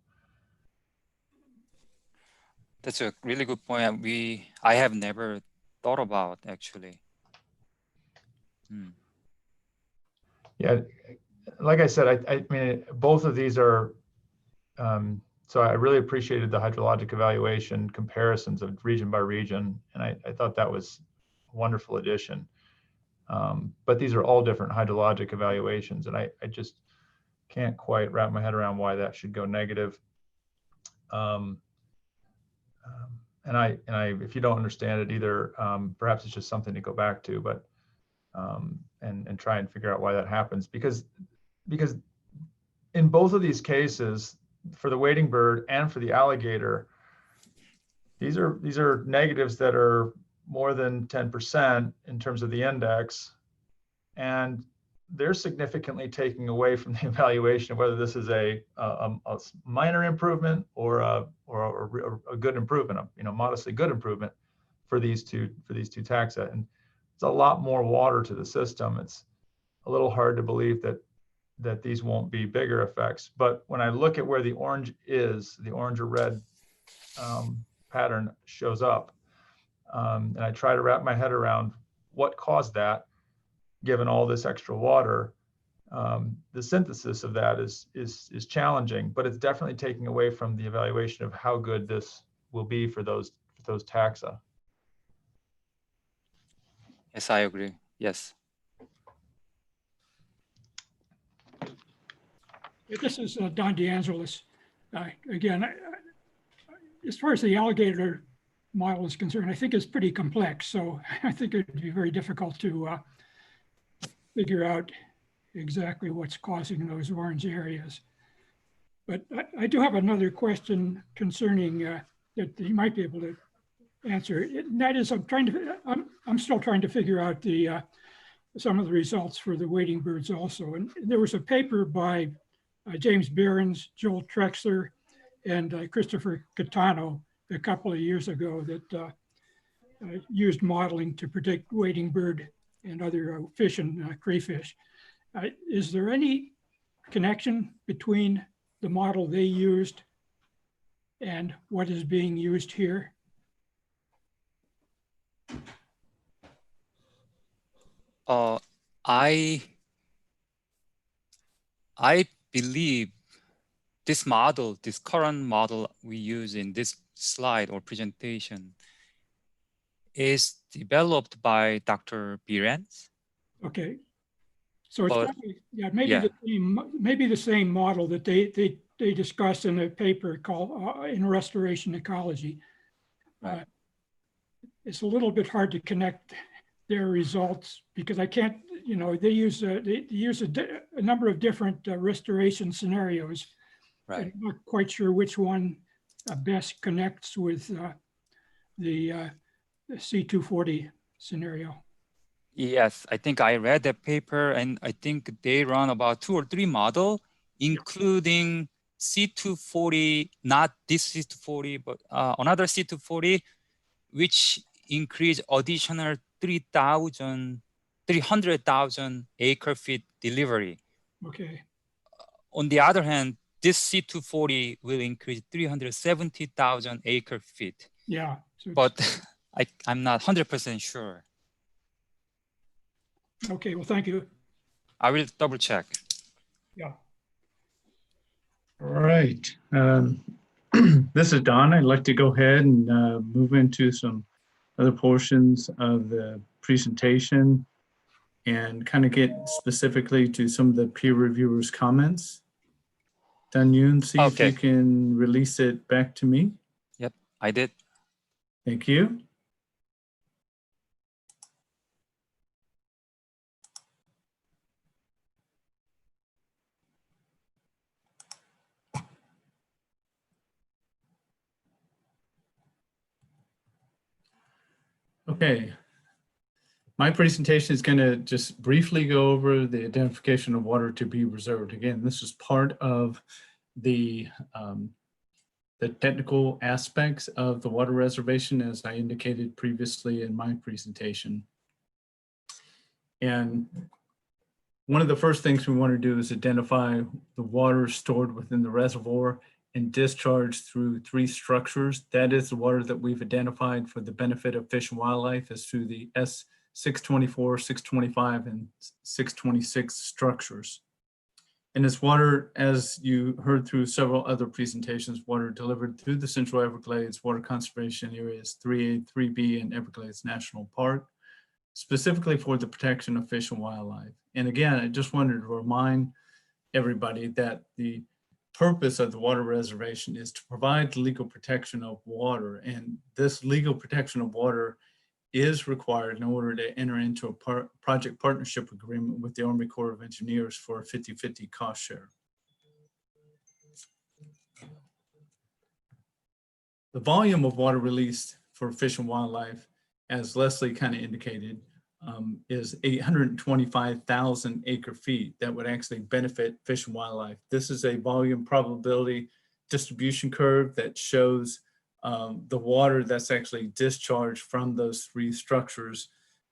That's a really good point. I have never thought about actually.
Yeah, like I said, I mean, both of these are, so I really appreciated the hydrologic evaluation comparisons of region by region, and I thought that was a wonderful addition. But these are all different hydrologic evaluations, and I just can't quite wrap my head around why that should go negative. And if you don't understand it either, perhaps it's just something to go back to, but and try and figure out why that happens, because in both of these cases, for the wading bird and for the alligator, these are negatives that are more than 10% in terms of the index, and they're significantly taking away from the evaluation of whether this is a minor improvement or a good improvement, modestly good improvement for these two taxa. And it's a lot more water to the system. It's a little hard to believe that these won't be bigger effects. But when I look at where the orange is, the orange or red pattern shows up, and I try to wrap my head around what caused that, given all this extra water, the synthesis of that is challenging, but it's definitely taking away from the evaluation of how good this will be for those taxa.
Yes, I agree. Yes.
This is Don DeAngelis. Again, as far as the alligator model is concerned, I think it's pretty complex. So I think it'd be very difficult to figure out exactly what's causing those orange areas. But I do have another question concerning that you might be able to answer. And that is, I'm still trying to figure out some of the results for the wading birds also. And there was a paper by James Behrens, Joel Trexler, and Christopher Catano a couple of years ago that used modeling to predict wading bird and other fish and crayfish. Is there any connection between the model they used and what is being used here?
I believe this model, this current model we use in this slide or presentation, is developed by Dr. Behrens.
Okay, so it's probably, yeah, maybe the same model that they discussed in a paper called in Restoration Ecology.
Right.
It's a little bit hard to connect their results because I can't, they use a number of different restoration scenarios.
Right.
I'm not quite sure which one best connects with the C240 scenario.
Yes, I think I read that paper, and I think they run about 2 or 3 models, including C240, not this C240, but another C240, which increase additional 300,000 acre feet delivery.
Okay.
On the other hand, this C240 will increase 370,000 acre feet.
Yeah. So
but I'm not 100% sure.
Okay, well, thank you.
I will double check.
Yeah.
All right. This is Don. I'd like to go ahead and move into some other portions of the presentation and kind of get specifically to some of the peer reviewers' comments. Dun Yoon, see if you can release it back to me.
Yep, I did.
Thank you. Okay. My presentation is going to just briefly go over the identification of water to be reserved. Again, this is part of the technical aspects of the water reservation, as I indicated previously in my presentation. And one of the first things we want to do is identify the water stored within the reservoir and discharged through 3 structures. That is the water that we've identified for the benefit of fish and wildlife is through the S624, 625, and 626 structures. And it's water, as you heard through several other presentations, water delivered through the Central Everglades Water Conservation Areas 3A, 3B, and Everglades National Park, specifically for the protection of fish and wildlife. And again, I just wanted to remind everybody that the purpose of the water reservation is to provide the legal protection of water. And this legal protection of water is required in order to enter into a project partnership agreement with the Army Corps of Engineers for a 50-50 cost share. The volume of water released for fish and wildlife, as Leslie kind of indicated, is 825,000 acre feet that would actually benefit fish and wildlife. This is a volume probability distribution curve that shows the water that's actually discharged from those 3 structures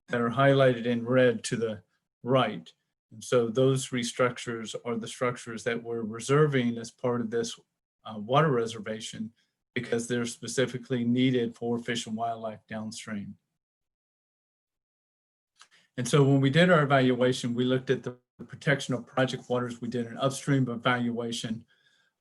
that are highlighted in red to the right. And so those 3 structures are the structures that we're reserving as part of this water reservation because they're specifically needed for fish and wildlife downstream. And so when we did our evaluation, we looked at the protection of project waters. We did an upstream evaluation,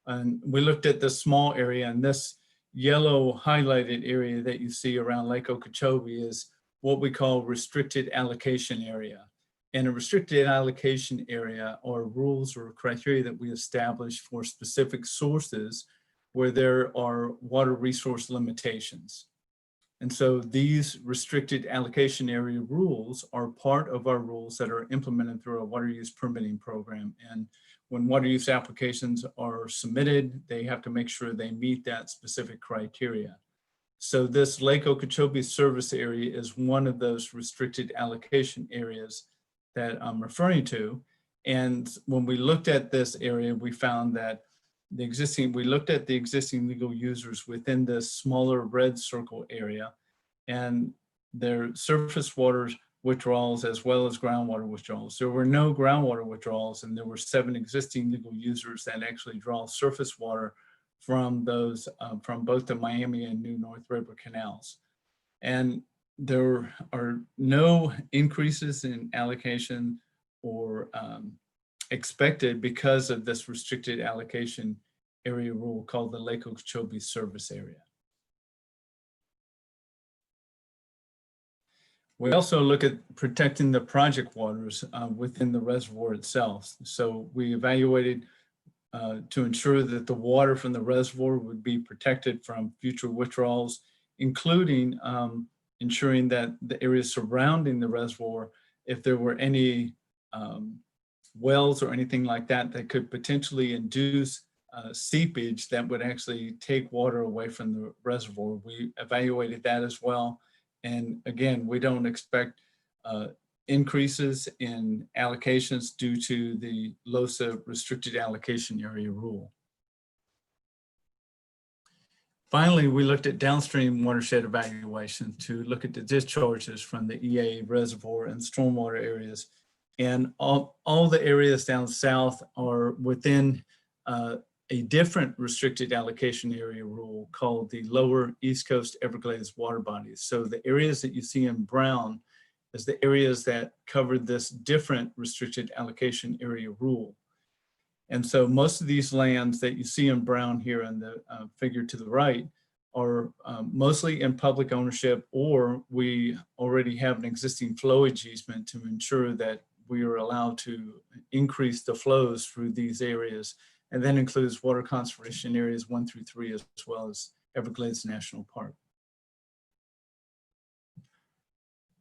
and we looked at this small area, and this yellow highlighted area that you see around Lake Okeechobee is what we call restricted allocation area. And a restricted allocation area are rules or criteria that we establish for specific sources where there are water resource limitations. And so these restricted allocation area rules are part of our rules that are implemented through our water use permitting program. And when water use applications are submitted, they have to make sure they meet that specific criteria. So this Lake Okeechobee service area is one of those restricted allocation areas that I'm referring to. And when we looked at this area, we found that we looked at the existing legal users within this smaller red circle area and their surface water withdrawals as well as groundwater withdrawals. There were no groundwater withdrawals, and there were 7 existing legal users that actually draw surface water from those, from both the Miami and New North River canals. And there are no increases in allocation or expected because of this restricted allocation area rule called the Lake Okeechobee service area. We also look at protecting the project waters within the reservoir itself. So we evaluated to ensure that the water from the reservoir would be protected from future withdrawals, including ensuring that the areas surrounding the reservoir, if there were any wells or anything like that that could potentially induce seepage that would actually take water away from the reservoir. We evaluated that as well. And again, we don't expect increases in allocations due to the LOSA restricted allocation area rule. Finally, we looked at downstream watershed evaluation to look at the discharges from the EAA reservoir and stormwater areas. And all the areas down south are within a different restricted allocation area rule called the Lower East Coast Everglades water bodies. So the areas that you see in brown is the areas that covered this different restricted allocation area rule. And so most of these lands that you see in brown here in the figure to the right are mostly in public ownership, or we already have an existing flowage easement to ensure that we are allowed to increase the flows through these areas. And that includes water conservation areas 1 through 3, as well as Everglades National Park.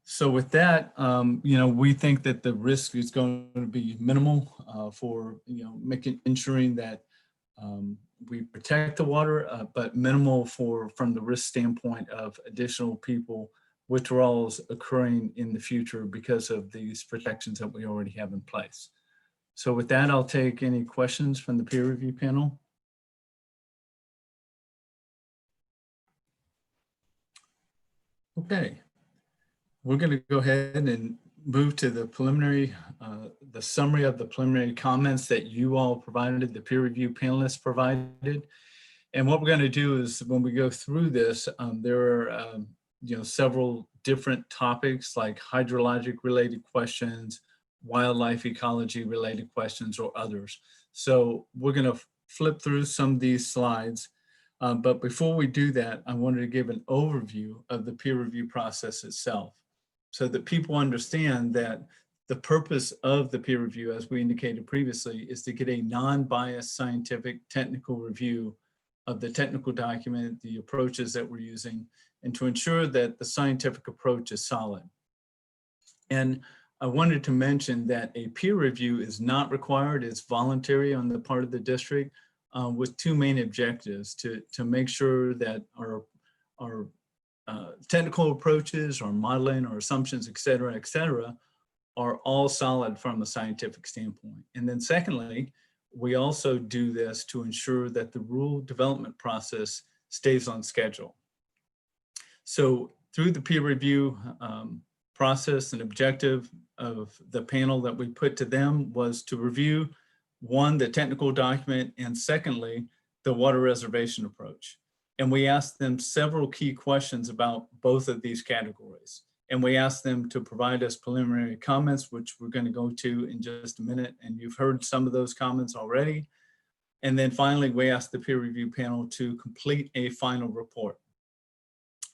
So with that, we think that the risk is going to be minimal for, ensuring that we protect the water, but minimal from the risk standpoint of additional people withdrawals occurring in the future because of these protections that we already have in place. So with that, I'll take any questions from the peer review panel. Okay, we're going to go ahead and move to the preliminary, the summary of the preliminary comments that you all provided, the peer review panelists provided. And what we're going to do is when we go through this, there are several different topics like hydrologic related questions, wildlife ecology related questions, or others. So we're going to flip through some of these slides. But before we do that, I wanted to give an overview of the peer review process itself so that people understand that the purpose of the peer review, as we indicated previously, is to get a non-biased scientific technical review of the technical document, the approaches that we're using, and to ensure that the scientific approach is solid. And I wanted to mention that a peer review is not required, it's voluntary on the part of the district, with two main objectives: to make sure that our technical approaches, our modeling, our assumptions, et cetera, are all solid from a scientific standpoint. And then secondly, we also do this to ensure that the rule development process stays on schedule. So through the peer review process, an objective of the panel that we put to them was to review, one, the technical document, and secondly, the water reservation approach. And we asked them several key questions about both of these categories. And we asked them to provide us preliminary comments, which we're going to go to in just a minute. And you've heard some of those comments already. And then finally, we asked the peer review panel to complete a final report.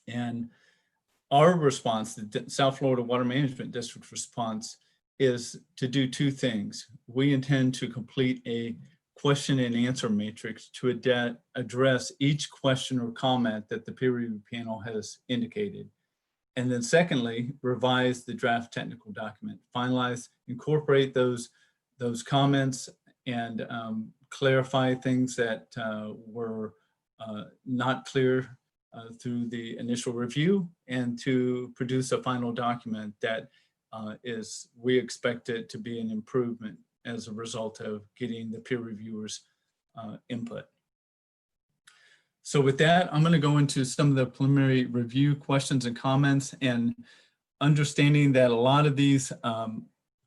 And our response, the South Florida Water Management District's response, is to do two things. We intend to complete a question and answer matrix to address each question or comment that the peer review panel has indicated. And then secondly, revise the draft technical document, finalize, incorporate those comments, and clarify things that were not clear through the initial review, and to produce a final document that we expect it to be an improvement as a result of getting the peer reviewers' input. So with that, I'm going to go into some of the preliminary review questions and comments, and understanding that a lot of these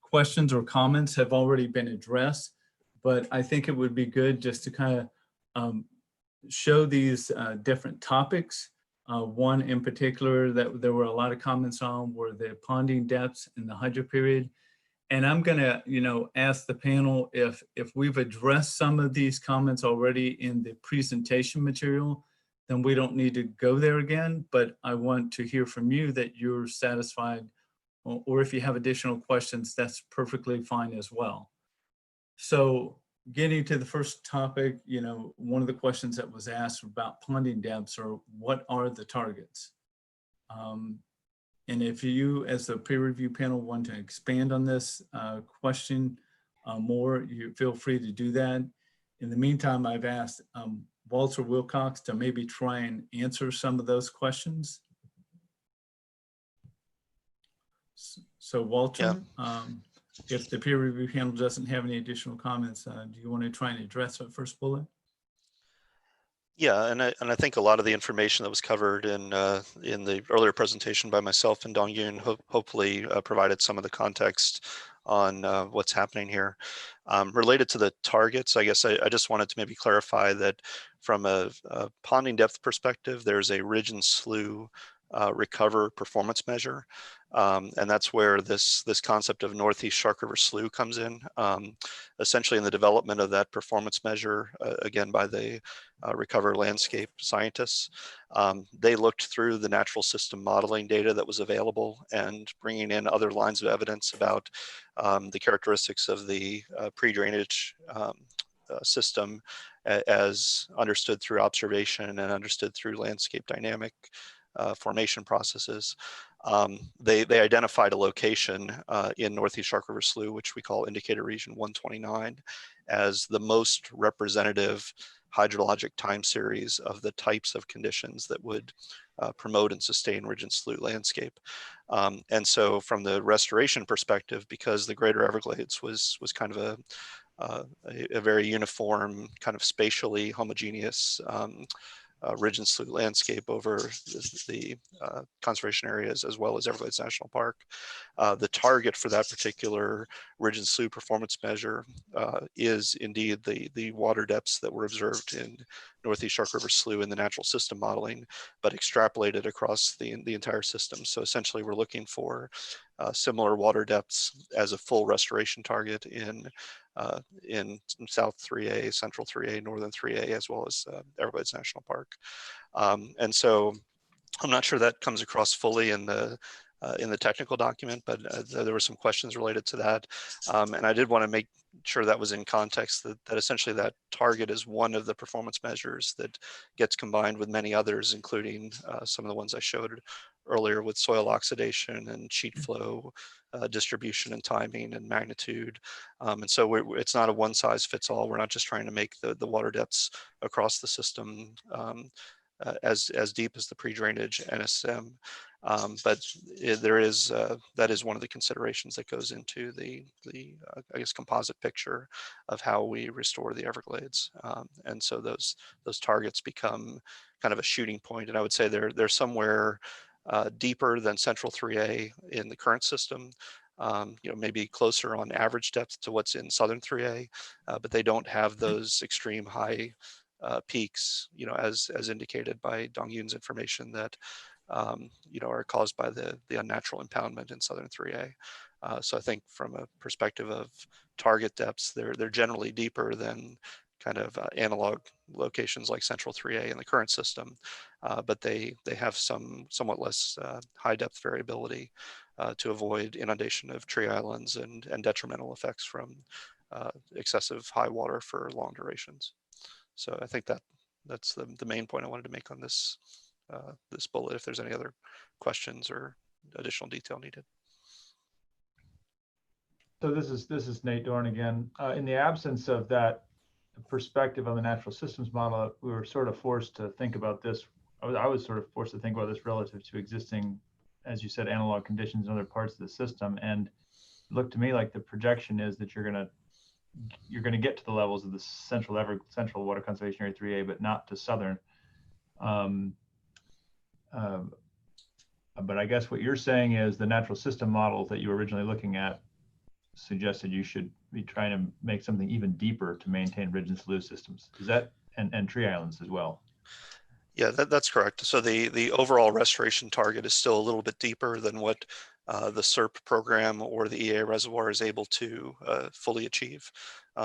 questions or comments have already been addressed, but I think it would be good just to kind of show these different topics. One in particular that there were a lot of comments on were the ponding depths and the hydro period. And I'm gonna, ask the panel if we've addressed some of these comments already in the presentation material, then we don't need to go there again. But I want to hear from you that you're satisfied, or if you have additional questions, that's perfectly fine as well. So getting to the first topic, one of the questions that was asked about ponding depths are, what are the targets? And if you, as the peer review panel, want to expand on this question more, you feel free to do that. In the meantime, I've asked Walter Wilcox to maybe try and answer some of those questions. So Walter, if the peer review panel doesn't have any additional comments, do you want to try and address that first bullet?
Yeah, and I think a lot of the information that was covered in the earlier presentation by myself and Dong Yoon hopefully provided some of the context on what's happening here. Related to the targets, I guess I just wanted to maybe clarify that from a ponding depth perspective, there's a ridge and slough recover performance measure. And that's where this concept of Northeast Shark River Slough comes in. Essentially in the development of that performance measure, again, by the Recover landscape scientists, they looked through the natural system modeling data that was available and bringing in other lines of evidence about the characteristics of the pre-drainage system as understood through observation and understood through landscape dynamic formation processes. They identified a location in Northeast Shark River Slough, which we call Indicator Region 129, as the most representative hydrologic time series of the types of conditions that would promote and sustain ridge and slough landscape. And so from the restoration perspective, because the Greater Everglades was kind of a very uniform, kind of spatially homogeneous ridge and slough landscape over the conservation areas as well as Everglades National Park. The target for that particular ridge and slough performance measure is indeed the water depths that were observed in Northeast Shark River Slough in the natural system modeling, but extrapolated across the entire system. So essentially we're looking for similar water depths as a full restoration target in South 3A, Central 3A, Northern 3A, as well as Everglades National Park. And so I'm not sure that comes across fully in the technical document, but there were some questions related to that. And I did want to make sure that was in context, that essentially that target is one of the performance measures that gets combined with many others, including some of the ones I showed earlier with soil oxidation and sheet flow distribution and timing and magnitude. And so it's not a one size fits all. We're not just trying to make the water depths across the system as deep as the pre-drainage NSM. But there is that is one of the considerations that goes into the I guess composite picture of how we restore the Everglades. And so those targets become kind of a shooting point. And I would say they're somewhere deeper than Central 3A in the current system. You know, maybe closer on average depth to what's in Southern 3A, but they don't have those extreme high peaks, you know, as indicated by Dong Yoon's information that you know, are caused by the unnatural impoundment in Southern 3A. So I think from a perspective of target depths, they're generally deeper than kind of analog locations like Central 3A in the current system, but they have somewhat less high depth variability to avoid inundation of tree islands and detrimental effects from excessive high water for long durations. So I think that's the main point I wanted to make on this this bullet, if there's any other questions or additional detail needed.
So this is Nate Dorn again. In the absence of that perspective on the natural systems model, we were sort of forced to think about this. I was sort of forced to think about this relative to existing, as you said, analog conditions in other parts of the system. And it looked to me like the projection is that you're going to get to the levels of the Central Water Conservation Area 3A, but not to Southern. But I guess what you're saying is the natural system model that you were originally looking at suggested you should be trying to make something even deeper to maintain ridge and slough systems. Is that, and tree islands as well?
Yeah, that's correct. So the overall restoration target is still a little bit deeper than what the CERP program or the EAA reservoir is able to fully achieve.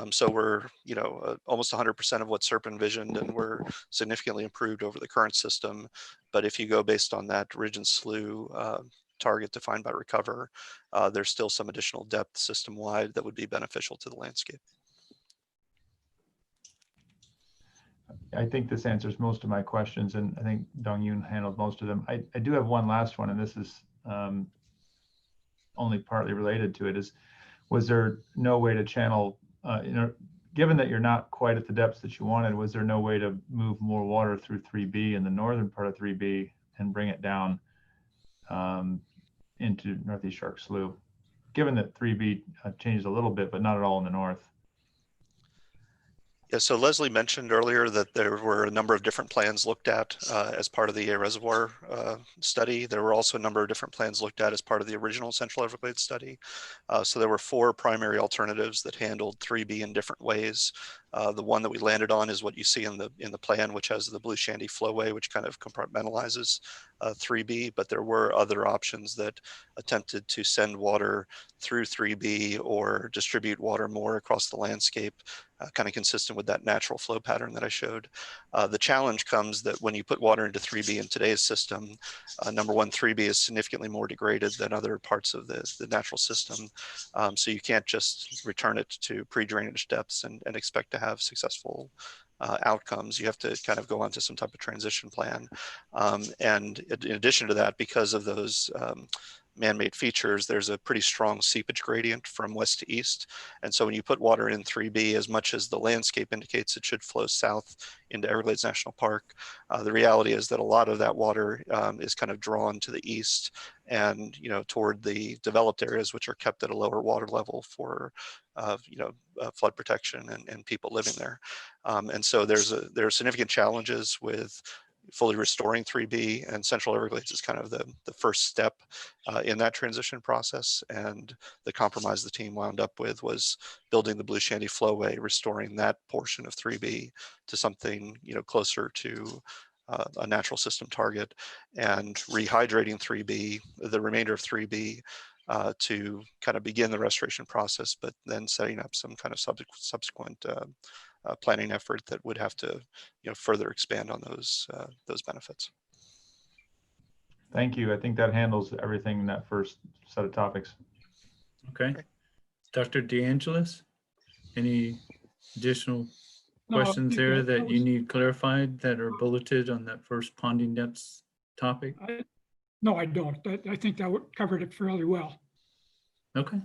So we're, you know, almost 100% of what CERP envisioned, and we're significantly improved over the current system. But if you go based on that ridge and slough target defined by Recover, there's still some additional depth system-wide that would be beneficial to the landscape.
I think this answers most of my questions, and I think Dong Yoon handled most of them. I do have one last one, and this is only partly related to it. Was there no way to channel, you know, given that you're not quite at the depths that you wanted, was there no way to move more water through 3B in the northern part of 3B and bring it down into Northeast Shark Slough, given that 3B changed a little bit, but not at all in the north?
Yeah, so Leslie mentioned earlier that there were a number of different plans looked at as part of the EAA Reservoir study. There were also a number of different plans looked at as part of the original Central Everglades study. So there were 4 primary alternatives that handled 3B in different ways. The one that we landed on is what you see in the plan, which has the Blue Shandy flowway, which kind of compartmentalizes 3B, but there were other options that attempted to send water through 3B or distribute water more across the landscape, kind of consistent with that natural flow pattern that I showed. The challenge comes that when you put water into 3B in today's system, number one, 3B is significantly more degraded than other parts of the natural system. So you can't just return it to pre-drainage depths and expect to have successful outcomes. You have to kind of go onto some type of transition plan. And in addition to that, because of those man-made features, there's a pretty strong seepage gradient from west to east. And so when you put water in 3B, as much as the landscape indicates it should flow south into Everglades National Park, the reality is that a lot of that water is kind of drawn to the east and, you know, toward the developed areas, which are kept at a lower water level for, you know, flood protection and people living there. And so there are significant challenges with fully restoring 3B, and Central Everglades is kind of the first step in that transition process. And the compromise the team wound up with was building the Blue Shanty Flowway, restoring that portion of 3B to something, you know, closer to a natural system target, and rehydrating 3B, the remainder of 3B, to kind of begin the restoration process, but then setting up some kind of subsequent planning effort that would have to, you know, further expand on those benefits.
Thank you. I think that handles everything in that first set of topics.
Okay. Dr. DeAngelis, any additional questions there that you need clarified that are bulleted on that first ponding depths topic?
No, I don't. I think that covered it fairly well.
Okay.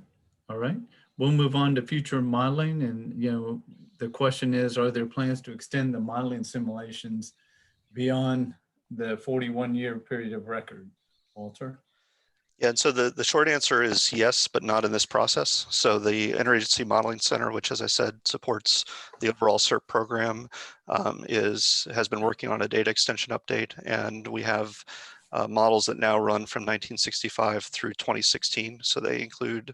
All right. We'll move on to future modeling. And, you know, the question is, are there plans to extend the modeling simulations beyond the 41-year period of record? Walter?
Yeah, and so the short answer is yes, but not in this process. So the Interagency Modeling Center, which, as I said, supports the overall CERP program, has been working on a data extension update, and we have models that now run from 1965 through 2016. So they include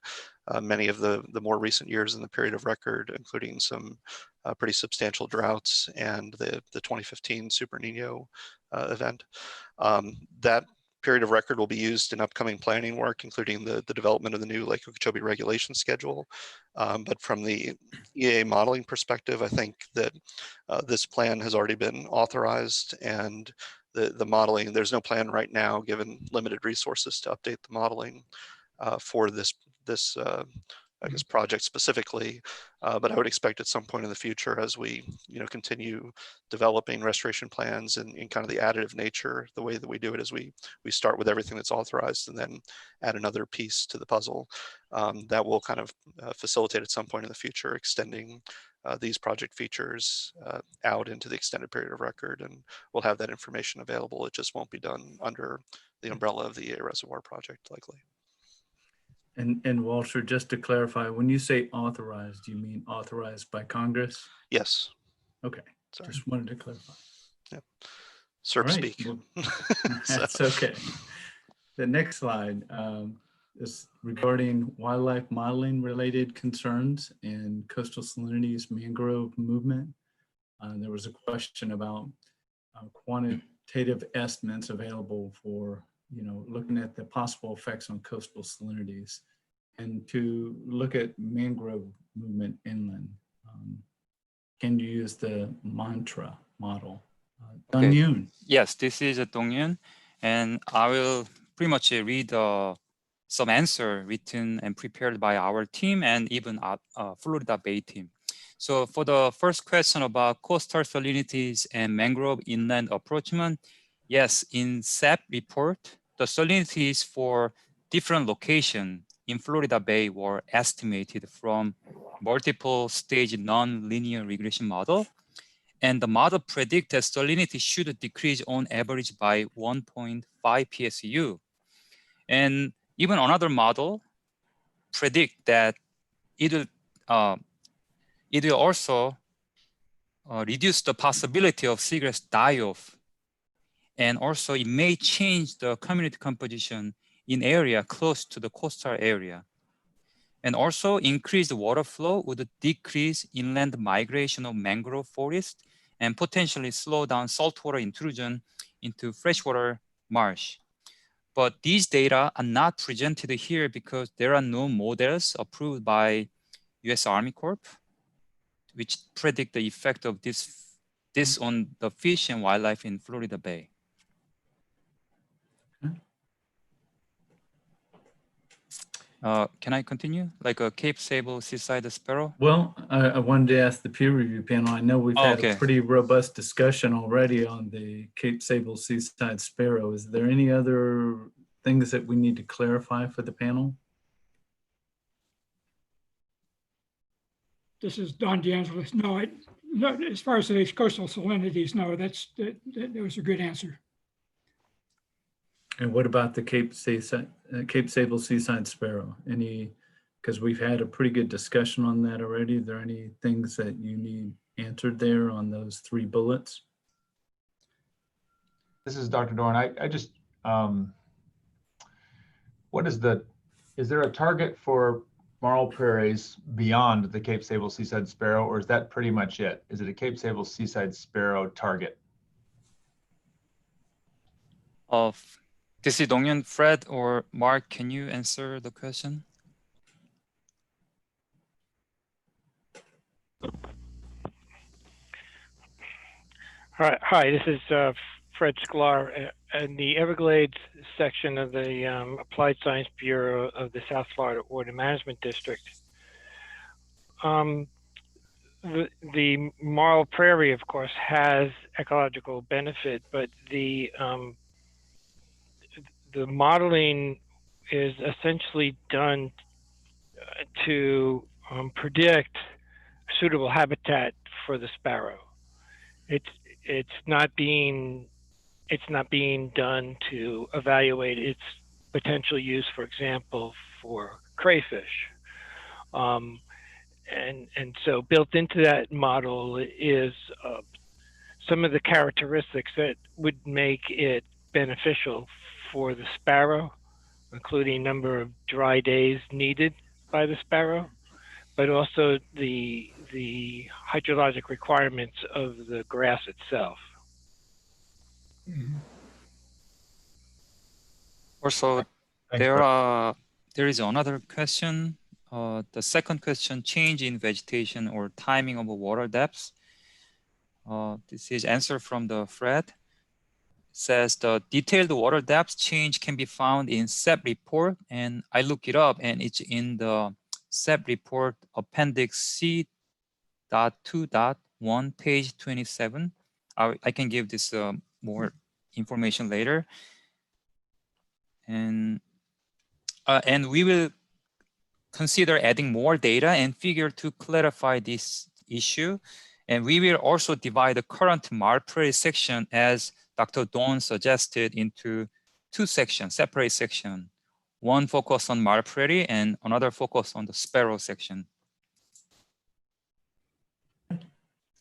many of the more recent years in the period of record, including some pretty substantial droughts and the 2015 Super Nino event. That period of record will be used in upcoming planning work, including the development of the new Lake Okeechobee regulation schedule. But from the EAA modeling perspective, I think that this plan has already been authorized, and the modeling, there's no plan right now, given limited resources, to update the modeling for this I guess project specifically, but I would expect at some point in the future, as we, you know, continue developing restoration plans and in kind of the additive nature, the way that we do it is we start with everything that's authorized and then add another piece to the puzzle. That will kind of facilitate at some point in the future extending these project features out into the extended period of record, and we'll have that information available. It just won't be done under the umbrella of the EAA Reservoir project, likely.
And Walter, just to clarify, when you say authorized, do you mean authorized by Congress?
Yes.
Okay.
Sorry.
Just wanted to clarify.
Yep. CERP speak.
Well, that's okay. The next slide is regarding wildlife modeling related concerns and coastal salinities mangrove movement. There was a question about quantitative estimates available for, you know, looking at the possible effects on coastal salinities and to look at mangrove movement inland. Can you use the mantra model?
Okay.
Dong-Yoon.
Yes, this is Dong-Yoon, and I will pretty much read some answer written and prepared by our team and even Florida Bay team. So for the first question about coastal salinities and mangrove inland approachment, yes, in CEPP report, the salinities for different locations in Florida Bay were estimated from multiple stage non-linear regression model. And the model predicted salinity should decrease on average by 1.5 PSU. And even another model predict that it will also reduce the possibility of seagrass die-off. And also it may change the community composition in area close to the coastal area. And also increased water flow would decrease inland migration of mangrove forest and potentially slow down saltwater intrusion into freshwater marsh. But these data are not presented here because there are no models approved by US Army Corps, which predict the effect of this on the fish and wildlife in Florida Bay. Can I continue? Like a Cape Sable seaside sparrow?
Well, I wanted to ask the peer review panel. I know we've had a pretty robust discussion already on the Cape Sable seaside sparrow. Is there any other things that we need to clarify for the panel?
This is Don DeAngelis. No, as far as the coastal salinities, no, that was a good answer.
And what about the Cape Sable Seaside Sparrow? Because we've had a pretty good discussion on that already. Are there any things that you need answered there on those 3 bullets?
This is Dr. Dorn. I just, is there a target for marl prairies beyond the Cape Sable Seaside Sparrow, or is that pretty much it? Is it a Cape Sable Seaside Sparrow target?
This is Donghyun. Fred or Mark, can you answer the question?
Hi, this is Fred Sklar. In the Everglades section of the Applied Science Bureau of the South Florida Water Management District, the Marl Prairie, of course, has ecological benefit, but the modeling is essentially done to predict suitable habitat for the sparrow. It's not being done to evaluate its potential use, for example, for crayfish. And so built into that model is some of the characteristics that would make it beneficial for the sparrow, including number of dry days needed by the sparrow, but also the hydrologic requirements of the grass itself.
Also, there is another question. The second question, change in vegetation or timing of water depths. This is answer from the Fred. It says the detailed water depth change can be found in CEPP report, and I look it up, and it's in the CEPP report appendix C.2.1, page 27. I can give this more information later. And we will consider adding more data and figure to clarify this issue. And we will also divide the current Marl Prairie section, as Dr. Dawn suggested, into 2 sections, separate section. One focus on Marl Prairie and another focus on the sparrow section.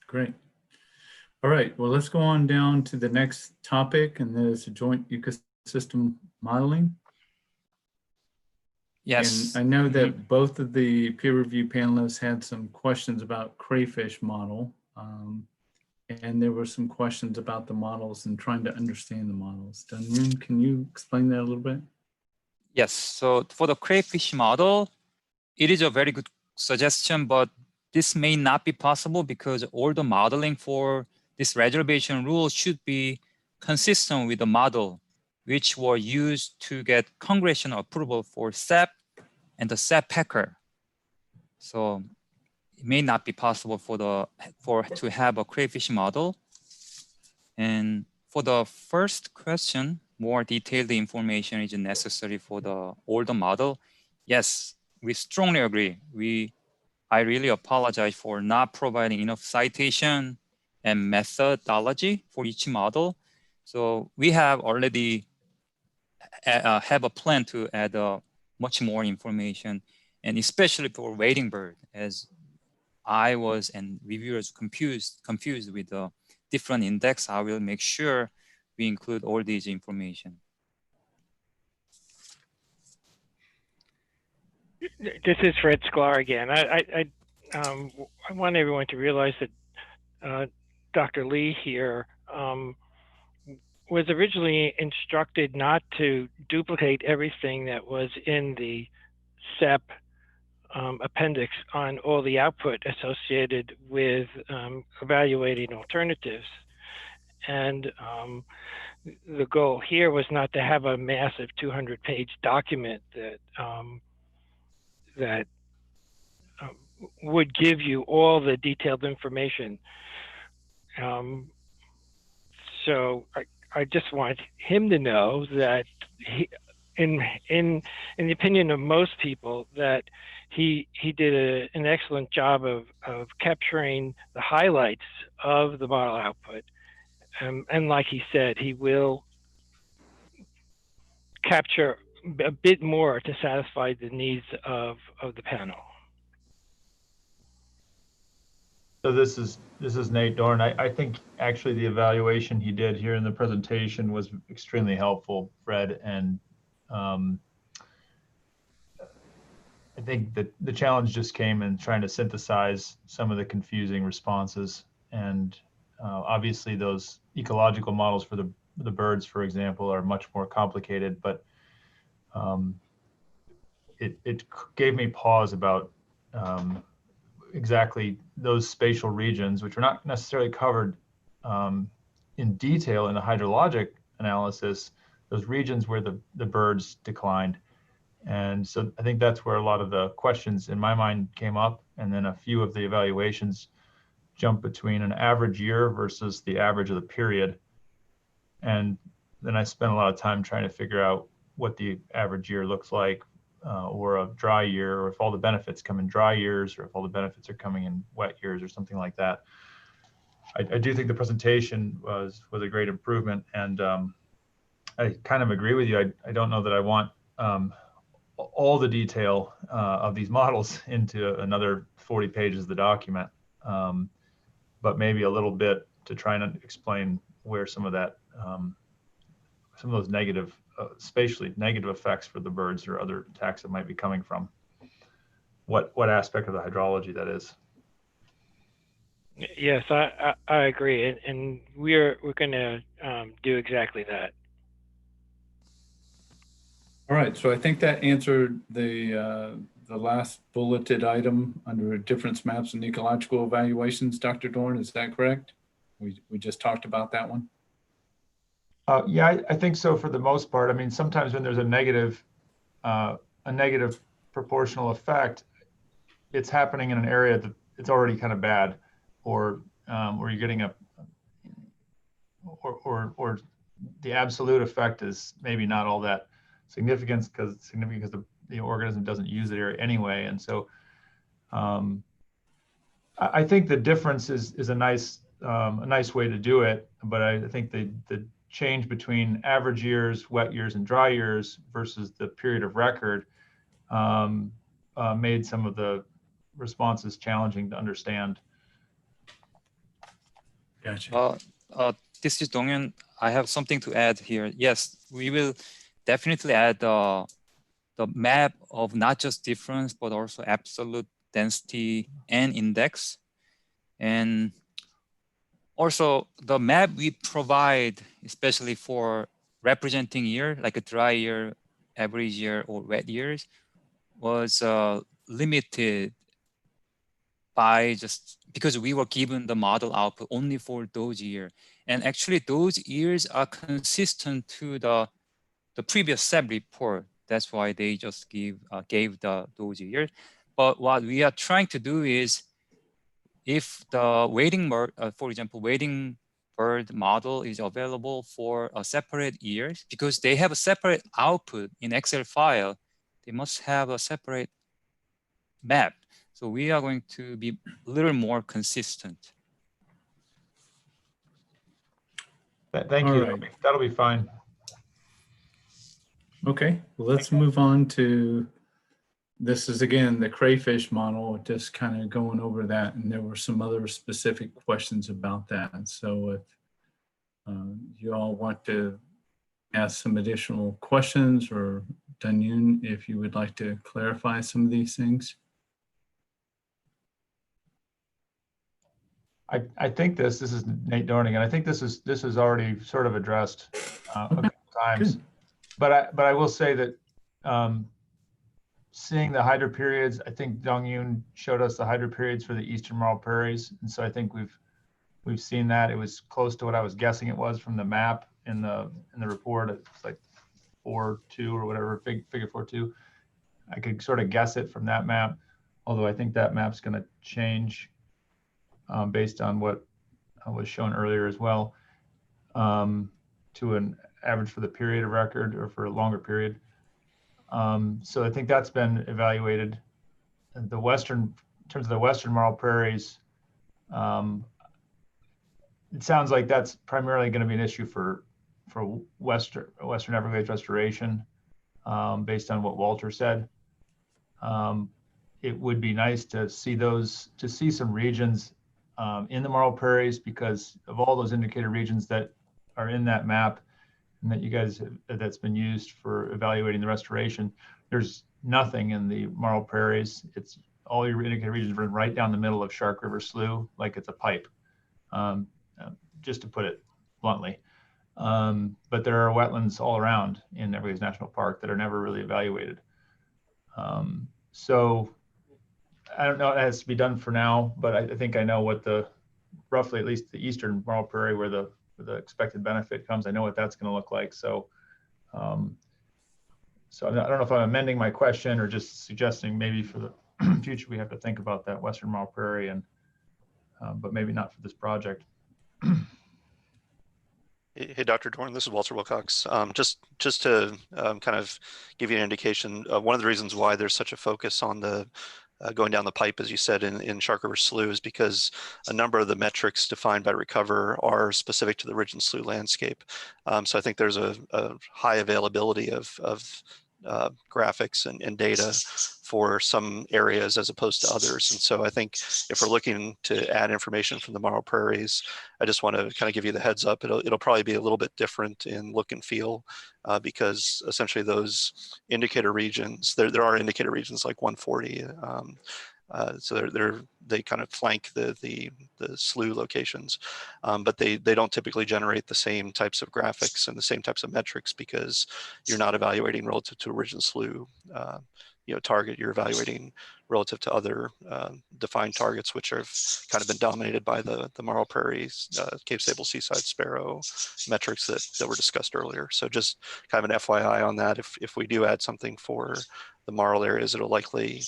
Great. All right, well, let's go on down to the next topic, and there's joint ecosystem modeling.
Yes.
And I know that both of the peer review panelists had some questions about crayfish model. And there were some questions about the models and trying to understand the models. Donghyun, can you explain that a little bit?
Yes, so for the crayfish model, it is a very good suggestion, but this may not be possible because all the modeling for this reservation rule should be consistent with the model which were used to get congressional approval for CEPP and the CEPP. So it may not be possible to have a crayfish model. And for the first question, more detailed information is necessary for the older model. Yes, we strongly agree. I really apologize for not providing enough citation and methodology for each model. So we have already have a plan to add much more information, and especially for wading bird, as I was and reviewers confused with the different index. I will make sure we include all these information.
This is Fred Sklar again. I want everyone to realize that Dr. Lee here was originally instructed not to duplicate everything that was in the CEPP appendix on all the output associated with evaluating alternatives. And the goal here was not to have a massive 200-page document that would give you all the detailed information. So I just want him to know that in the opinion of most people, that he did an excellent job of capturing the highlights of the model output. And like he said, he will capture a bit more to satisfy the needs of the panel.
So this is Nate Dorn. I think actually the evaluation he did here in the presentation was extremely helpful, Fred. And I think that the challenge just came in trying to synthesize some of the confusing responses. And obviously those ecological models for the birds, for example, are much more complicated, but it gave me pause about exactly those spatial regions, which were not necessarily covered in detail in the hydrologic analysis, those regions where the birds declined. And so I think that's where a lot of the questions in my mind came up. And then a few of the evaluations jump between an average year versus the average of the period. And then I spent a lot of time trying to figure out what the average year looks like, or a dry year, or if all the benefits come in dry years, or if all the benefits are coming in wet years, or something like that. I do think the presentation was a great improvement, and I kind of agree with you. I don't know that I want all the detail of these models into another 40 pages of the document, but maybe a little bit to try and explain where some of that, some of those negative, spatially negative effects for the birds or other taxa might be coming from. What aspect of the hydrology that is.
Yes, I agree, and we're going to do exactly that.
All right, so I think that answered the last bulleted item under difference maps and ecological evaluations. Dr. Dorn, is that correct? We just talked about that one.
Yeah, I think so for the most part. I mean, sometimes when there's a negative proportional effect, it's happening in an area that it's already kind of bad, or you're getting or the absolute effect is maybe not all that significant because the organism doesn't use the area anyway. And so I think the difference is a nice way to do it, but I think the change between average years, wet years, and dry years versus the period of record made some of the responses challenging to understand.
Gotcha.
This is Donghyun. I have something to add here. Yes, we will definitely add the map of not just difference, but also absolute density and index. And also the map we provide, especially for representing year, like a dry year, average year, or wet years, was limited by just because we were given the model output only for those years. And actually those years are consistent to the previous CEPP report. That's why they just gave those years. But what we are trying to do is, if the wading bird, for example, wading bird model is available for a separate years, because they have a separate output in Excel file, they must have a separate map. So we are going to be a little more consistent.
Thank you.
Right.
That'll be fine.
Okay, well, let's move on to, this is again the crayfish model, just kind of going over that, and there were some other specific questions about that. So if you all want to ask some additional questions, or Danyun, if you would like to clarify some of these things.
I think this is Nate Dorning, and I think this is already sort of addressed a couple times.
Good.
But I will say that seeing the hydro periods, I think Donghyun showed us the hydro periods for the eastern marl prairies, and so I think we've seen that. It was close to what I was guessing it was from the map in the report. It's like 4.2 or whatever, figure 4.2. I could sort of guess it from that map, although I think that map's going to change based on what was shown earlier as well, to an average for the period of record or for a longer period. So I think that's been evaluated. And the western, in terms of the western Marl Prairies, it sounds like that's primarily going to be an issue for Western Everglades restoration, based on what Walter said. It would be nice to see some regions in the Marl Prairies, because of all those indicator regions that are in that map and that you guys that's been used for evaluating the restoration. There's nothing in the Marl Prairies. It's all your indicator regions run right down the middle of Shark River Slough, like it's a pipe, just to put it bluntly. But there are wetlands all around in Everglades National Park that are never really evaluated. So I don't know what has to be done for now, but I think I know what roughly at least the eastern Marl Prairie where the expected benefit comes, I know what that's going to look like. So, so I don't know if I'm amending my question or just suggesting maybe for the future we have to think about that western Marl Prairie, and but maybe not for this project.
Hey, Dr. Dorn, this is Walter Wilcox. Just to kind of give you an indication, one of the reasons why there's such a focus on the going down the pipe, as you said, in Shark River Slough, is because a number of the metrics defined by Recover are specific to the ridge and slough landscape. So I think there's a high availability of graphics and data for some areas as opposed to others. And so I think if we're looking to add information from the Marl Prairies, I just want to kind of give you the heads up. It'll probably be a little bit different in look and feel, because essentially those indicator regions, there are indicator regions like 140. So they kind of flank the slough locations, but they don't typically generate the same types of graphics and the same types of metrics, because you're not evaluating relative to a ridge and slough target. You're evaluating relative to other defined targets, which have kind of been dominated by the Marl Prairies, Cape Sable Seaside Sparrow metrics that were discussed earlier. So just kind of an FYI on that. If we do add something for the Marl areas, it'll likely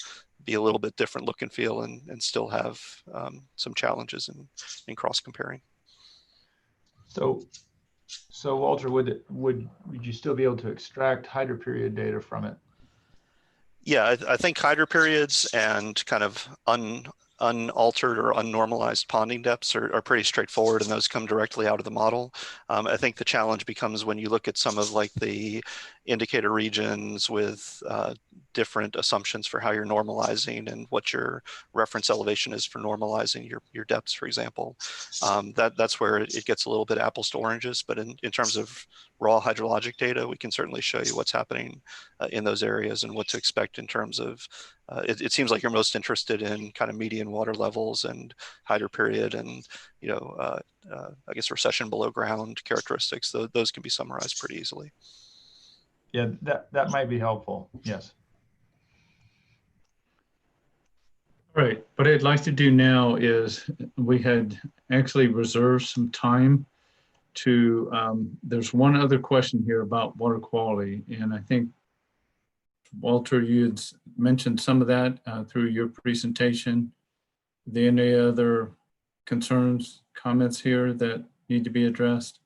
be a little bit different look and feel, and still have some challenges in cross comparing. So
Walter, would you still be able to extract hydroperiod data from it?
Yeah, I think hydro periods and kind of unaltered or unnormalized ponding depths are pretty straightforward, and those come directly out of the model. I think the challenge becomes when you look at some of like the indicator regions with different assumptions for how you're normalizing and what your reference elevation is for normalizing your depths, for example. That's where it gets a little bit apples to oranges, but in terms of raw hydrologic data, we can certainly show you what's happening in those areas and what to expect in terms of, it seems like you're most interested in kind of median water levels and hydro period and, I guess recession below ground characteristics. Those can be summarized pretty easily.
Yeah, that might be helpful. Yes.
All right, what I'd like to do now is we had actually reserved some time to, there's one other question here about water quality. And I think, Walter, you had mentioned some of that through your presentation. Are there any other concerns, comments here that need to be addressed?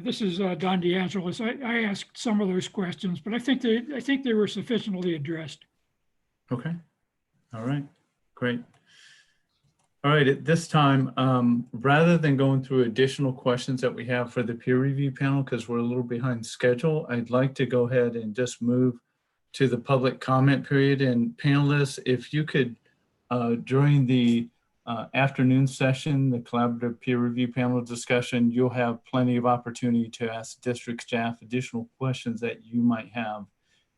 This is Don DeAngelis. I asked some of those questions, but I think they were sufficiently addressed.
Okay. All right. Great. All right. At this time, rather than going through additional questions that we have for the peer review panel, because we're a little behind schedule, I'd like to go ahead and just move to the public comment period. And panelists, if you could, during the afternoon session, the collaborative peer review panel discussion, you'll have plenty of opportunity to ask district staff additional questions that you might have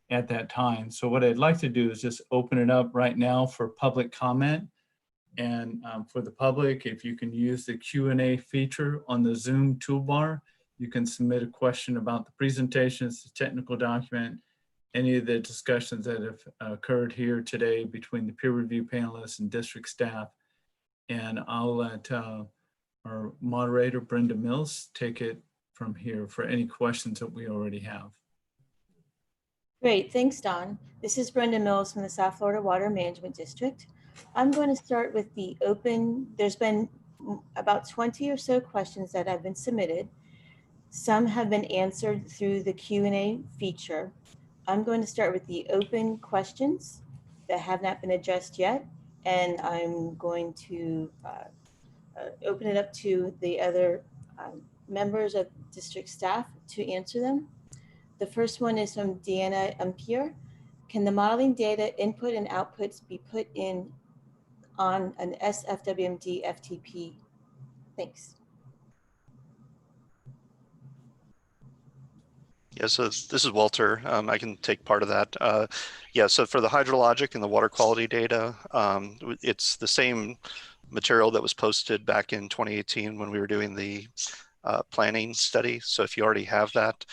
at that time. So what I'd like to do is just open it up right now for public comment. And for the public, if you can use the Q&A feature on the Zoom toolbar, you can submit a question about the presentations, the technical document, any of the discussions that have occurred here today between the peer review panelists and district staff. And I'll let our moderator, Brenda Mills, take it from here for any questions that we already have.
Great, thanks, Don. This is Brenda Mills from the South Florida Water Management District. I'm going to start with the open. There's been about 20 or so questions that have been submitted. Some have been answered through the Q&A feature. I'm going to start with the open questions that have not been addressed yet, and I'm going to open it up to the other members of district staff to answer them. The first one is from Deanna Ampier. Can the modeling data input and outputs be put in on an SFWMD FTP? Thanks.
Yeah, so this is Walter. I can take part of that. Yeah, so for the hydrologic and the water quality data, it's the same material that was posted back in 2018 when we were doing the planning study. So if you already have that,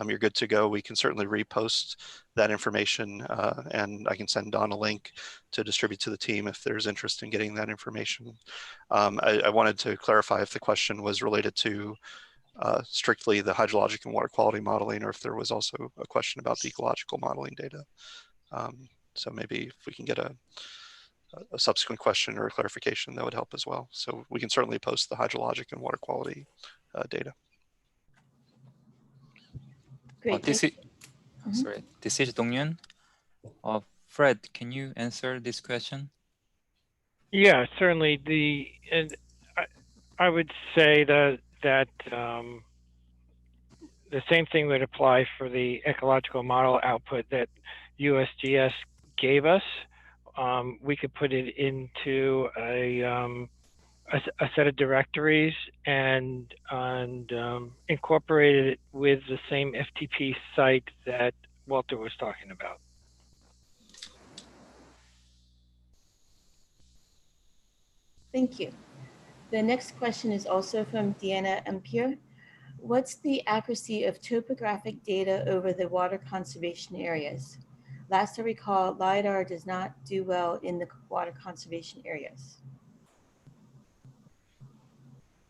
you're good to go. We can certainly repost that information and I can send Don a link to distribute to the team if there's interest in getting that information. I wanted to clarify if the question was related to strictly the hydrologic and water quality modeling, or if there was also a question about the ecological modeling data. So maybe if we can get a subsequent question or a clarification, that would help as well. So we can certainly post the hydrologic and water quality data.
Great.
This is Dongyun. Fred, can you answer this question?
Yeah, certainly. I would say that the same thing would apply for the ecological model output that USGS gave us. We could put it into a set of directories and incorporate it with the same FTP site that Walter was talking about.
Thank you. The next question is also from Deanna Ampier. What's the accuracy of topographic data over the water conservation areas? Last I recall, LiDAR does not do well in the water conservation areas.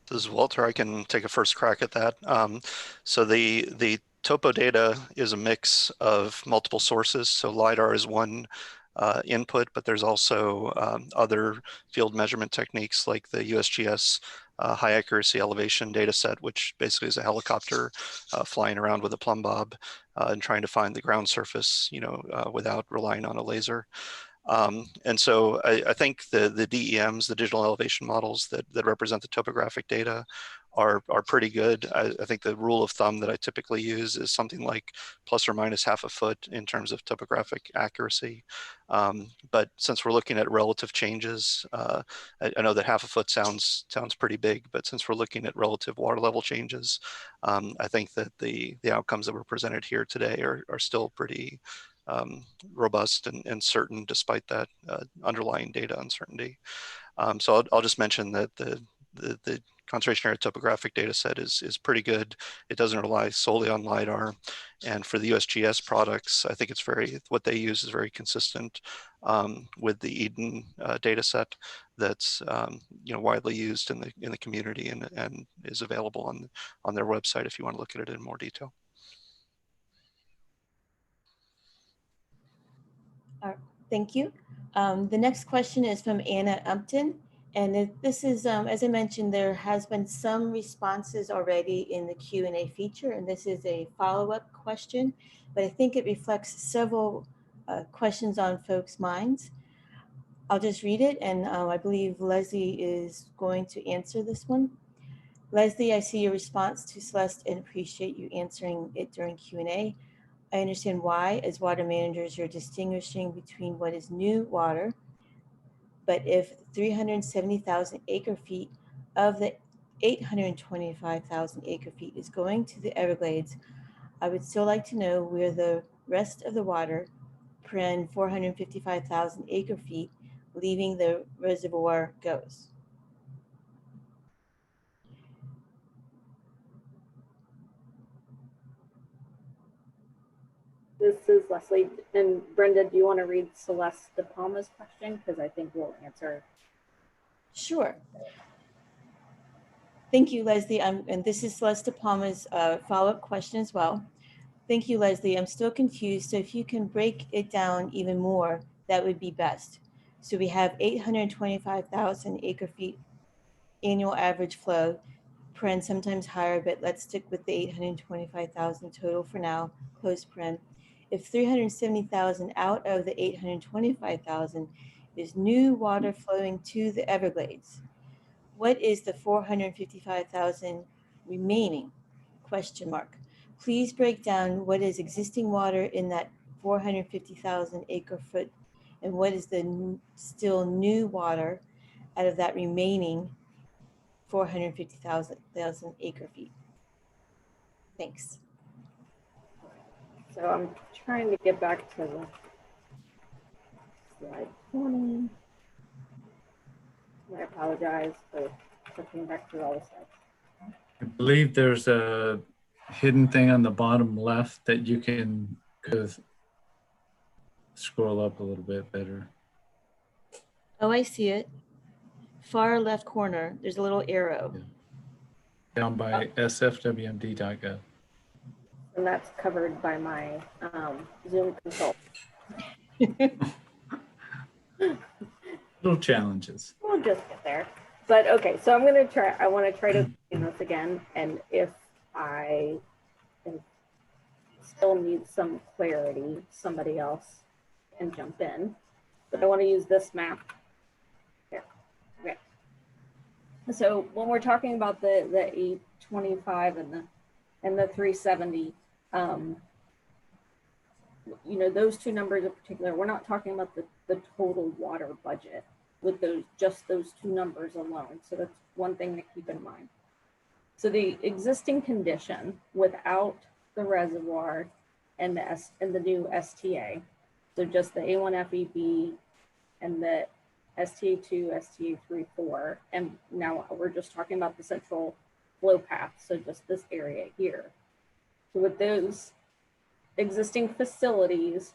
This is Walter. I can take a first crack at that. So the topo data is a mix of multiple sources. So LiDAR is one input, but there's also other field measurement techniques like the USGS high accuracy elevation data set, which basically is a helicopter flying around with a plumb bob and trying to find the ground surface, without relying on a laser. And so I think the DEMs, the digital elevation models that represent the topographic data are pretty good. I think the rule of thumb that I typically use is something like plus or minus half a foot in terms of topographic accuracy. But since we're looking at relative changes, I know that half a foot sounds pretty big, but since we're looking at relative water level changes, I think that the outcomes that were presented here today are still pretty robust and certain despite that underlying data uncertainty. So I'll just mention that the conservation area topographic data set is pretty good. It doesn't rely solely on LiDAR. And for the USGS products, I think what they use is very consistent with the Eden data set that's widely used in the community and is available on their website if you want to look at it in more detail.
Thank you. The next question is from Anna Upton. And this is, as I mentioned, there has been some responses already in the Q&A feature, and this is a follow-up question, but I think it reflects several questions on folks' minds. I'll just read it, and I believe Leslie is going to answer this one. Leslie, I see your response to Celeste and appreciate you answering it during Q&A. I understand why, as water managers, you're distinguishing between what is new water, but if 370,000 acre feet of the 825,000 acre feet is going to the Everglades, I would still like to know where the rest of the water, 455,000 acre feet, leaving the reservoir goes.
This is Leslie. And Brenda, do you want to read Celeste De Palma's question? Because I think we'll answer.
Sure. Thank you, Leslie. And this is Celeste De Palma's follow-up question as well. Thank you, Leslie. I'm still confused. So if you can break it down even more, that would be best. So we have 825,000 acre feet annual average flow, paren sometimes higher, but let's stick with the 825,000 total for now, close paren. If 370,000 out of the 825,000 is new water flowing to the Everglades, what is the 455,000 remaining? Question mark. Please break down what is existing water in that 450,000 acre foot and what is the still new water out of that remaining 450,000 acre feet. Thanks.
So I'm trying to get back to the slide 20. I apologize for flipping back through all the steps.
I believe there's a hidden thing on the bottom left that you can scroll up a little bit better.
Oh, I see it. Far left corner, there's a little arrow.
Yeah. Down by sfwmd.gov.
And that's covered by my Zoom consult.
Little challenges.
We'll just get there. But okay, so I'm going to try, I want to try to do this again. And if I still need some clarity, somebody else can jump in. But I want to use this map here. Okay. So when we're talking about the 825 and the 370, you know, those two numbers in particular, we're not talking about the total water budget with just those two numbers alone. So that's one thing to keep in mind. So the existing condition without the reservoir and the new STA, so just the A1FEB and the STA2, STA3, 4, and now we're just talking about the central flow path, so just this area here. So with those existing facilities,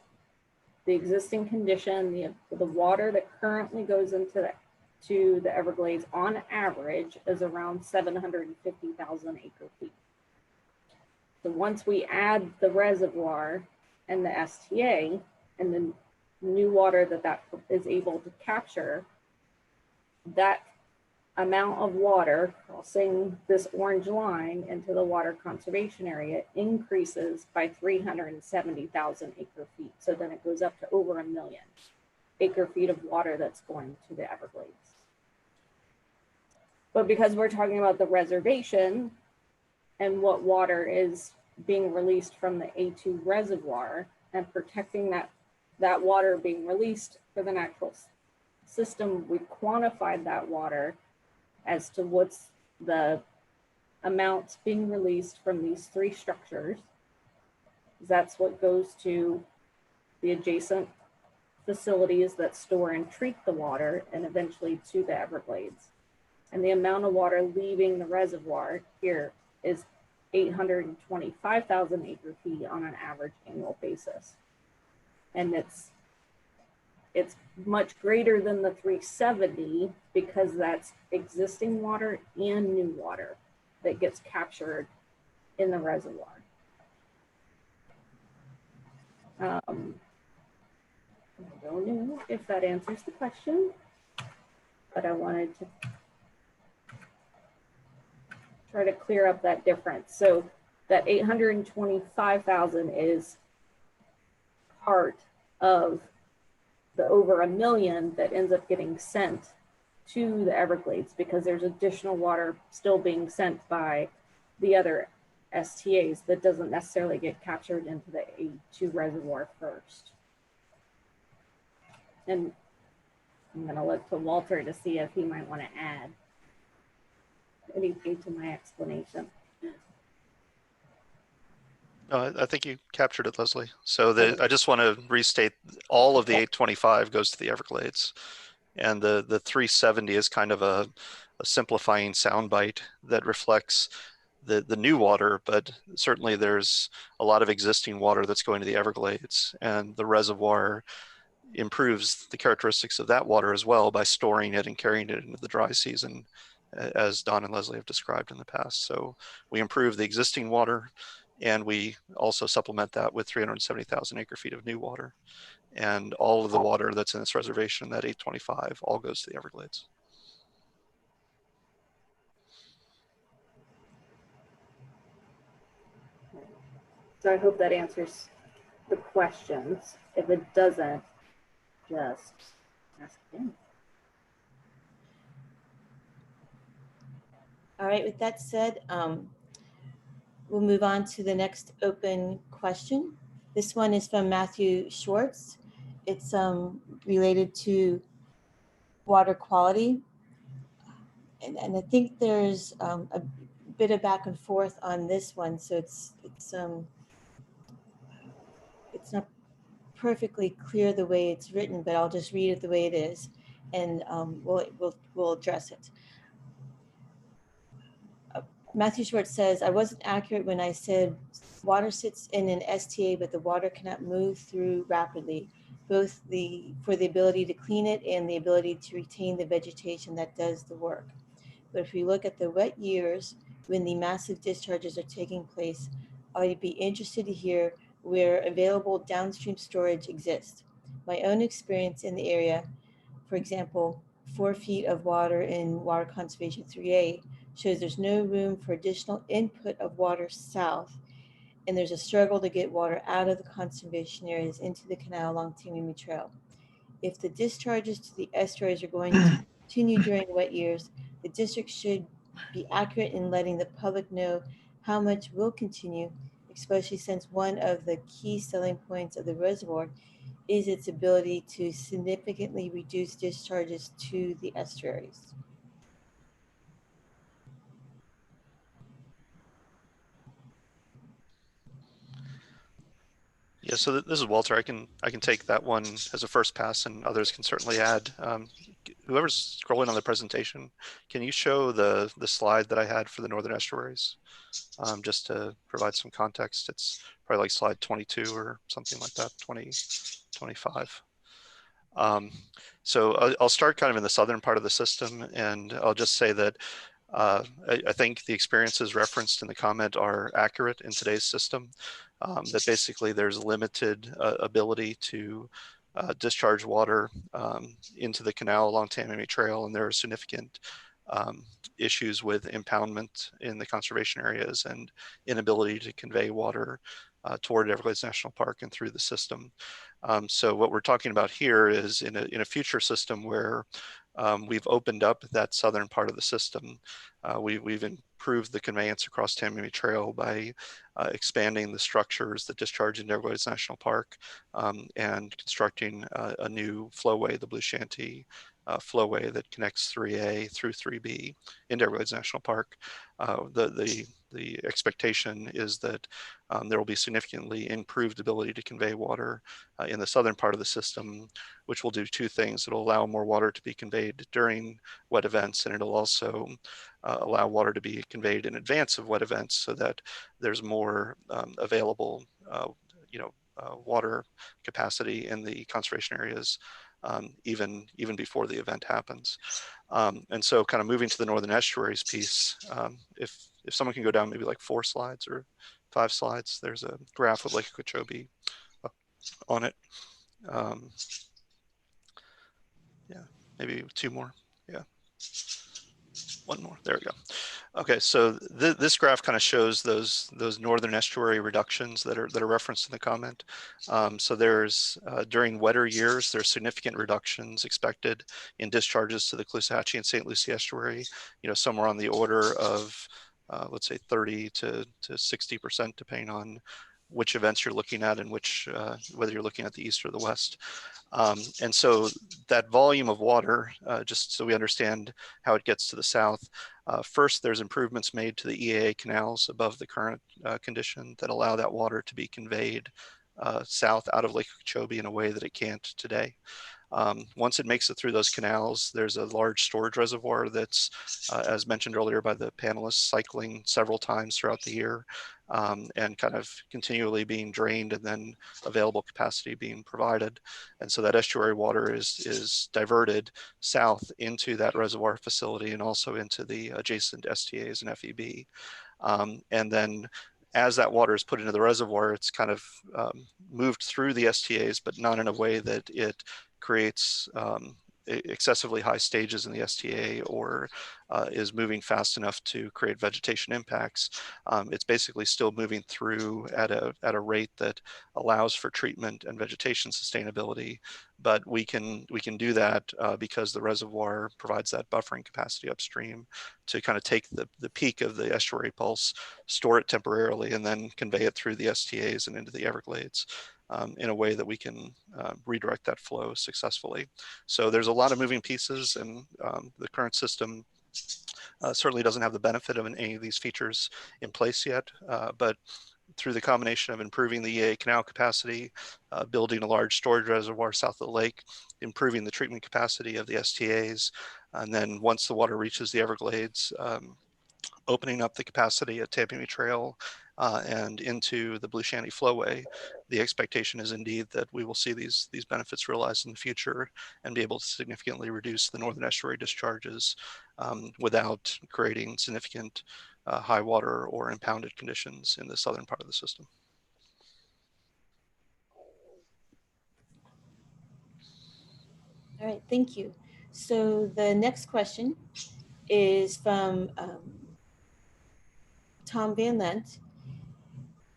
the existing condition, the water that currently goes into the Everglades on average is around 750,000 acre feet. So once we add the reservoir and the STA and the new water that is able to capture, that amount of water crossing this orange line into the water conservation area increases by 370,000 acre feet. So then it goes up to over 1 million acre feet of water that's going to the Everglades. But because we're talking about the reservation and what water is being released from the A-2 reservoir and protecting that water being released for the natural system, we quantified that water as to what's the amounts being released from these three structures. That's what goes to the adjacent facilities that store and treat the water and eventually to the Everglades. And the amount of water leaving the reservoir here is 825,000 acre feet on an average annual basis. And it's much greater than the 370 because that's existing water and new water that gets captured in the reservoir. I don't know if that answers the question, but I wanted to try to clear up that difference. So that 825,000 is part of the over 1 million that ends up getting sent to the Everglades because there's additional water still being sent by the other STAs that doesn't necessarily get captured into the A2 reservoir first. And I'm going to look to Walter to see if he might want to add anything to my explanation.
I think you captured it, Leslie. So I just want to restate all of the 825 goes to the Everglades. And the 370 is kind of a simplifying soundbite that reflects the new water, but certainly there's a lot of existing water that's going to the Everglades, and the reservoir improves the characteristics of that water as well by storing it and carrying it into the dry season, as Don and Leslie have described in the past. So we improve the existing water, and we also supplement that with 370,000 acre feet of new water. and all of the water that's in this reservation, that 825, all goes to the Everglades.
So I hope that answers the questions. If it doesn't, just ask again.
All right, with that said, we'll move on to the next open question. This one is from Matthew Schwartz. It's related to water quality. And I think there's a bit of back and forth on this one. So it's not perfectly clear the way it's written, but I'll just read it the way it is, and we'll address it. Matthew Schwartz says, I wasn't accurate when I said water sits in an STA, but the water cannot move through rapidly, both for the ability to clean it and the ability to retain the vegetation that does the work. But if we look at the wet years, when the massive discharges are taking place, I'd be interested to hear where available downstream storage exists. My own experience in the area, for example, 4 feet of water in Water Conservation 3A, shows there's no room for additional input of water south, and there's a struggle to get water out of the conservation areas into the canal along Tamimi Trail. If the discharges to the estuaries are going to continue during wet years, the district should be accurate in letting the public know how much will continue, especially since one of the key selling points of the reservoir is its ability to significantly reduce discharges to the estuaries.
Yeah, so this is Walter. I can take that one as a first pass, and others can certainly add. Whoever's scrolling on the presentation, can you show the slide that I had for the northern estuaries, just to provide some context? It's probably like slide 22 or something like that, 25. So I'll start kind of in the southern part of the system, and I'll just say that I think the experiences referenced in the comment are accurate in today's system, that basically there's limited ability to discharge water into the canal along Tamimi Trail, and there are significant issues with impoundment in the conservation areas and inability to convey water toward Everglades National Park and through the system. So what we're talking about here is in a future system where we've opened up that southern part of the system. We've improved the conveyance across Tamimi Trail by expanding the structures that discharge into Everglades National Park and constructing a new flowway, the Blue Shanty flowway that connects 3A through 3B into Everglades National Park. The expectation is that there will be significantly improved ability to convey water in the southern part of the system, which will do two things. It'll allow more water to be conveyed during wet events, and it'll also allow water to be conveyed in advance of wet events so that there's more available water capacity in the conservation areas even before the event happens. And so kind of moving to the northern estuaries piece, if someone can go down maybe like 4 slides or 5 slides, there's a graph of Lake Okeechobee on it. Yeah, maybe 2 more. Yeah, 1 more. There we go. Okay, so this graph kind of shows those northern estuary reductions that are referenced in the comment. So there's during wetter years, there's significant reductions expected in discharges to the Caloosahatchee and St. Lucie estuary. Somewhere on the order of let's say 30 to 60%, depending on which events you're looking at and whether you're looking at the east or the west. And so that volume of water, just so we understand how it gets to the south, first there's improvements made to the EAA canals above the current condition that allow that water to be conveyed south out of Lake Okeechobee in a way that it can't today. Once it makes it through those canals, there's a large storage reservoir that's, as mentioned earlier by the panelists, cycling several times throughout the year and kind of continually being drained and then available capacity being provided. And so that estuary water is diverted south into that reservoir facility and also into the adjacent STAs and FEB. And then as that water is put into the reservoir, it's kind of moved through the STAs, but not in a way that it creates excessively high stages in the STA or is moving fast enough to create vegetation impacts. It's basically still moving through at a rate that allows for treatment and vegetation sustainability, but we can do that because the reservoir provides that buffering capacity upstream to kind of take the peak of the estuary pulse, store it temporarily, and then convey it through the STAs and into the Everglades. In a way that we can redirect that flow successfully. So there's a lot of moving pieces, and the current system certainly doesn't have the benefit of any of these features in place yet, but through the combination of improving the EAA canal capacity, building a large storage reservoir south of the lake, improving the treatment capacity of the STAs, and then once the water reaches the Everglades, opening up the capacity at Tampany Trail and into the Blue Shanty Flowway, the expectation is indeed that we will see these benefits realized in the future and be able to significantly reduce the northern estuary discharges without creating significant high water or impounded conditions in the southern part of the system.
All right, thank you. So the next question is from Tom Van Lent.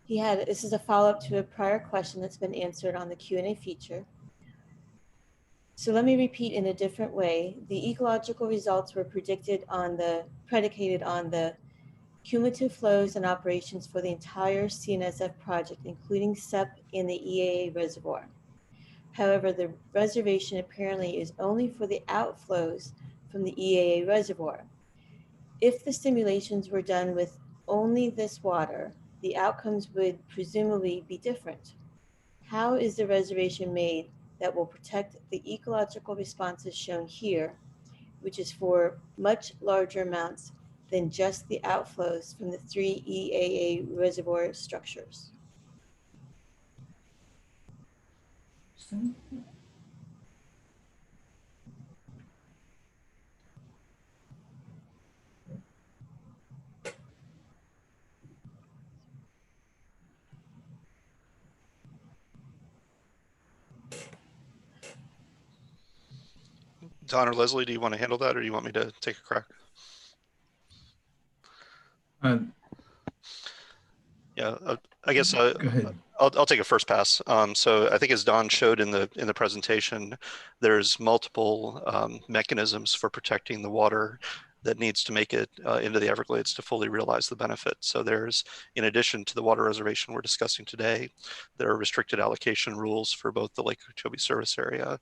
This is a follow-up to a prior question that's been answered on the Q&A feature. So let me repeat in a different way. The ecological results were predicated on the cumulative flows and operations for the entire CNSF project, including CEPP and the EAA reservoir. However, the reservation apparently is only for the outflows from the EAA reservoir. If the simulations were done with only this water, the outcomes would presumably be different. How is the reservation made that will protect the ecological responses shown here, which is for much larger amounts than just the outflows from the 3 EAA reservoir structures?
Don or Leslie, do you want to handle that, or do you want me to take a crack? Yeah, I guess
Go ahead.
I'll take a first pass. So I think as Don showed in the presentation, there's multiple mechanisms for protecting the water that needs to make it into the Everglades to fully realize the benefit. So there's, in addition to the water reservation we're discussing today, there are restricted allocation rules for both the Lake Okeechobee service area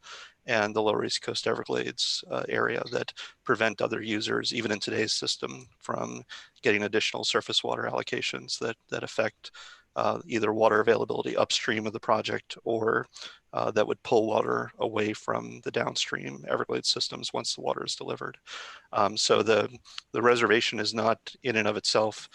and the Lower East Coast Everglades area that prevent other users, even in today's system, from getting additional surface water allocations that affect either water availability upstream of the project or that would pull water away from the downstream Everglades systems once the water is delivered. So the reservation is not in and of itself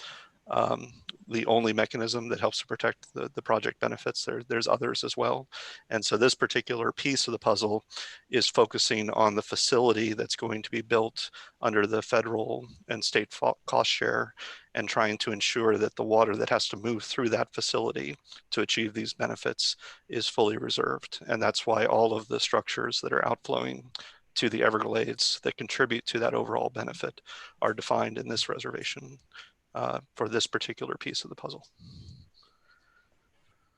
the only mechanism that helps to protect the project benefits. There's others as well. And so this particular piece of the puzzle is focusing on the facility that's going to be built under the federal and state cost share and trying to ensure that the water that has to move through that facility to achieve these benefits is fully reserved. And that's why all of the structures that are outflowing to the Everglades that contribute to that overall benefit are defined in this reservation for this particular piece of the puzzle.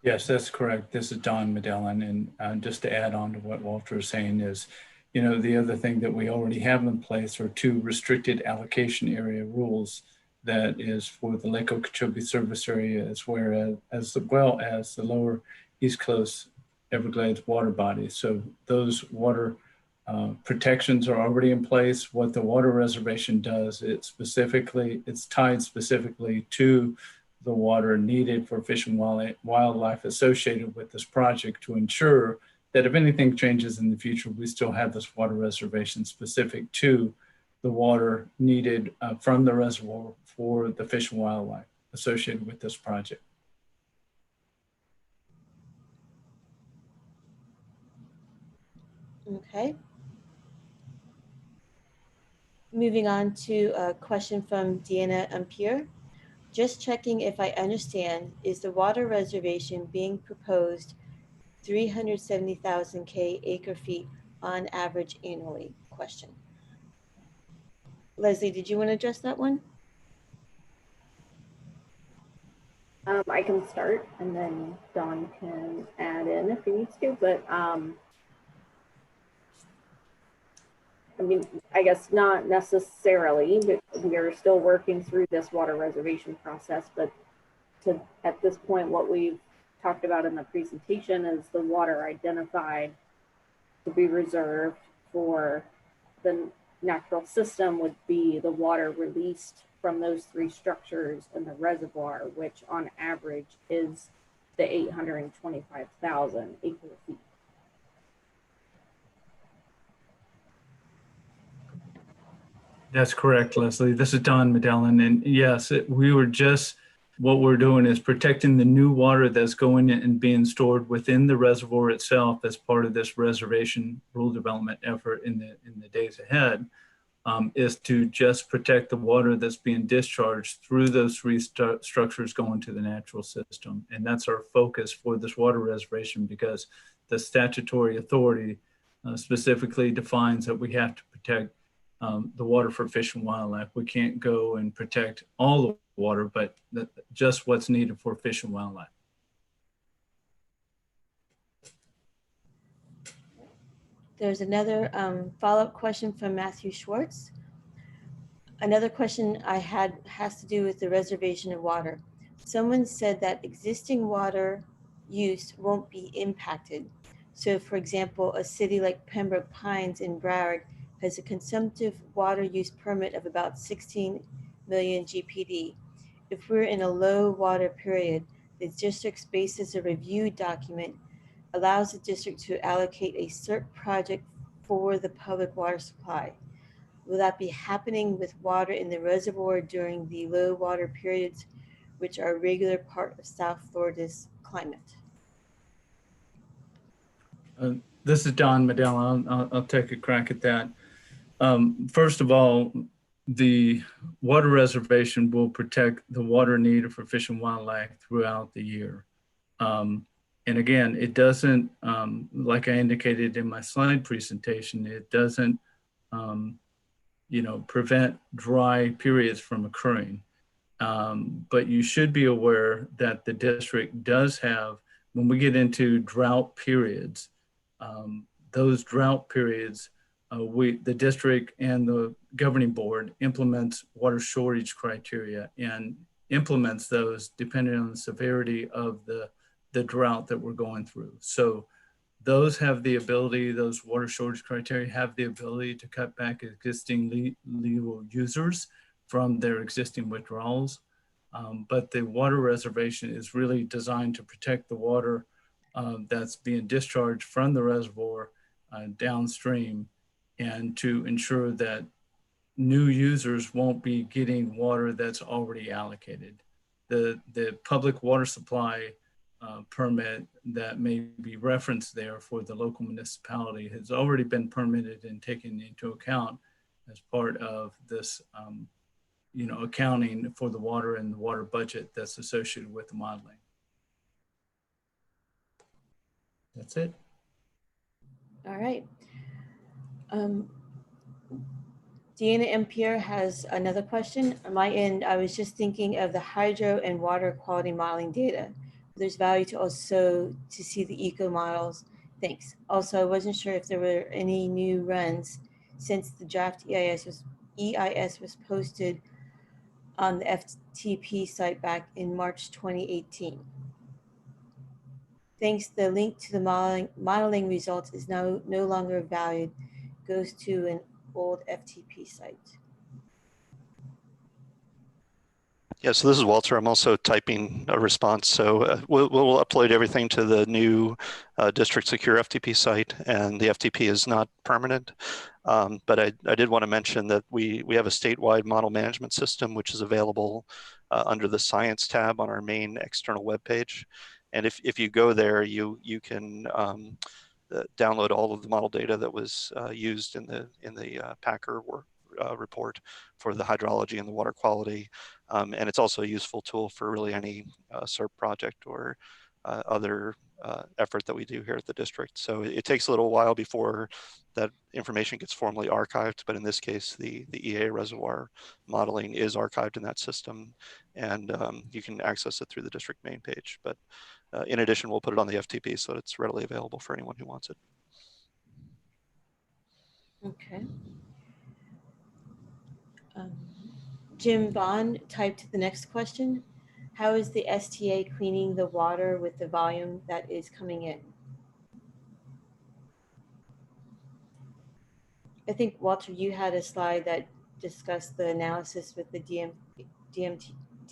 Yes, that's correct. This is Don Medellin. And just to add on to what Walter is saying is, you know, the other thing that we already have in place are 2 restricted allocation area rules that is for the Lake Okeechobee service area as well as the lower East Coast Everglades water bodies. So those water protections are already in place. What the water reservation does, it's tied specifically to the water needed for fish and wildlife associated with this project to ensure that if anything changes in the future, we still have this water reservation specific to the water needed from the reservoir for the fish and wildlife associated with this project.
Okay. Moving on to a question from Deanna Ampere. Just checking if I understand, is the water reservation being proposed 370,000 acre feet on average annually? Question. Leslie, did you want to address that one?
I can start and then Don can add in if he needs to, but I mean, I guess not necessarily, but we are still working through this water reservation process. But at this point, what we've talked about in the presentation is the water identified to be reserved for the natural system would be the water released from those three structures in the reservoir, which on average is the 825,000 acre feet.
That's correct, Leslie. This is Don Medellin. And yes, what we're doing is protecting the new water that's going in and being stored within the reservoir itself as part of this reservation rule development effort in the days ahead, is to just protect the water that's being discharged through those three structures going to the natural system. And that's our focus for this water reservation, because the statutory authority specifically defines that we have to protect the water for fish and wildlife. We can't go and protect all the water, but just what's needed for fish and wildlife.
There's another follow-up question from Matthew Schwartz. Another question I had has to do with the reservation of water. Someone said that existing water use won't be impacted. So for example, a city like Pembroke Pines in Broward has a consumptive water use permit of about 16 million GPD. If we're in a low water period, the district's basis of review document allows the district to allocate a CERP project for the public water supply. Will that be happening with water in the reservoir during the low water periods, which are a regular part of South Florida's climate?
This is Don Medellin. I'll take a crack at that. First of all, the water reservation will protect the water needed for fish and wildlife throughout the year. And again, it doesn't, like I indicated in my slide presentation, it doesn't, prevent dry periods from occurring. But you should be aware that the district does have, when we get into drought periods, those drought periods, the district and the governing board implements water shortage criteria and implements those depending on the severity of the drought that we're going through. So those have the ability, those water shortage criteria have the ability to cut back existing legal users from their existing withdrawals. But the water reservation is really designed to protect the water that's being discharged from the reservoir downstream, and to ensure that new users won't be getting water that's already allocated. The public water supply permit that may be referenced there for the local municipality has already been permitted and taken into account as part of this accounting for the water and the water budget that's associated with the modeling. That's it.
All right. Deanna M. Pierre has another question. On my end, I was just thinking of the hydro and water quality modeling data. There's value to also to see the eco models. Thanks. Also, I wasn't sure if there were any new runs since the draft EIS was posted on the FTP site back in March 2018. Thanks. The link to the modeling results is now no longer valued. Goes to an old FTP site.
Yeah, so this is Walter. I'm also typing a response. So we'll upload everything to the new District Secure FTP site, and the FTP is not permanent. But I did want to mention that we have a statewide model management system, which is available under the Science tab on our main external webpage. And if you go there, you can download all of the model data that was used in the Packer report for the hydrology and the water quality. And it's also a useful tool for really any CERP project or other effort that we do here at the district. So it takes a little while before that information gets formally archived, but in this case, the EAA reservoir modeling is archived in that system, and you can access it through the district main page. But in addition, we'll put it on the FTP so that it's readily available for anyone who wants it.
Okay. Jim Vaughn typed the next question. How is the STA cleaning the water with the volume that is coming in? I think, Walter, you had a slide that discussed the analysis with the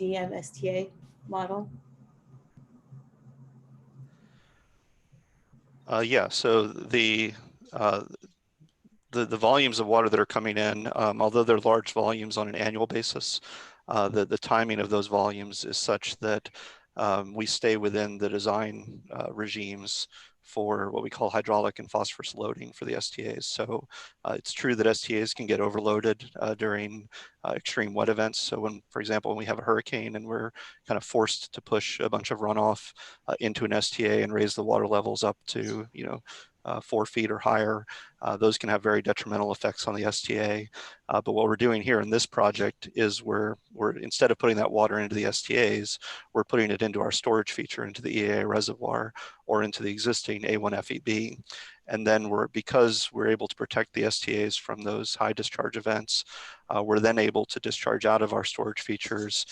DMSTA model.
Yeah, so the volumes of water that are coming in, although they're large volumes on an annual basis, the timing of those volumes is such that we stay within the design regimes for what we call hydraulic and phosphorus loading for the STAs. So it's true that STAs can get overloaded during extreme wet events. So when, for example, when we have a hurricane and we're kind of forced to push a bunch of runoff into an STA and raise the water levels up to, 4 feet or higher, those can have very detrimental effects on the STA. But what we're doing here in this project is we're instead of putting that water into the STAs, we're putting it into our storage feature, into the EAA reservoir or into the existing A1 FEB. And then because we're able to protect the STAs from those high discharge events, we're then able to discharge out of our storage features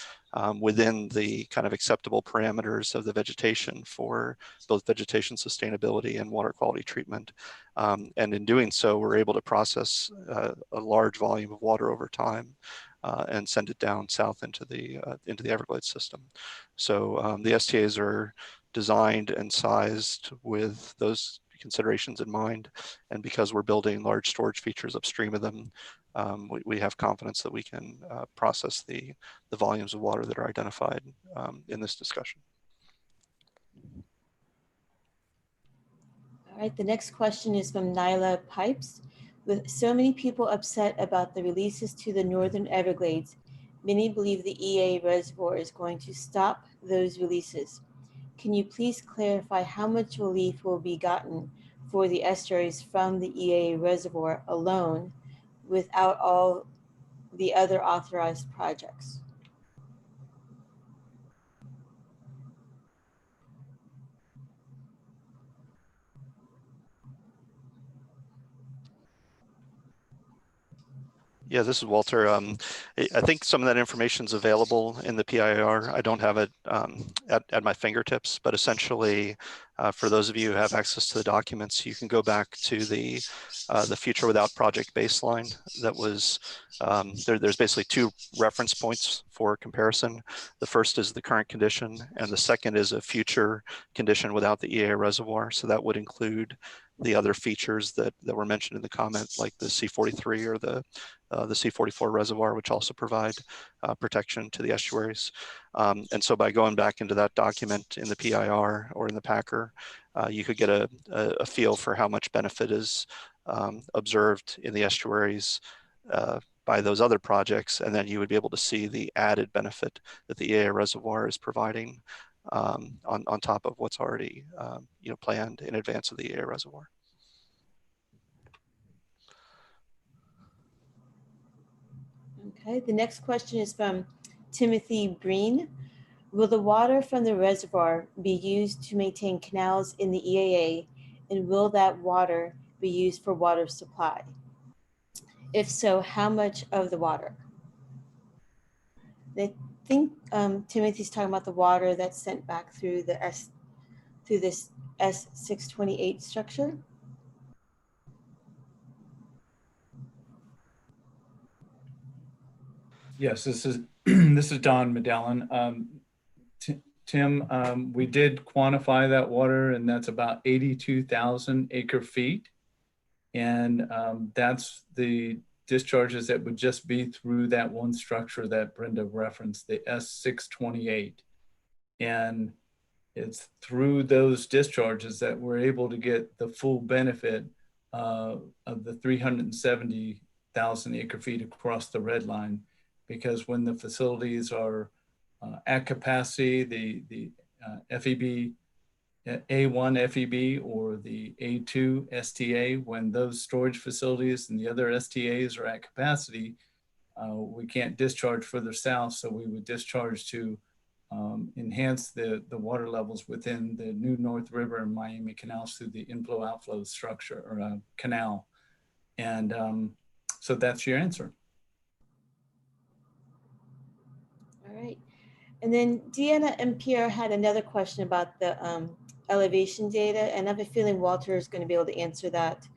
within the kind of acceptable parameters of the vegetation for both vegetation sustainability and water quality treatment. And in doing so, we're able to process a large volume of water over time and send it down south into the Everglades system. So the STAs are designed and sized with those considerations in mind. And because we're building large storage features upstream of them, we have confidence that we can process the volumes of water that are identified in this discussion.
All right, the next question is from Nyla Pipes. With so many people upset about the releases to the Northern Everglades, many believe the EAA reservoir is going to stop those releases. Can you please clarify how much relief will be gotten for the estuaries from the EAA reservoir alone without all the other authorized projects?
Yeah, this is Walter. I think some of that information is available in the PIR. I don't have it at my fingertips, but essentially, for those of you who have access to the documents, you can go back to the Future Without Project baseline. That was there's basically 2 reference points for comparison. The first is the current condition, and the second is a future condition without the EAA reservoir. So that would include the other features that were mentioned in the comment, like the C43 or the C44 reservoir, which also provide protection to the estuaries. And so by going back into that document in the PIR or in the Packer, you could get a feel for how much benefit is observed in the estuaries by those other projects, and then you would be able to see the added benefit that the EAA reservoir is providing on top of what's already planned in advance of the EAA reservoir.
Okay, the next question is from Timothy Breen. Will the water from the reservoir be used to maintain canals in the EAA, and will that water be used for water supply? If so, how much of the water? I think Timothy's talking about the water that's sent back through this S628 structure.
Yes, this is this is Don Medellin. Tim, we did quantify that water, and that's about 82,000 acre feet. And that's the discharges that would just be through that one structure that Brenda referenced, the S628. And it's through those discharges that we're able to get the full benefit of the 370,000 1,000 acre feet across the red line, because when the facilities are at capacity, the FEB, A1 FEB or the A2 STA, when those storage facilities and the other STAs are at capacity, we can't discharge further south, so we would discharge to enhance the water levels within the New North River and Miami canals through the inflow-outflow structure or canal. And so that's your answer.
All right. And then Deanna and Pierre had another question about the elevation data, and I have a feeling Walter is going to be able to answer that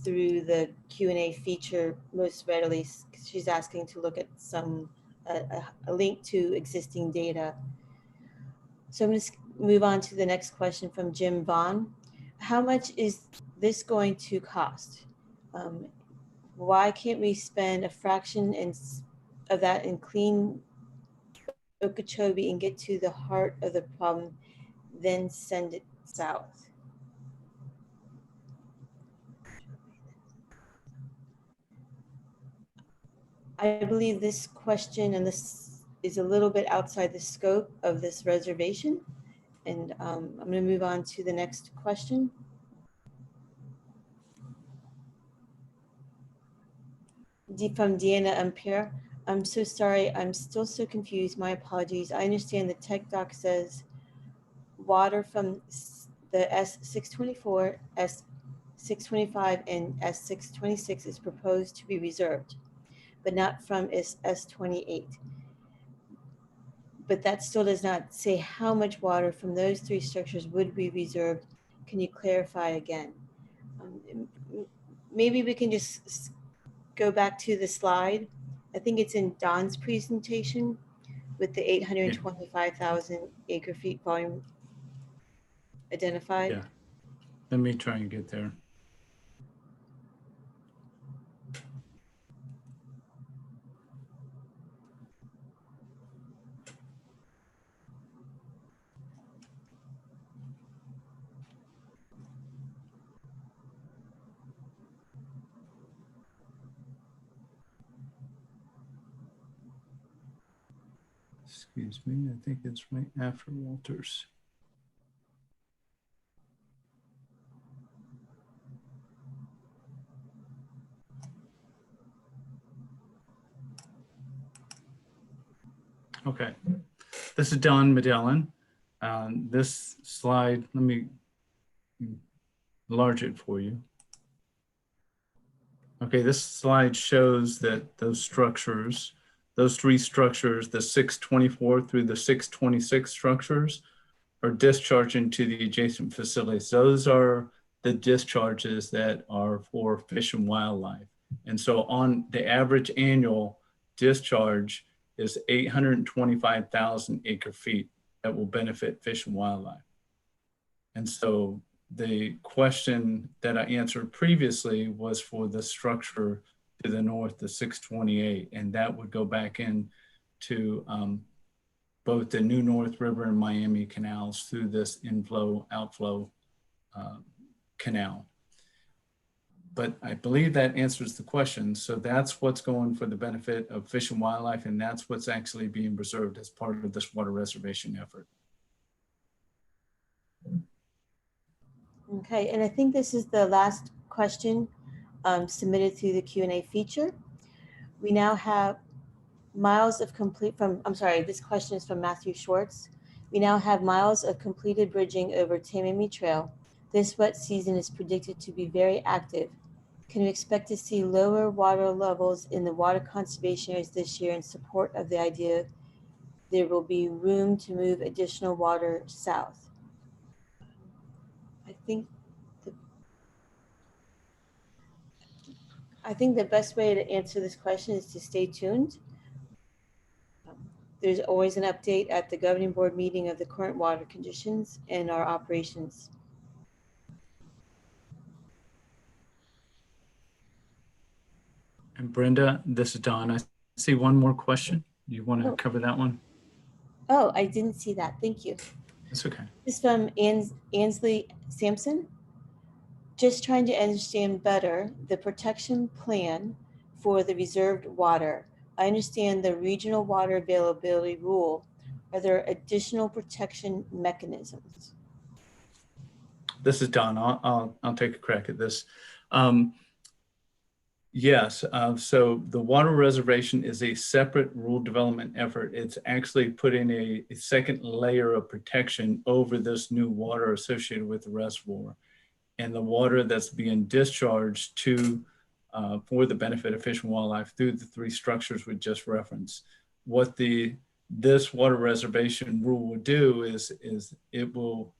through the Q&A feature most readily. She's asking to look at some a link to existing data. So I'm going to move on to the next question from Jim Vaughn. How much is this going to cost? Why can't we spend a fraction of that in clean Okeechobee and get to the heart of the problem, then send it south? I believe this question, and this is a little bit outside the scope of this reservation. And I'm going to move on to the next question. From Deanna Ampere. I'm so sorry. I'm still so confused. My apologies. I understand the tech doc says water from the S624, S625, and S626 is proposed to be reserved, but not from S28. But that still does not say how much water from those three structures would be reserved. Can you clarify again? Maybe we can just go back to the slide. I think it's in Don's presentation with the 825,000 acre feet volume identified.
Yeah, let me try and get there. Excuse me, I think it's right after Walter's. Okay, this is Don Medellin. This slide, let me enlarge it for you. Okay, this slide shows that those structures, those three structures, the 624 through the 626 structures, are discharging to the adjacent facilities. Those are the discharges that are for fish and wildlife. And so on the average annual discharge is 825,000 acre feet that will benefit fish and wildlife. And so the question that I answered previously was for the structure to the north, the 628, and that would go back in to both the New North River and Miami canals through this inflow outflow canal. But I believe that answers the question. So that's what's going for the benefit of fish and wildlife, and that's what's actually being preserved as part of this water reservation effort.
Okay, and I think this is the last question submitted through the Q&A feature. We now have miles of complete from, I'm sorry, this question is from Matthew Schwartz. We now have miles of completed bridging over Tamimi Trail. This wet season is predicted to be very active. Can we expect to see lower water levels in the water conservation areas this year in support of the idea there will be room to move additional water south? I think the best way to answer this question is to stay tuned. There's always an update at the governing board meeting of the current water conditions and our operations.
And Brenda, this is Don. I see one more question. You want to cover that one?
Oh, I didn't see that. Thank you.
That's okay.
This is from Ansley Sampson. Just trying to understand better the protection plan for the reserved water. I understand the regional water availability rule. Are there additional protection mechanisms?
This is Don. I'll take a crack at this. Yes, so the water reservation is a separate rule development effort. It's actually putting a second layer of protection over this new water associated with the reservoir and the water that's being discharged to for the benefit of fish and wildlife through the three structures we just referenced. What this water reservation rule will do is it will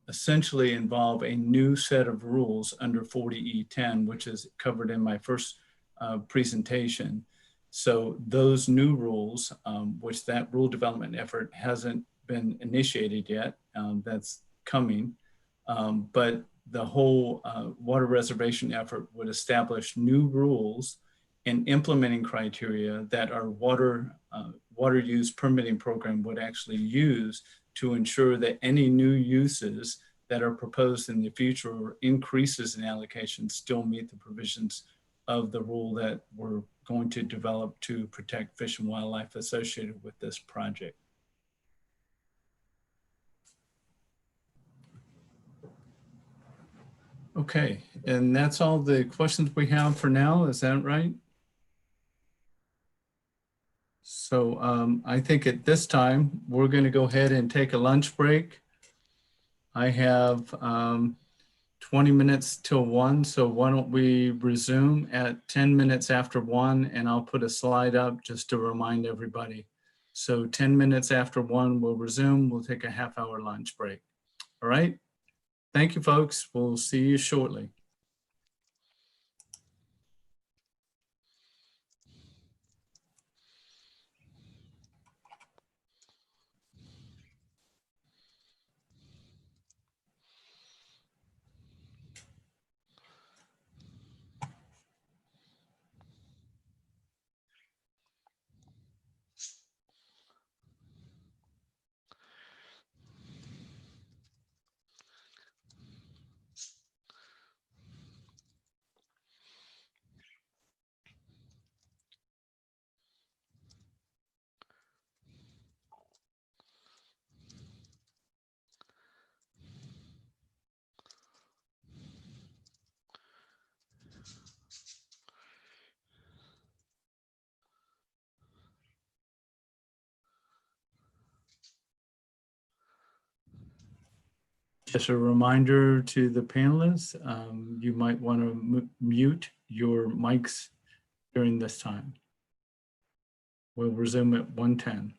essentially involve a new set of rules under 40E10, which is covered in my first presentation. So those new rules, which that rule development effort hasn't been initiated yet, that's coming, but the whole water reservation effort would establish new rules and implementing criteria that our water use permitting program would actually use to ensure that any new uses that are proposed in the future or increases in allocation still meet the provisions of the rule that we're going to develop to protect fish and wildlife associated with this project. Okay, and that's all the questions we have for now, is that right? So I think at this time, we're going to go ahead and take a lunch break. I have 20 minutes till 1, so why don't we resume at 10 minutes after 1, and I'll put a slide up just to remind everybody. So 10 minutes after 1, we'll resume. We'll take a half-hour lunch break. All right? Thank you, folks. We'll see you shortly. Just a reminder to the panelists, you might want to mute your mics during this time. We'll resume at 1:10.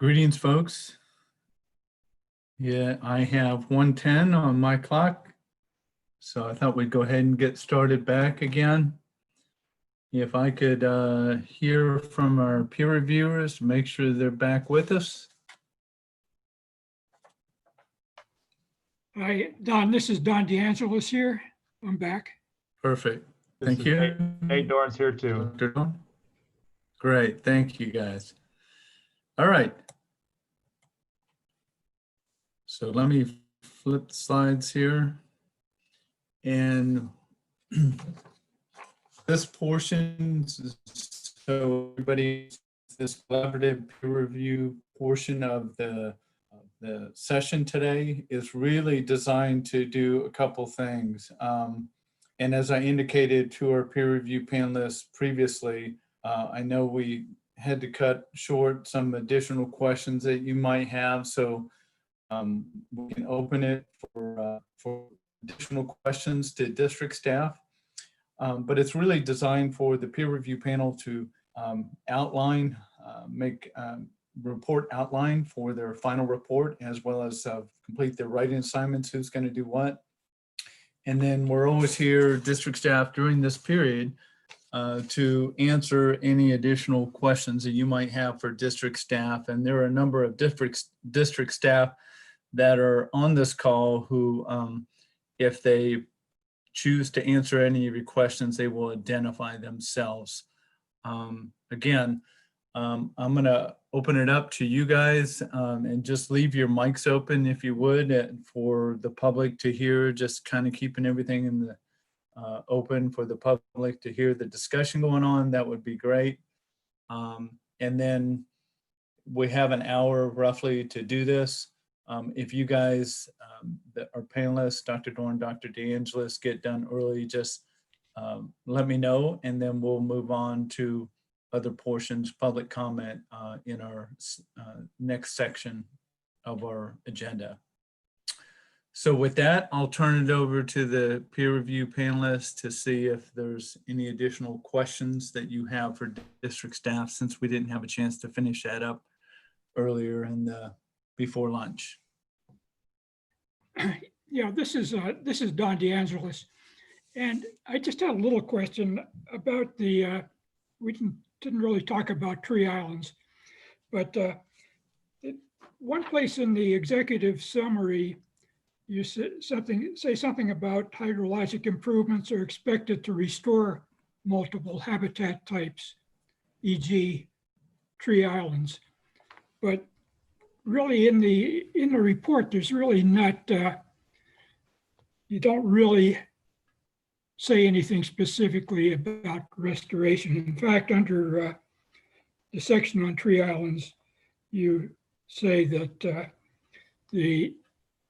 Greetings, folks. Yeah, I have 1:10 on my clock, so I thought we'd go ahead and get started back again. If I could hear from our peer reviewers, make sure they're back with us.
Hi, Don, this is Don DeAngelis here. I'm back.
Perfect.
This
Thank
is
you.
Nate Dorn's here too.
Dr. Dawn. Great, thank you guys. All right. So let me flip the slides here. And this portion, so everybody, this collaborative peer review portion of the session today is really designed to do a couple things. And as I indicated to our peer review panelists previously, I know we had to cut short some additional questions that you might have. So we can open it for additional questions to district staff. But it's really designed for the peer review panel to outline, make report outline for their final report, as well as complete their writing assignments, who's going to do what. And then we're always here, district staff, during this period to answer any additional questions that you might have for district staff. And there are a number of district staff that are on this call who, if they choose to answer any of your questions, they will identify themselves. Again, I'm going to open it up to you guys and just leave your mics open if you would for the public to hear, just kind of keeping everything in the open for the public to hear the discussion going on. That would be great. And then we have an hour roughly to do this. If you guys, that are panelists, Dr. Dorn, Dr. DeAngelis, get done early, just let me know, and then we'll move on to other portions, public comment in our next section of our agenda. So with that, I'll turn it over to the peer review panelists to see if there's any additional questions that you have for district staff, since we didn't have a chance to finish that up earlier in the before lunch.
Yeah, this is Don DeAngelis. And I just had a little question about the, we didn't really talk about tree islands, but one place in the executive summary, you say something about hydrologic improvements are expected to restore multiple habitat types, e.g. tree islands. But really in the report, there's really not, you don't really say anything specifically about restoration. In fact, under the section on tree islands, you say that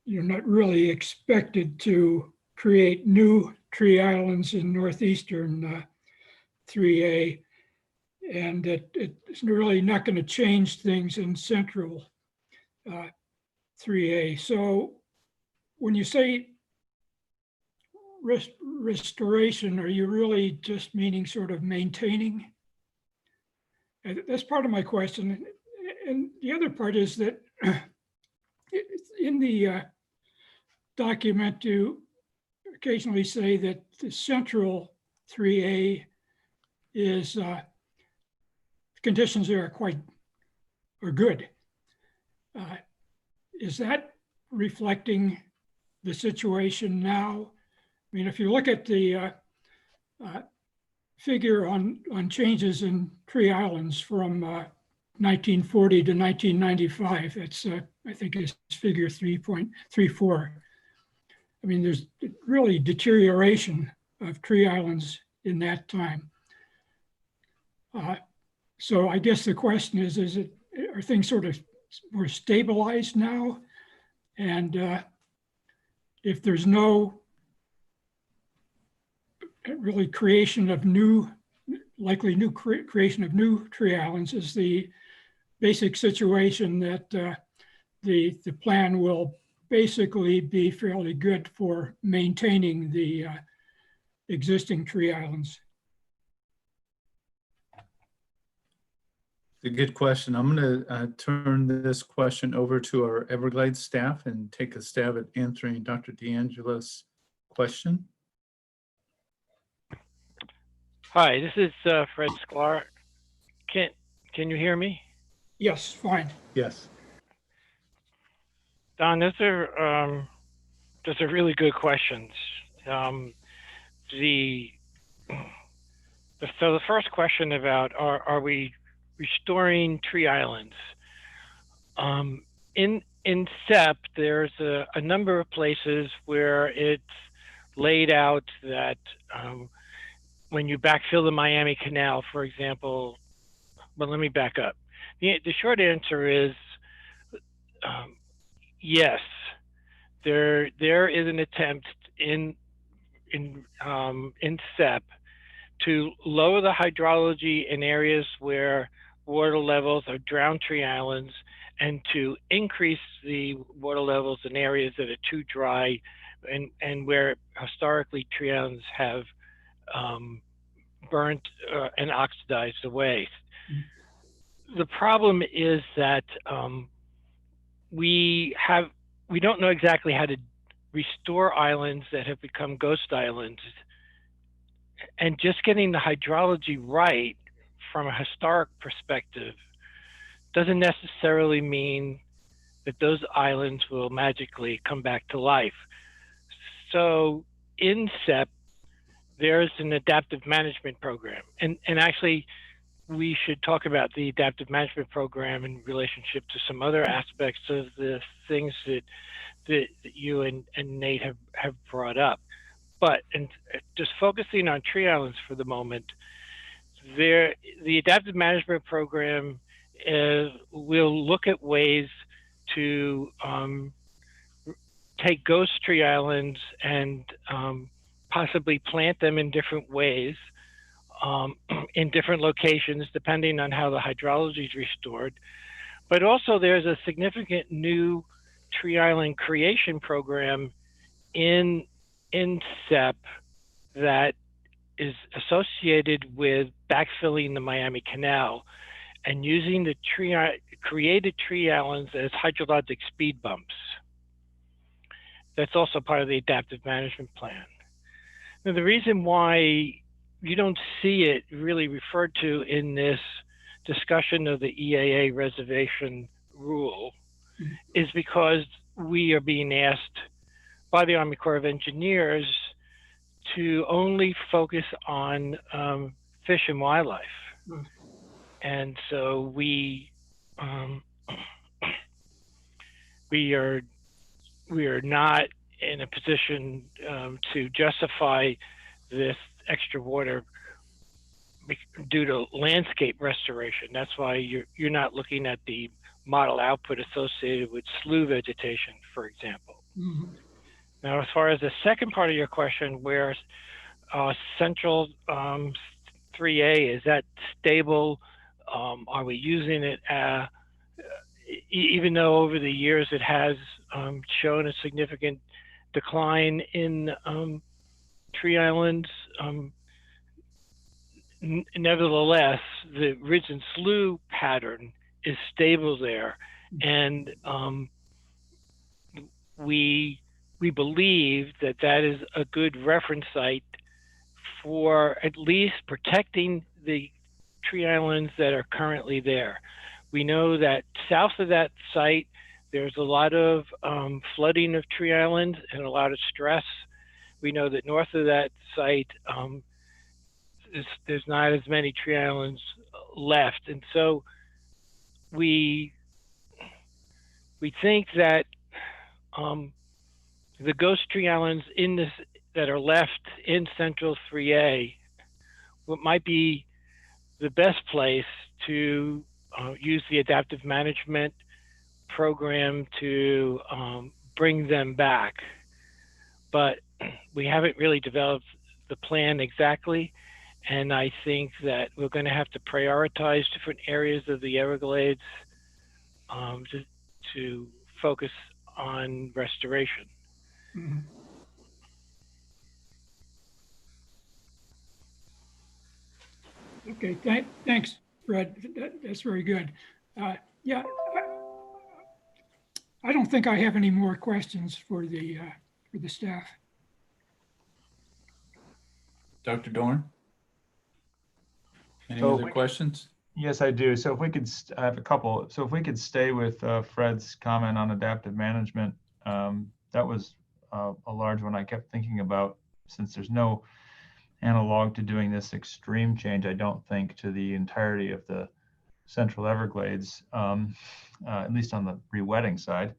you're not really expected to create new tree islands in northeastern 3A, and that it's really not going to change things in central 3A. So when you say restoration, are you really just meaning sort of maintaining? And that's part of my question. And the other part is that in the document, you occasionally say that the central 3A is, conditions there are good. Is that reflecting the situation now? I mean, if you look at the figure on changes in tree islands from 1940 to 1995, it's I think it's figure 3.34. I mean, there's really deterioration of tree islands in that time. So I guess the question is are things sort of more stabilized now? And if there's no really creation of likely new creation of new tree islands, is the basic situation that the plan will basically be fairly good for maintaining the existing tree islands?
a good question. I'm going to turn this question over to our Everglades staff and take a stab at answering Dr. D'Angela's question.
Hi, this is Fred Sklar. Can you hear me?
Yes, fine.
Yes.
Don, those are really good questions. So the first question about are we restoring tree islands? In CEPP, there's a number of places where it's laid out that when you backfill the Miami Canal, for example, but let me back up. The short answer is yes. There is an attempt in CEPP to lower the hydrology in areas where water levels are drowned tree islands, and to increase the water levels in areas that are too dry and where historically tree islands have burnt and oxidized away. The problem is that we don't know exactly how to restore islands that have become ghost islands, and just getting the hydrology right from a historic perspective doesn't necessarily mean that those islands will magically come back to life. So in CEPP, there's an adaptive management program. And actually, we should talk about the adaptive management program in relationship to some other aspects of the things that you and Nate have brought up. But just focusing on tree islands for the moment, the adaptive management program will look at ways to take ghost tree islands and possibly plant them in different ways in different locations, depending on how the hydrology is restored. But also there's a significant new tree island creation program in CEPP that is associated with backfilling the Miami Canal and using the created tree islands as hydrologic speed bumps. That's also part of the adaptive management plan. Now, the reason why you don't see it really referred to in this discussion of the EAA reservation rule is because we are being asked by the Army Corps of Engineers to only focus on fish and wildlife. And so we are not in a position to justify this extra water due to landscape restoration. That's why you're not looking at the model output associated with slough vegetation, for example. Now, as far as the second part of your question, where Central 3A, is that stable? Are we using it? Even though over the years it has shown a significant decline in tree islands, nevertheless, the ridge and slough pattern is stable there, and we believe that that is a good reference site for at least protecting the tree islands that are currently there. We know that south of that site, there's a lot of flooding of tree islands and a lot of stress. We know that north of that site, there's not as many tree islands left. And so we think that the ghost tree islands that are left in Central 3A, what might be the best place to use the adaptive management program to bring them back. But we haven't really developed the plan exactly. And I think that we're going to have to prioritize different areas of the Everglades to focus on restoration.
Okay, thanks. Fred, that's very good. Yeah, I don't think I have any more questions for the staff.
Dr. Dorn? Any
So
other questions?
yes, I do. So if we could, I have a couple. So if we could stay with Fred's comment on adaptive management, that was a large one I kept thinking about, since there's no analog to doing this extreme change, I don't think, to the entirety of the Central Everglades, at least on the re-wetting side.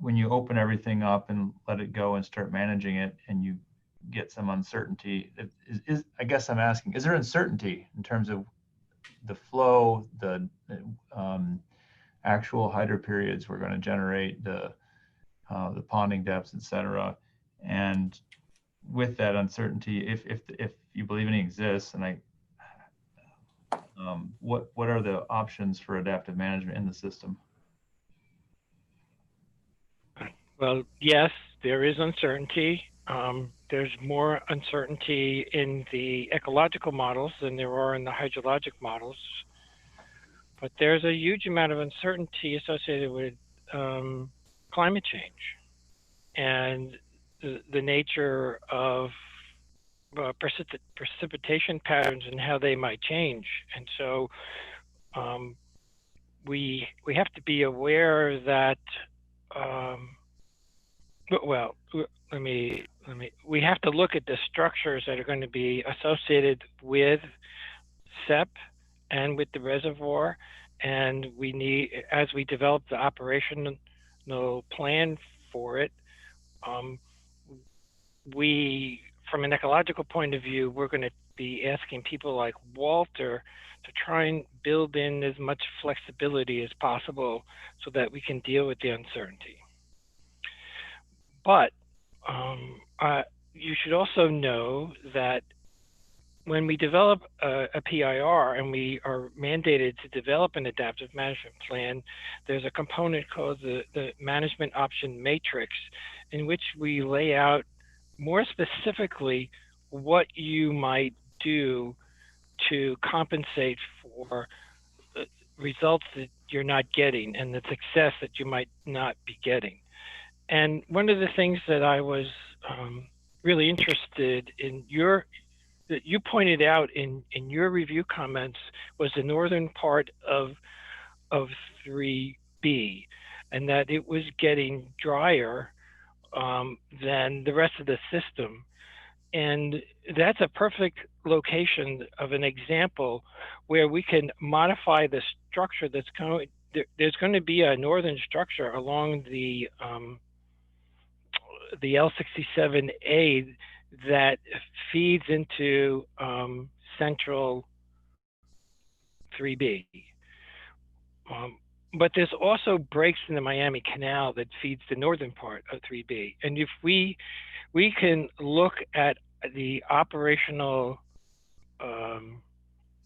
When you open everything up and let it go and start managing it, and you get some uncertainty, I guess I'm asking, is there uncertainty in terms of the flow, the actual hydro periods we're going to generate, the ponding depths, et cetera? And with that uncertainty, if you believe any exists, and what are the options for adaptive management in the system?
Well, yes, there is uncertainty. There's more uncertainty in the ecological models than there are in the hydrologic models. But there's a huge amount of uncertainty associated with climate change and the nature of precipitation patterns and how they might change. And so we have to be aware that well, we have to look at the structures that are going to be associated with CEPP and with the reservoir, and we need, as we develop the operational plan for it, we, from an ecological point of view, we're going to be asking people like Walter to try and build in as much flexibility as possible so that we can deal with the uncertainty. But you should also know that when we develop a PIR and we are mandated to develop an adaptive management plan, there's a component called the management option matrix, in which we lay out more specifically what you might do to compensate for results that you're not getting and the success that you might not be getting. And one of the things that I was really interested in that you pointed out in your review comments was the northern part of 3B, and that it was getting drier than the rest of the system. And that's a perfect location of an example where we can modify the structure that's going. There's going to be a northern structure along the L67A that feeds into central 3B. But there's also breaks in the Miami Canal that feeds the northern part of 3B. And if we can look at the operational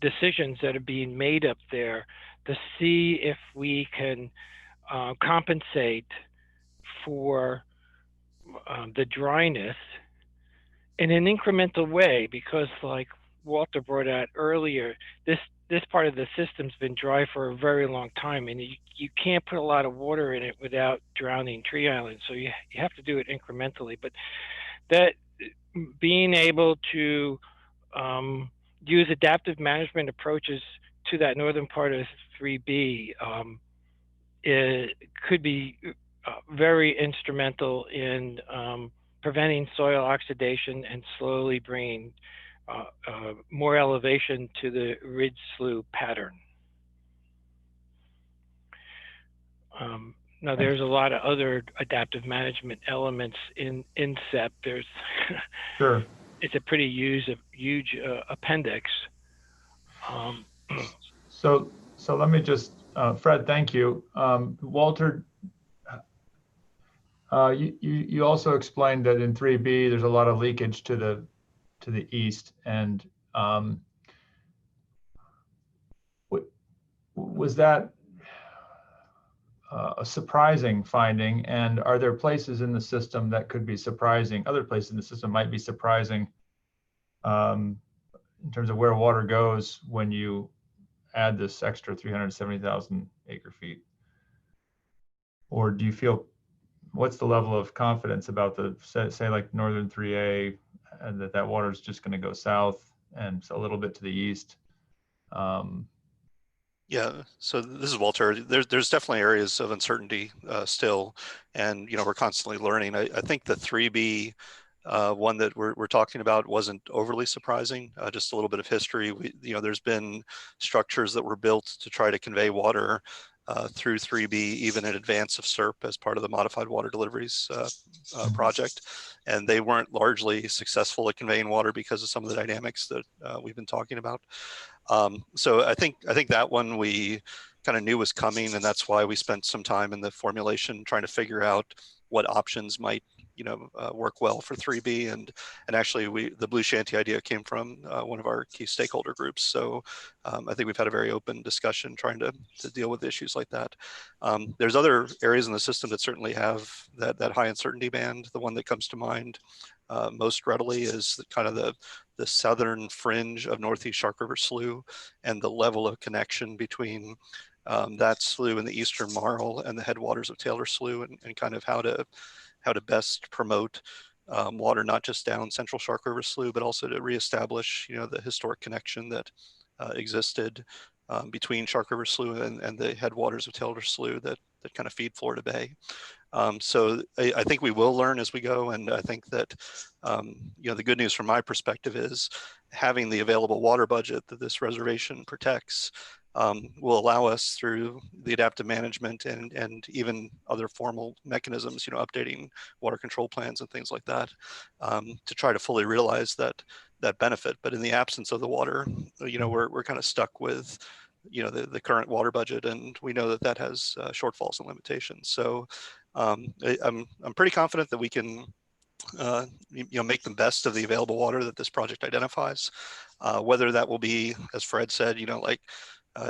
decisions that are being made up there to see if we can compensate for the dryness in an incremental way, because like Walter brought out earlier, this part of the system's been dry for a very long time, and you can't put a lot of water in it without drowning tree islands. So you have to do it incrementally. But that being able to use adaptive management approaches to that northern part of 3B it could be very instrumental in preventing soil oxidation and slowly bringing more elevation to the ridge slough pattern. Now, there's a lot of other adaptive management elements in CEPP. There's
Sure.
It's a pretty huge appendix.
So let me just, Fred, thank you. Walter, you also explained that in 3B there's a lot of leakage to the east, and was that a surprising finding? And are there places in the system that could be surprising? Other places in the system might be surprising in terms of where water goes when you add this extra 370,000 acre feet? Or do you feel, what's the level of confidence about the, say like Northern 3A, and that water is just going to go south and a little bit to the east?
Yeah, so this is Walter. There's definitely areas of uncertainty still, and we're constantly learning. I think the 3B one that we're talking about wasn't overly surprising. Just a little bit of history. There's been structures that were built to try to convey water through 3B, even in advance of CERP as part of the Modified Water Deliveries project, and they weren't largely successful at conveying water because of some of the dynamics that we've been talking about. So I think that one we kind of knew was coming, and that's why we spent some time in the formulation trying to figure out what options might work well for 3B. And actually the Blue Shanty idea came from one of our key stakeholder groups. So I think we've had a very open discussion trying to deal with issues like that. There's other areas in the system that certainly have that high uncertainty band. The one that comes to mind most readily is kind of the southern fringe of Northeast Shark River Slough and the level of connection between that slough and the eastern marl and the headwaters of Taylor Slough, and kind of how to best promote water, not just down Central Shark River Slough, but also to reestablish the historic connection that existed between Shark River Slough and the headwaters of Taylor Slough that kind of feed Florida Bay. So I think we will learn as we go, and I think that the good news from my perspective is having the available water budget that this reservation protects will allow us, through the adaptive management and even other formal mechanisms, updating water control plans and things like that, to try to fully realize that benefit. But in the absence of the water, we're kind of stuck with the current water budget, and we know that has shortfalls and limitations. So I'm pretty confident that we can make the best of the available water that this project identifies. Whether that will be, as Fred said,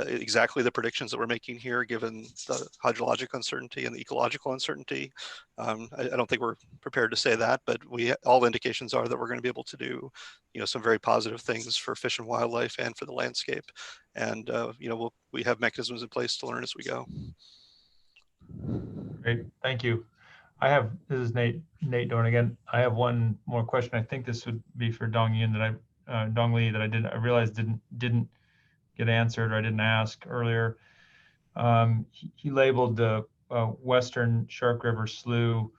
exactly the predictions that we're making here, given the hydrologic uncertainty and the ecological uncertainty, I don't think we're prepared to say that, but all indications are that we're going to be able to do some very positive things for fish and wildlife and for the landscape, and we have mechanisms in place to learn as we go.
Great, thank you. This is Nate Dorn again. I have one more question. I think this would be for Dong Yin Dong Lee that I realized didn't get answered, or I didn't ask earlier. He labeled the Western Shark River Slough,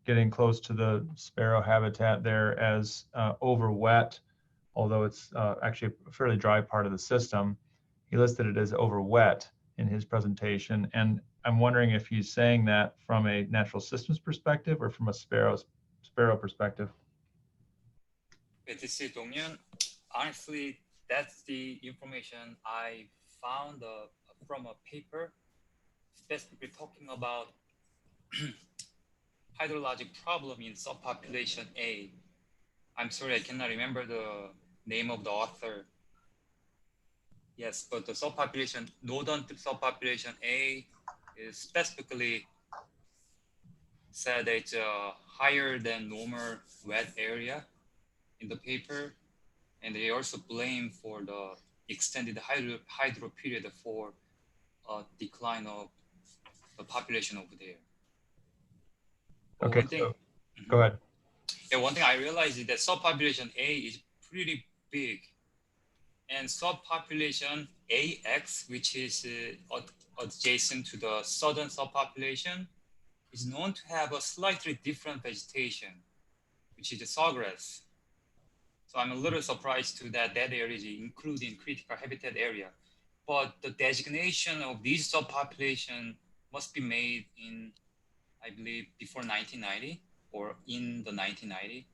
getting close to the sparrow habitat there, as over wet, although it's actually a fairly dry part of the system. He listed it as over wet in his presentation, and I'm wondering if he's saying that from a natural systems perspective or from a sparrow perspective.
This is Dong-Yun. Honestly, that's the information I found from a paper specifically talking about hydrologic problem in subpopulation A. I'm sorry, I cannot remember the name of the author. Yes, but the subpopulation, northern subpopulation A, is specifically said it's a higher than normal wet area in the paper, and they also blame for the extended hydro period for a decline of the population over there. But
Okay, go ahead.
Yeah, one thing I realized is that subpopulation A is pretty big, and subpopulation AX, which is adjacent to the southern subpopulation, is known to have a slightly different vegetation, which is the sawgrass. So I'm a little surprised to that area is included in critical habitat area. But the designation of these subpopulation must be made in, I believe, before 1990 or in the 1990.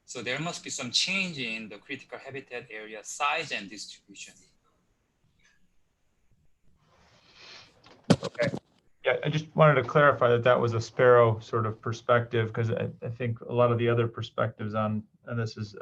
So there must be some change in the critical habitat area size and distribution.
Okay. Yeah, I just wanted to clarify that was a sparrow sort of perspective, because I think a lot of the other perspectives on this is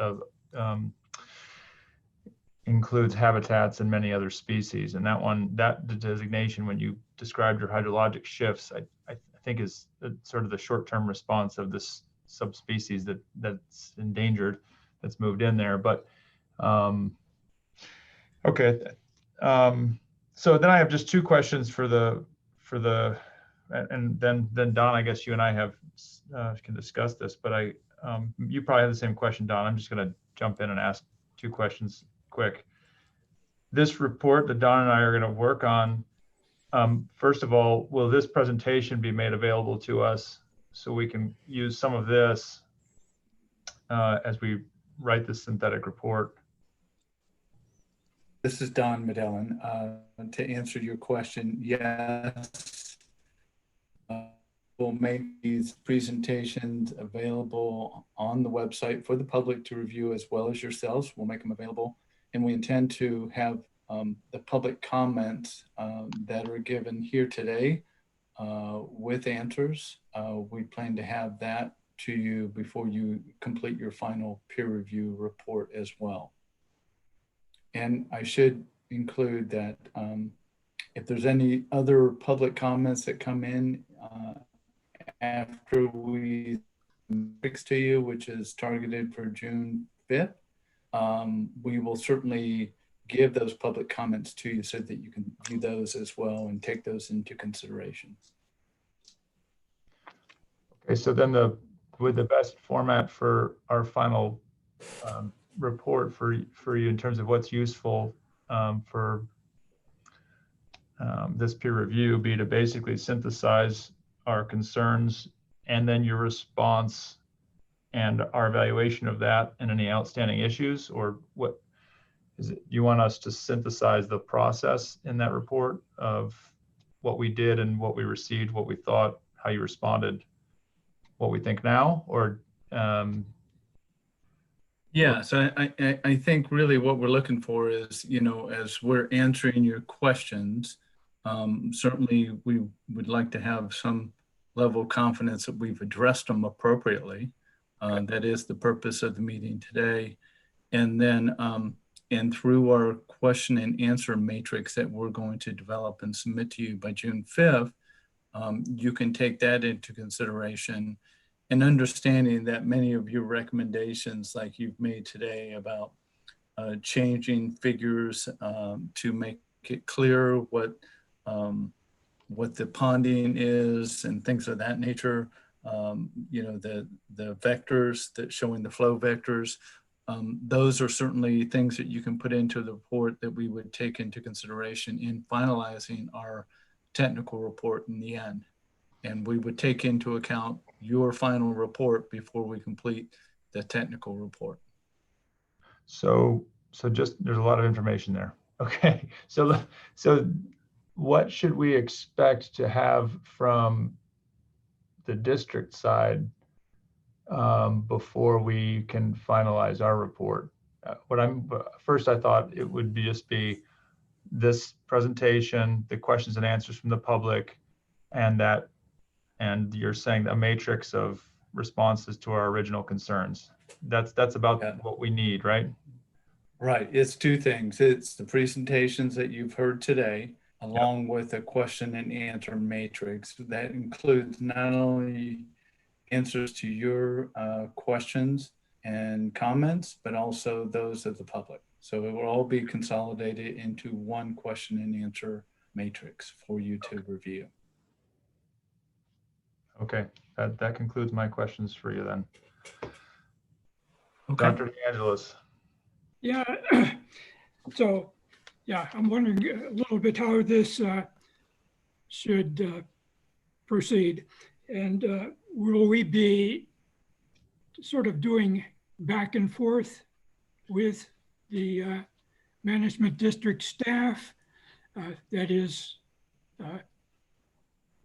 includes habitats and many other species, and that designation, when you described your hydrologic shifts, I think is sort of the short-term response of this subspecies that's endangered, that's moved in there. But Okay. So then I have just two questions and then Don, I guess you and I have can discuss this, but you probably have the same question, Don. I'm just going to jump in and ask two questions quick. This report that Don and I are going to work on, first of all, will this presentation be made available to us so we can use some of this as we write this synthetic report?
This is Don Medellin. To answer your question, yes. We'll make these presentations available on the website for the public to review, as well as yourselves. We'll make them available. And we intend to have the public comments that are given here today with answers. We plan to have that to you before you complete your final peer review report as well. And I should include that if there's any other public comments that come in after we fix to you, which is targeted for June 5th, we will certainly give those public comments to you so that you can view those as well and take those into consideration.
Okay, so then would the best format for our final report for you in terms of what's useful for this peer review be to basically synthesize our concerns and then your response and our evaluation of that and any outstanding issues? Or what is it? You want us to synthesize the process in that report of what we did and what we received, what we thought, how you responded, what we think now? Or
yeah, so I think really what we're looking for is, as we're answering your questions, certainly we would like to have some level of confidence that we've addressed them appropriately. That is the purpose of the meeting today. And then, and through our question and answer matrix that we're going to develop and submit to you by June 5th, you can take that into consideration, and understanding that many of your recommendations, like you've made today about changing figures to make it clear what the ponding is and things of that nature, the vectors that showing the flow vectors, those are certainly things that you can put into the report that we would take into consideration in finalizing our technical report in the end. And we would take into account your final report before we complete the technical report.
So just, there's a lot of information there. Okay, so what should we expect to have from the district side before we can finalize our report? First I thought it would just be this presentation, the questions and answers from the public, and you're saying a matrix of responses to our original concerns. That's about what we need, right?
Right. It's two things. It's the presentations that you've heard today, along with a question and answer matrix that includes not only answers to your questions and comments, but also those of the public. So it will all be consolidated into one question and answer matrix for you to review.
Okay, that concludes my questions for you then.
Okay.
Dr. DeAngelis.
Yeah, so yeah, I'm wondering a little bit how this should proceed. And will we be sort of doing back and forth with the management district staff that is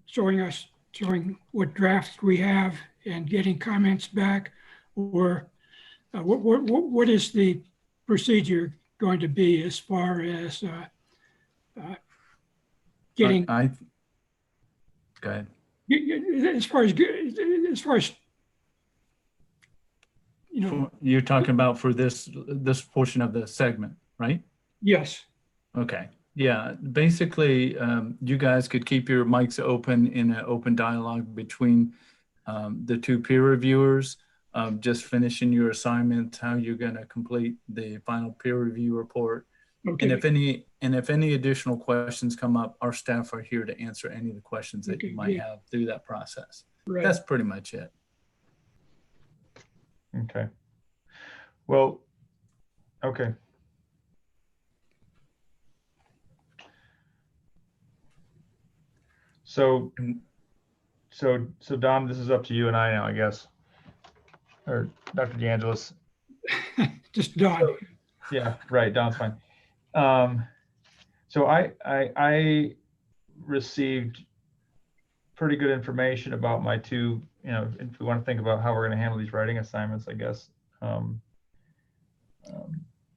showing what drafts we have and getting comments back? Or what is the procedure going to be as far as getting?
Go ahead.
As far as
you're talking about for this portion of the segment, right?
Yes.
Okay. Yeah. Basically, you guys could keep your mics open in an open dialogue between the two peer reviewers, just finishing your assignments, how you're going to complete the final peer review report, And
Okay.
if any additional questions come up, our staff are here to answer any of the questions that you
Okay,
might
good.
have through that process.
Right.
That's pretty much it.
Okay. Well, okay. So Don, this is up to you and I now, I guess, or Dr. DeAngelis.
Just Don.
Yeah, right. Don's fine. So I received pretty good information about my two, if we want to think about how we're going to handle these writing assignments, I guess. I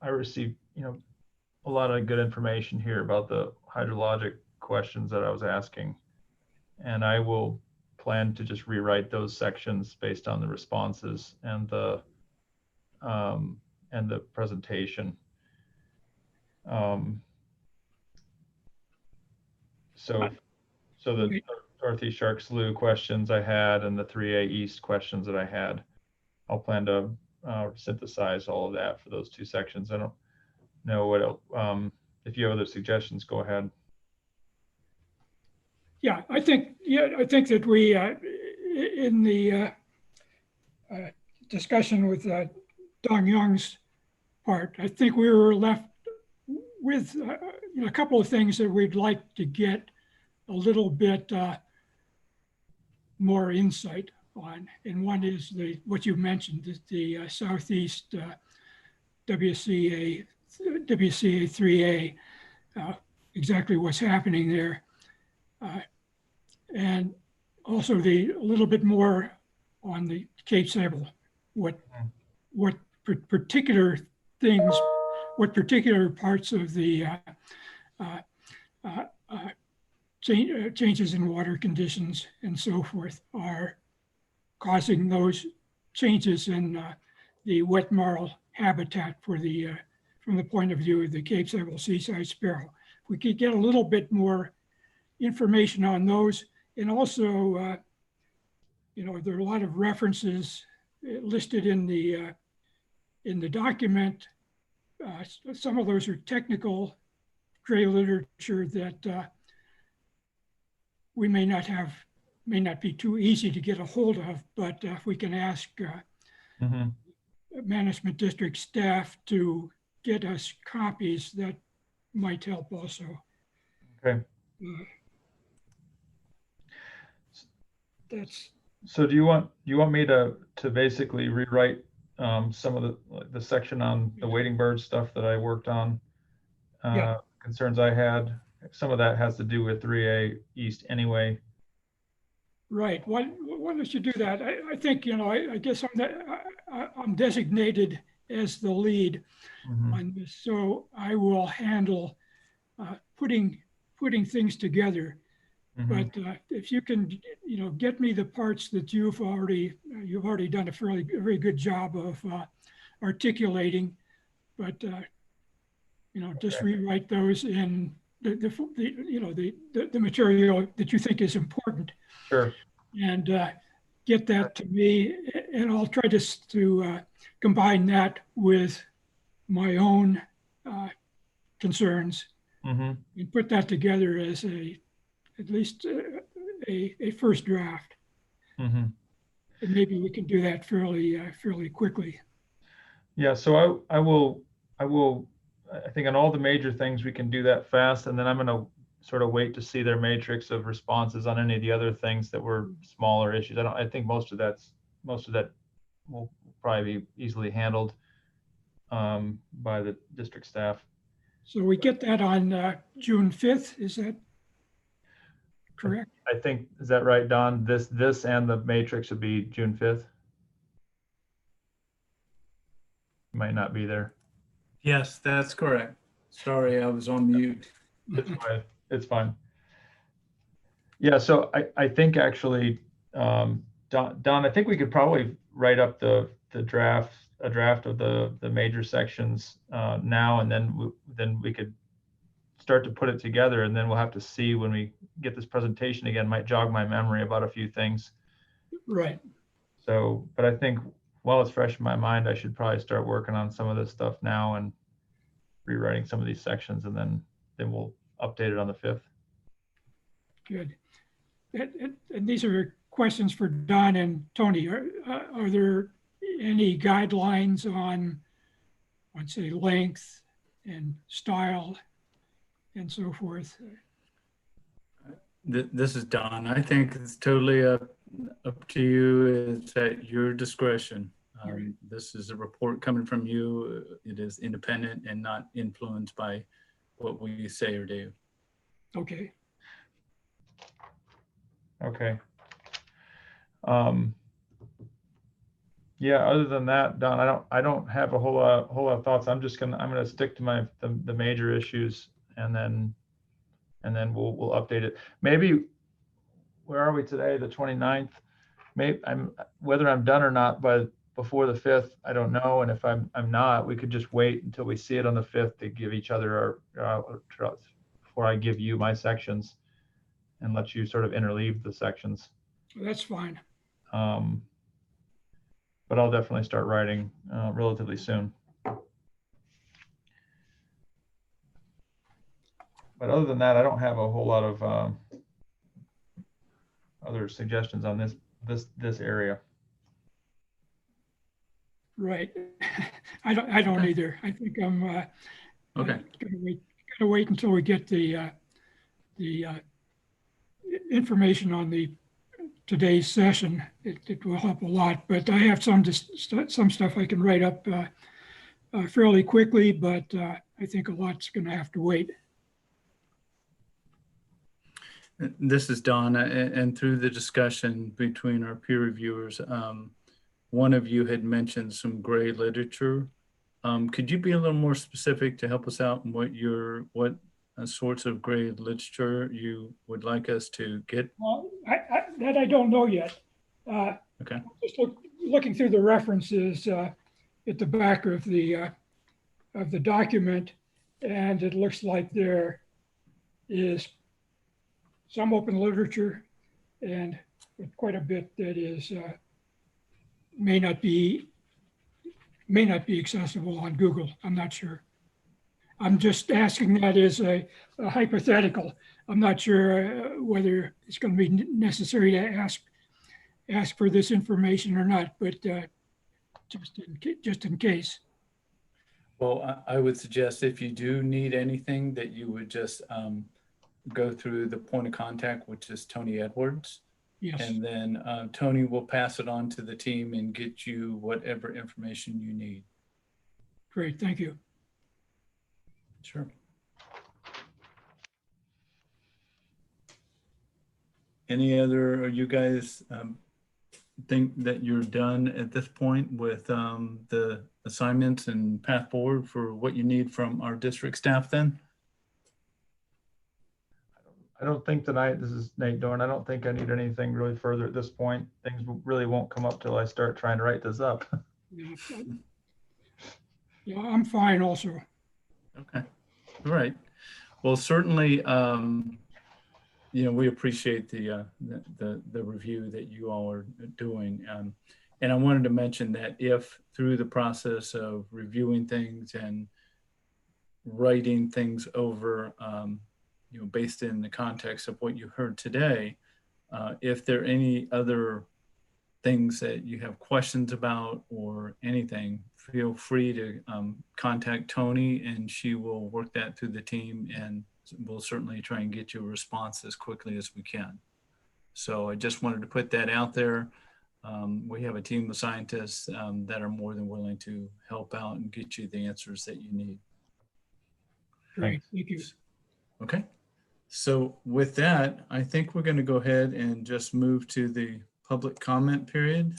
received, a lot of good information here about the hydrologic questions that I was asking. And I will plan to just rewrite those sections based on the responses and the presentation. So the Northeast Shark Slough questions I had and the 3A East questions that I had, I'll plan to synthesize all of that for those two sections. I don't know what else. If you have other suggestions, go ahead.
Yeah, I think that we, in the discussion with Dong Young's part, I think we were left with a couple of things that we'd like to get a little bit more insight on. And one is what you mentioned, the Southeast WCA 3A, exactly what's happening there. And also a little bit more on the Cape Sable, what particular things, what particular parts of the changes in water conditions and so forth are causing those changes in the wet marl habitat for from the point of view of the Cape Sable seaside sparrow. If we could get a little bit more information on those, and also, there are a lot of references listed in the document. Some of those are technical gray literature that we may not be too easy to get a hold of, but if we can ask management district staff to get us copies, that might help also.
Okay.
That's.
So do you want me to basically rewrite some of the section on the wading bird stuff that I worked on,
Yeah.
concerns I had? Some of that has to do with 3A East anyway.
Right. Why don't you do that? I think, I guess I'm designated as the lead on this, so I will handle putting things together. But if you can, get me the parts that you've already done a very good job of articulating, but just rewrite those in the material that you think is important.
Sure.
And get that to me, and I'll try to combine that with my own concerns and put that together as at least a first draft. And maybe we can do that fairly quickly.
Yeah, so I think on all the major things we can do that fast, and then I'm going to sort of wait to see their matrix of responses on any of the other things that were smaller issues. I think most of that will probably be easily handled by the district staff.
So we get that on June 5th, is that correct?
I think, is that right, Don? This and the matrix would be June 5th. Might not be there.
Yes, that's correct. Sorry, I was on mute.
It's fine. It's fine. Yeah, so I think actually, Don, I think we could probably write up a draft of the major sections now, and then we could start to put it together, and then we'll have to see when we get this presentation again. Might jog my memory about a few things.
Right.
So, but I think while it's fresh in my mind, I should probably start working on some of this stuff now, and rewriting some of these sections, and then we'll update it on the 5th.
Good. And these are questions for Don and Tony. Are there any guidelines on say, length and style and so forth?
This is Don. I think it's totally up to you. It's at your discretion. This is a report coming from you. It is independent and not influenced by what we say or do.
Okay.
Okay. Yeah, other than that, Don, I don't have a whole lot of thoughts. I'm gonna stick to the major issues, and then we'll update it. Maybe, where are we today? The 29th. Maybe whether I'm done or not before the 5th, I don't know. And if I'm not, we could just wait until we see it on the 5th to give each other our before I give you my sections, and let you sort of interleave the sections.
That's fine.
But I'll definitely start writing relatively soon. But other than that, I don't have a whole lot of other suggestions on this area.
Right. I don't either. I think I'm
Okay.
gonna wait until we get the information on today's session. It will help a lot, but I have some stuff I can write up fairly quickly, but I think a lot's going to have to wait.
This is Don, and through the discussion between our peer reviewers, one of you had mentioned some gray literature. Could you be a little more specific to help us out in what sorts of gray literature you would like us to get?
Well, I don't know yet.
Okay.
Just looking through the references at the back of the document, and it looks like there is some open literature and quite a bit that is may not be accessible on Google. I'm not sure. I'm just asking that as a hypothetical. I'm not sure whether it's going to be necessary to ask for this information or not, but just in case.
Well, I would suggest if you do need anything that you would just go through the point of contact, which is Tony Edwards.
Yes.
And then Tony will pass it on to the team and get you whatever information you need.
Great, thank you.
Sure. Any other, you guys think that you're done at this point with the assignments and path forward for what you need from our district staff then?
I don't think tonight, this is Nate Dorn, I don't think I need anything really further at this point. Things really won't come up till I start trying to write this up.
Yeah, I'm fine also.
Okay, all right. Well, certainly, you know, we appreciate the review that you all are doing. And I wanted to mention that if through the process of reviewing things and writing things over, you know, based in the context of what you heard today, if there are any other things that you have questions about or anything, feel free to contact Tony, and she will work that through the team, and we'll certainly try and get you a response as quickly as we can. So I just wanted to put that out there. We have a team of scientists that are more than willing to help out and get you the answers that you need.
Great, thank you.
Okay. So with that, I think we're going to go ahead and just move to the public comment period.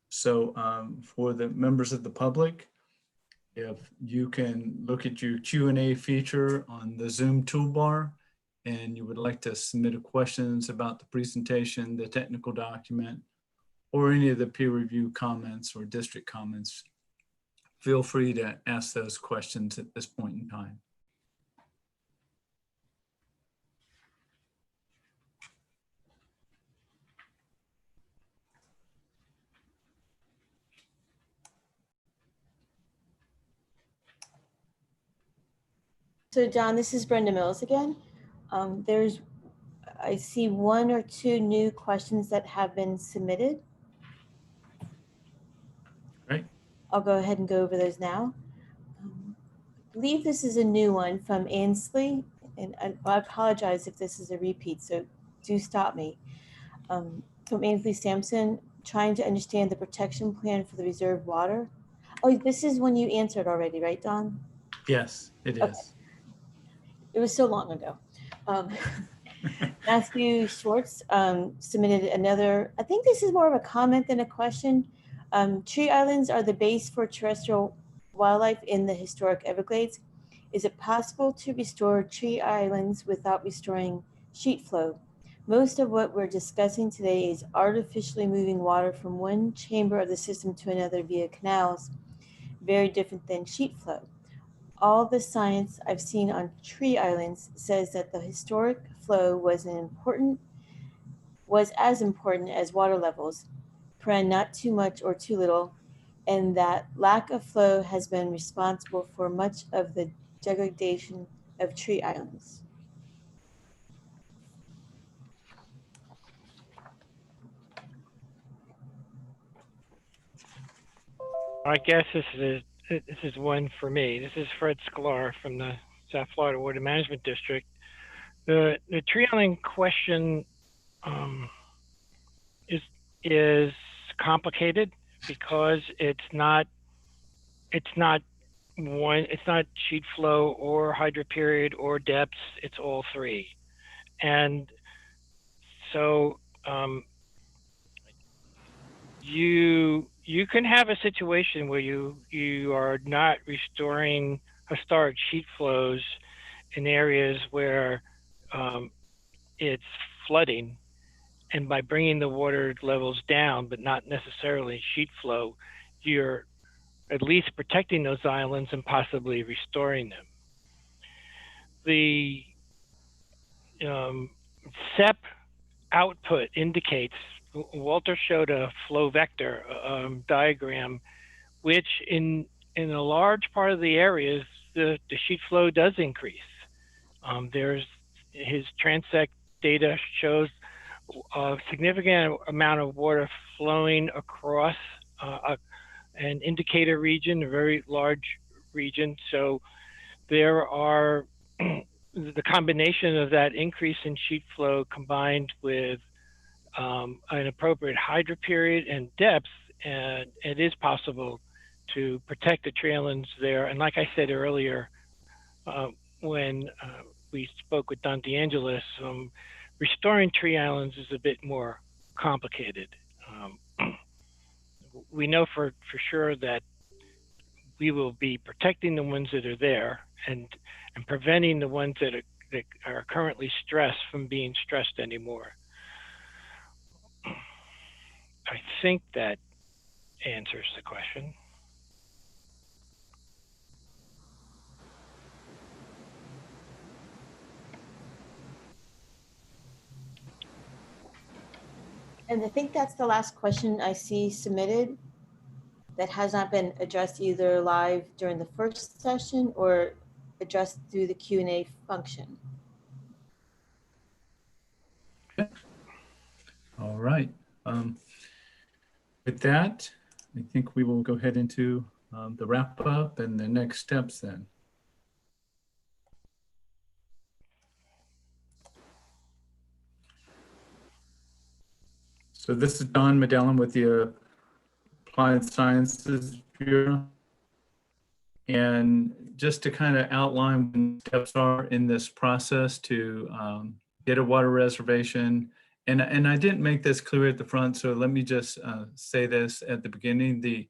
So for the members of the public, if you can look at your Q&A feature on the Zoom toolbar, and you would like to submit questions about the presentation, the technical document, or any of the peer review comments or district comments, feel free to ask those questions at this point in time.
So John, this is Brenda Mills again. I see 1 or 2 new questions that have been submitted.
Great.
I'll go ahead and go over those now. I believe this is a new one from Ansley, and I apologize if this is a repeat, so do stop me. From Ansley Sampson, trying to understand the protection plan for the reserve water. Oh, this is one you answered already, right, Don?
Yes, it is.
Okay. It was so long ago. Matthew Schwartz submitted another, I think this is more of a comment than a question. Tree islands are the base for terrestrial wildlife in the historic Everglades. Is it possible to restore tree islands without restoring sheet flow? Most of what we're discussing today is artificially moving water from one chamber of the system to another via canals, very different than sheet flow. All the science I've seen on tree islands says that the historic flow was as important as water levels, not too much or too little, and that lack of flow has been responsible for much of the degradation of tree islands.
I guess this is one for me. This is Fred Sklar from the South Florida Water Management District. The tree island question is complicated because it's not sheet flow or hydro period or depths. It's all three, and so you can have a situation where you are not restoring historic sheet flows in areas where it's flooding, and by bringing the water levels down, but not necessarily sheet flow, you're at least protecting those islands and possibly restoring them. The CEPP output indicates, Walter showed a flow vector diagram, which in a large part of the areas, the sheet flow does increase. His transect data shows a significant amount of water flowing across an indicator region, a very large region. So there are the combination of that increase in sheet flow combined with an appropriate hydro period and depth, and it is possible to protect the tree islands there. And like I said earlier, when we spoke with Don DeAngelis, restoring tree islands is a bit more complicated. We know for sure that we will be protecting the ones that are there and preventing the ones that are currently stressed from being stressed anymore. I think that answers the question.
And I think that's the last question I see submitted that has not been addressed either live during the first session or addressed through the Q&A function.
All right. With that, I think we will go ahead into the wrap up and the next steps then. So this is Don Medellin with the Applied Sciences Bureau. And just to kind of outline what steps are in this process to get a water reservation. And I didn't make this clear at the front, so let me just say this at the beginning. The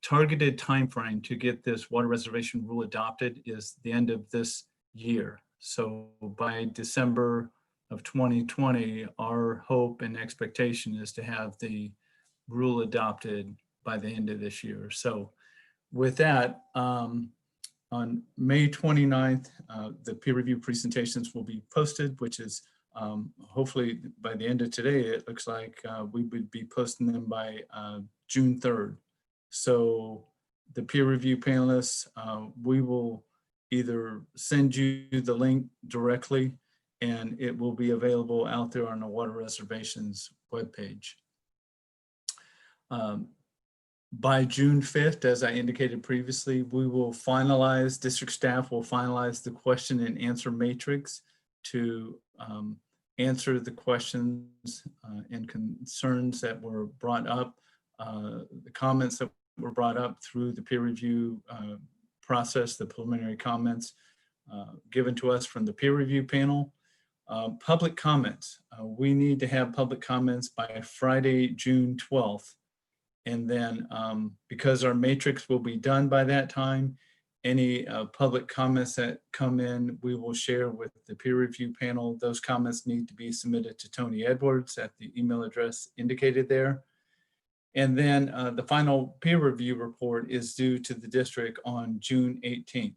targeted timeframe to get this water reservation rule adopted is the end of this year. So by December of 2020, our hope and expectation is to have the rule adopted by the end of this year. So with that, on May 29th, the peer review presentations will be posted, which is hopefully by the end of today, it looks like we would be posting them by June 3rd. So the peer review panelists, we will either send you the link directly, and it will be available out there on the Water Reservation's webpage. By June 5th, as I indicated previously, we will finalize, district staff will finalize the question and answer matrix to answer the questions and concerns that were brought up, the comments that were brought up through the peer review process, the preliminary comments given to us from the peer review panel. Public comments. We need to have public comments by Friday, June 12th. And then because our matrix will be done by that time, any public comments that come in, we will share with the peer review panel. Those comments need to be submitted to Tony Edwards at the email address indicated there. And then the final peer review report is due to the district on June 18th.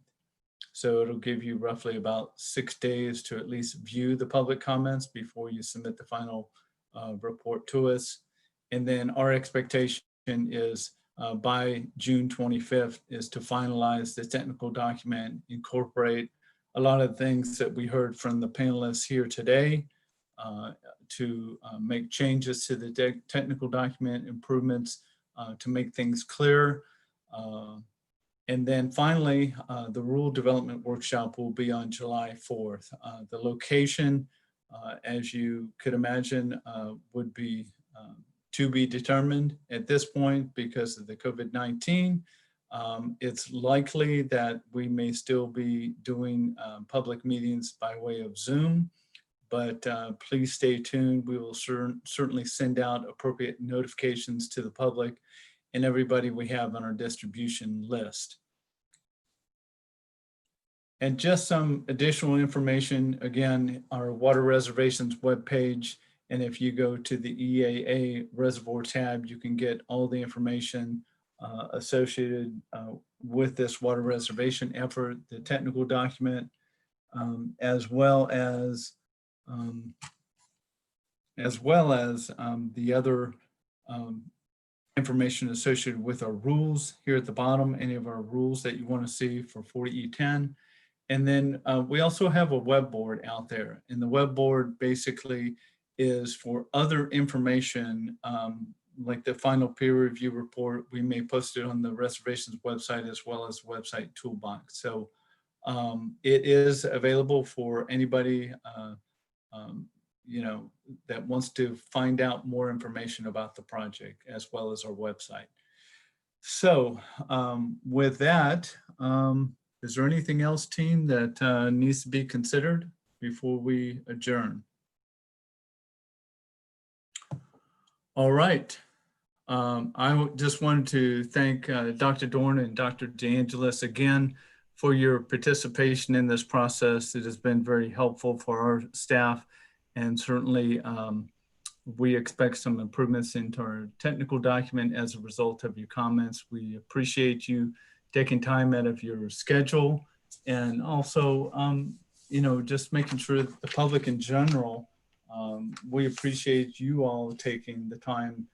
So it'll give you roughly about 6 days to at least view the public comments before you submit the final report to us. And then our expectation is by June 25th is to finalize the technical document, incorporate a lot of things that we heard from the panelists here today to make changes to the technical document, improvements to make things clear. And then finally, the Rural Development Workshop will be on July 4th. The location, as you could imagine, would be to be determined at this point because of the COVID-19. It's likely that we may still be doing public meetings by way of Zoom, but please stay tuned. We will certainly send out appropriate notifications to the public and everybody we have on our distribution list. And just some additional information, again, our Water Reservations webpage. And if you go to the EAA Reservoir tab, you can get all the information associated with this water reservation effort, the technical document, as well as the other information associated with our rules here at the bottom, any of our rules that you want to see for 40E10. And then we also have a web board out there, and the web board basically is for other information, like the final peer review report. We may post it on the reservations website as well as website toolbox. So it is available for anybody you know, that wants to find out more information about the project as well as our website. So with that, is there anything else, team, that needs to be considered before we adjourn? All right. I just wanted to thank Dr. Dorn and Dr. DeAngelis again for your participation in this process. It has been very helpful for our staff, and certainly we expect some improvements into our technical document as a result of your comments. We appreciate you taking time out of your schedule, and also, you know, just making sure that the public in general, we appreciate you all taking the time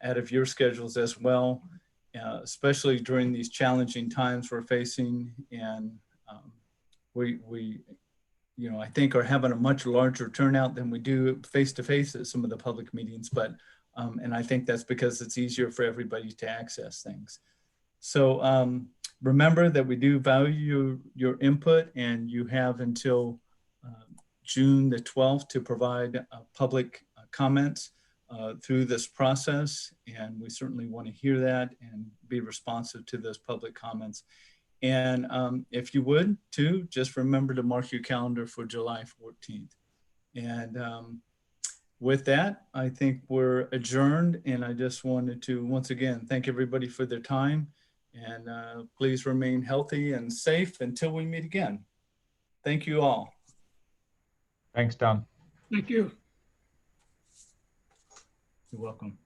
out of your schedules as well, especially during these challenging times we're facing. And we, you know, I think are having a much larger turnout than we do face-to-face at some of the public meetings, but, and I think that's because it's easier for everybody to access things. So remember that we do value your input, and you have until June the 12th to provide public comments through this process. And we certainly want to hear that and be responsive to those public comments. And if you would too, just remember to mark your calendar for July 14th. And with that, I think we're adjourned. And I just wanted to once again thank everybody for their time. And please remain healthy and safe until we meet again. Thank you all.
Thanks, Don.
Thank you.
You're welcome.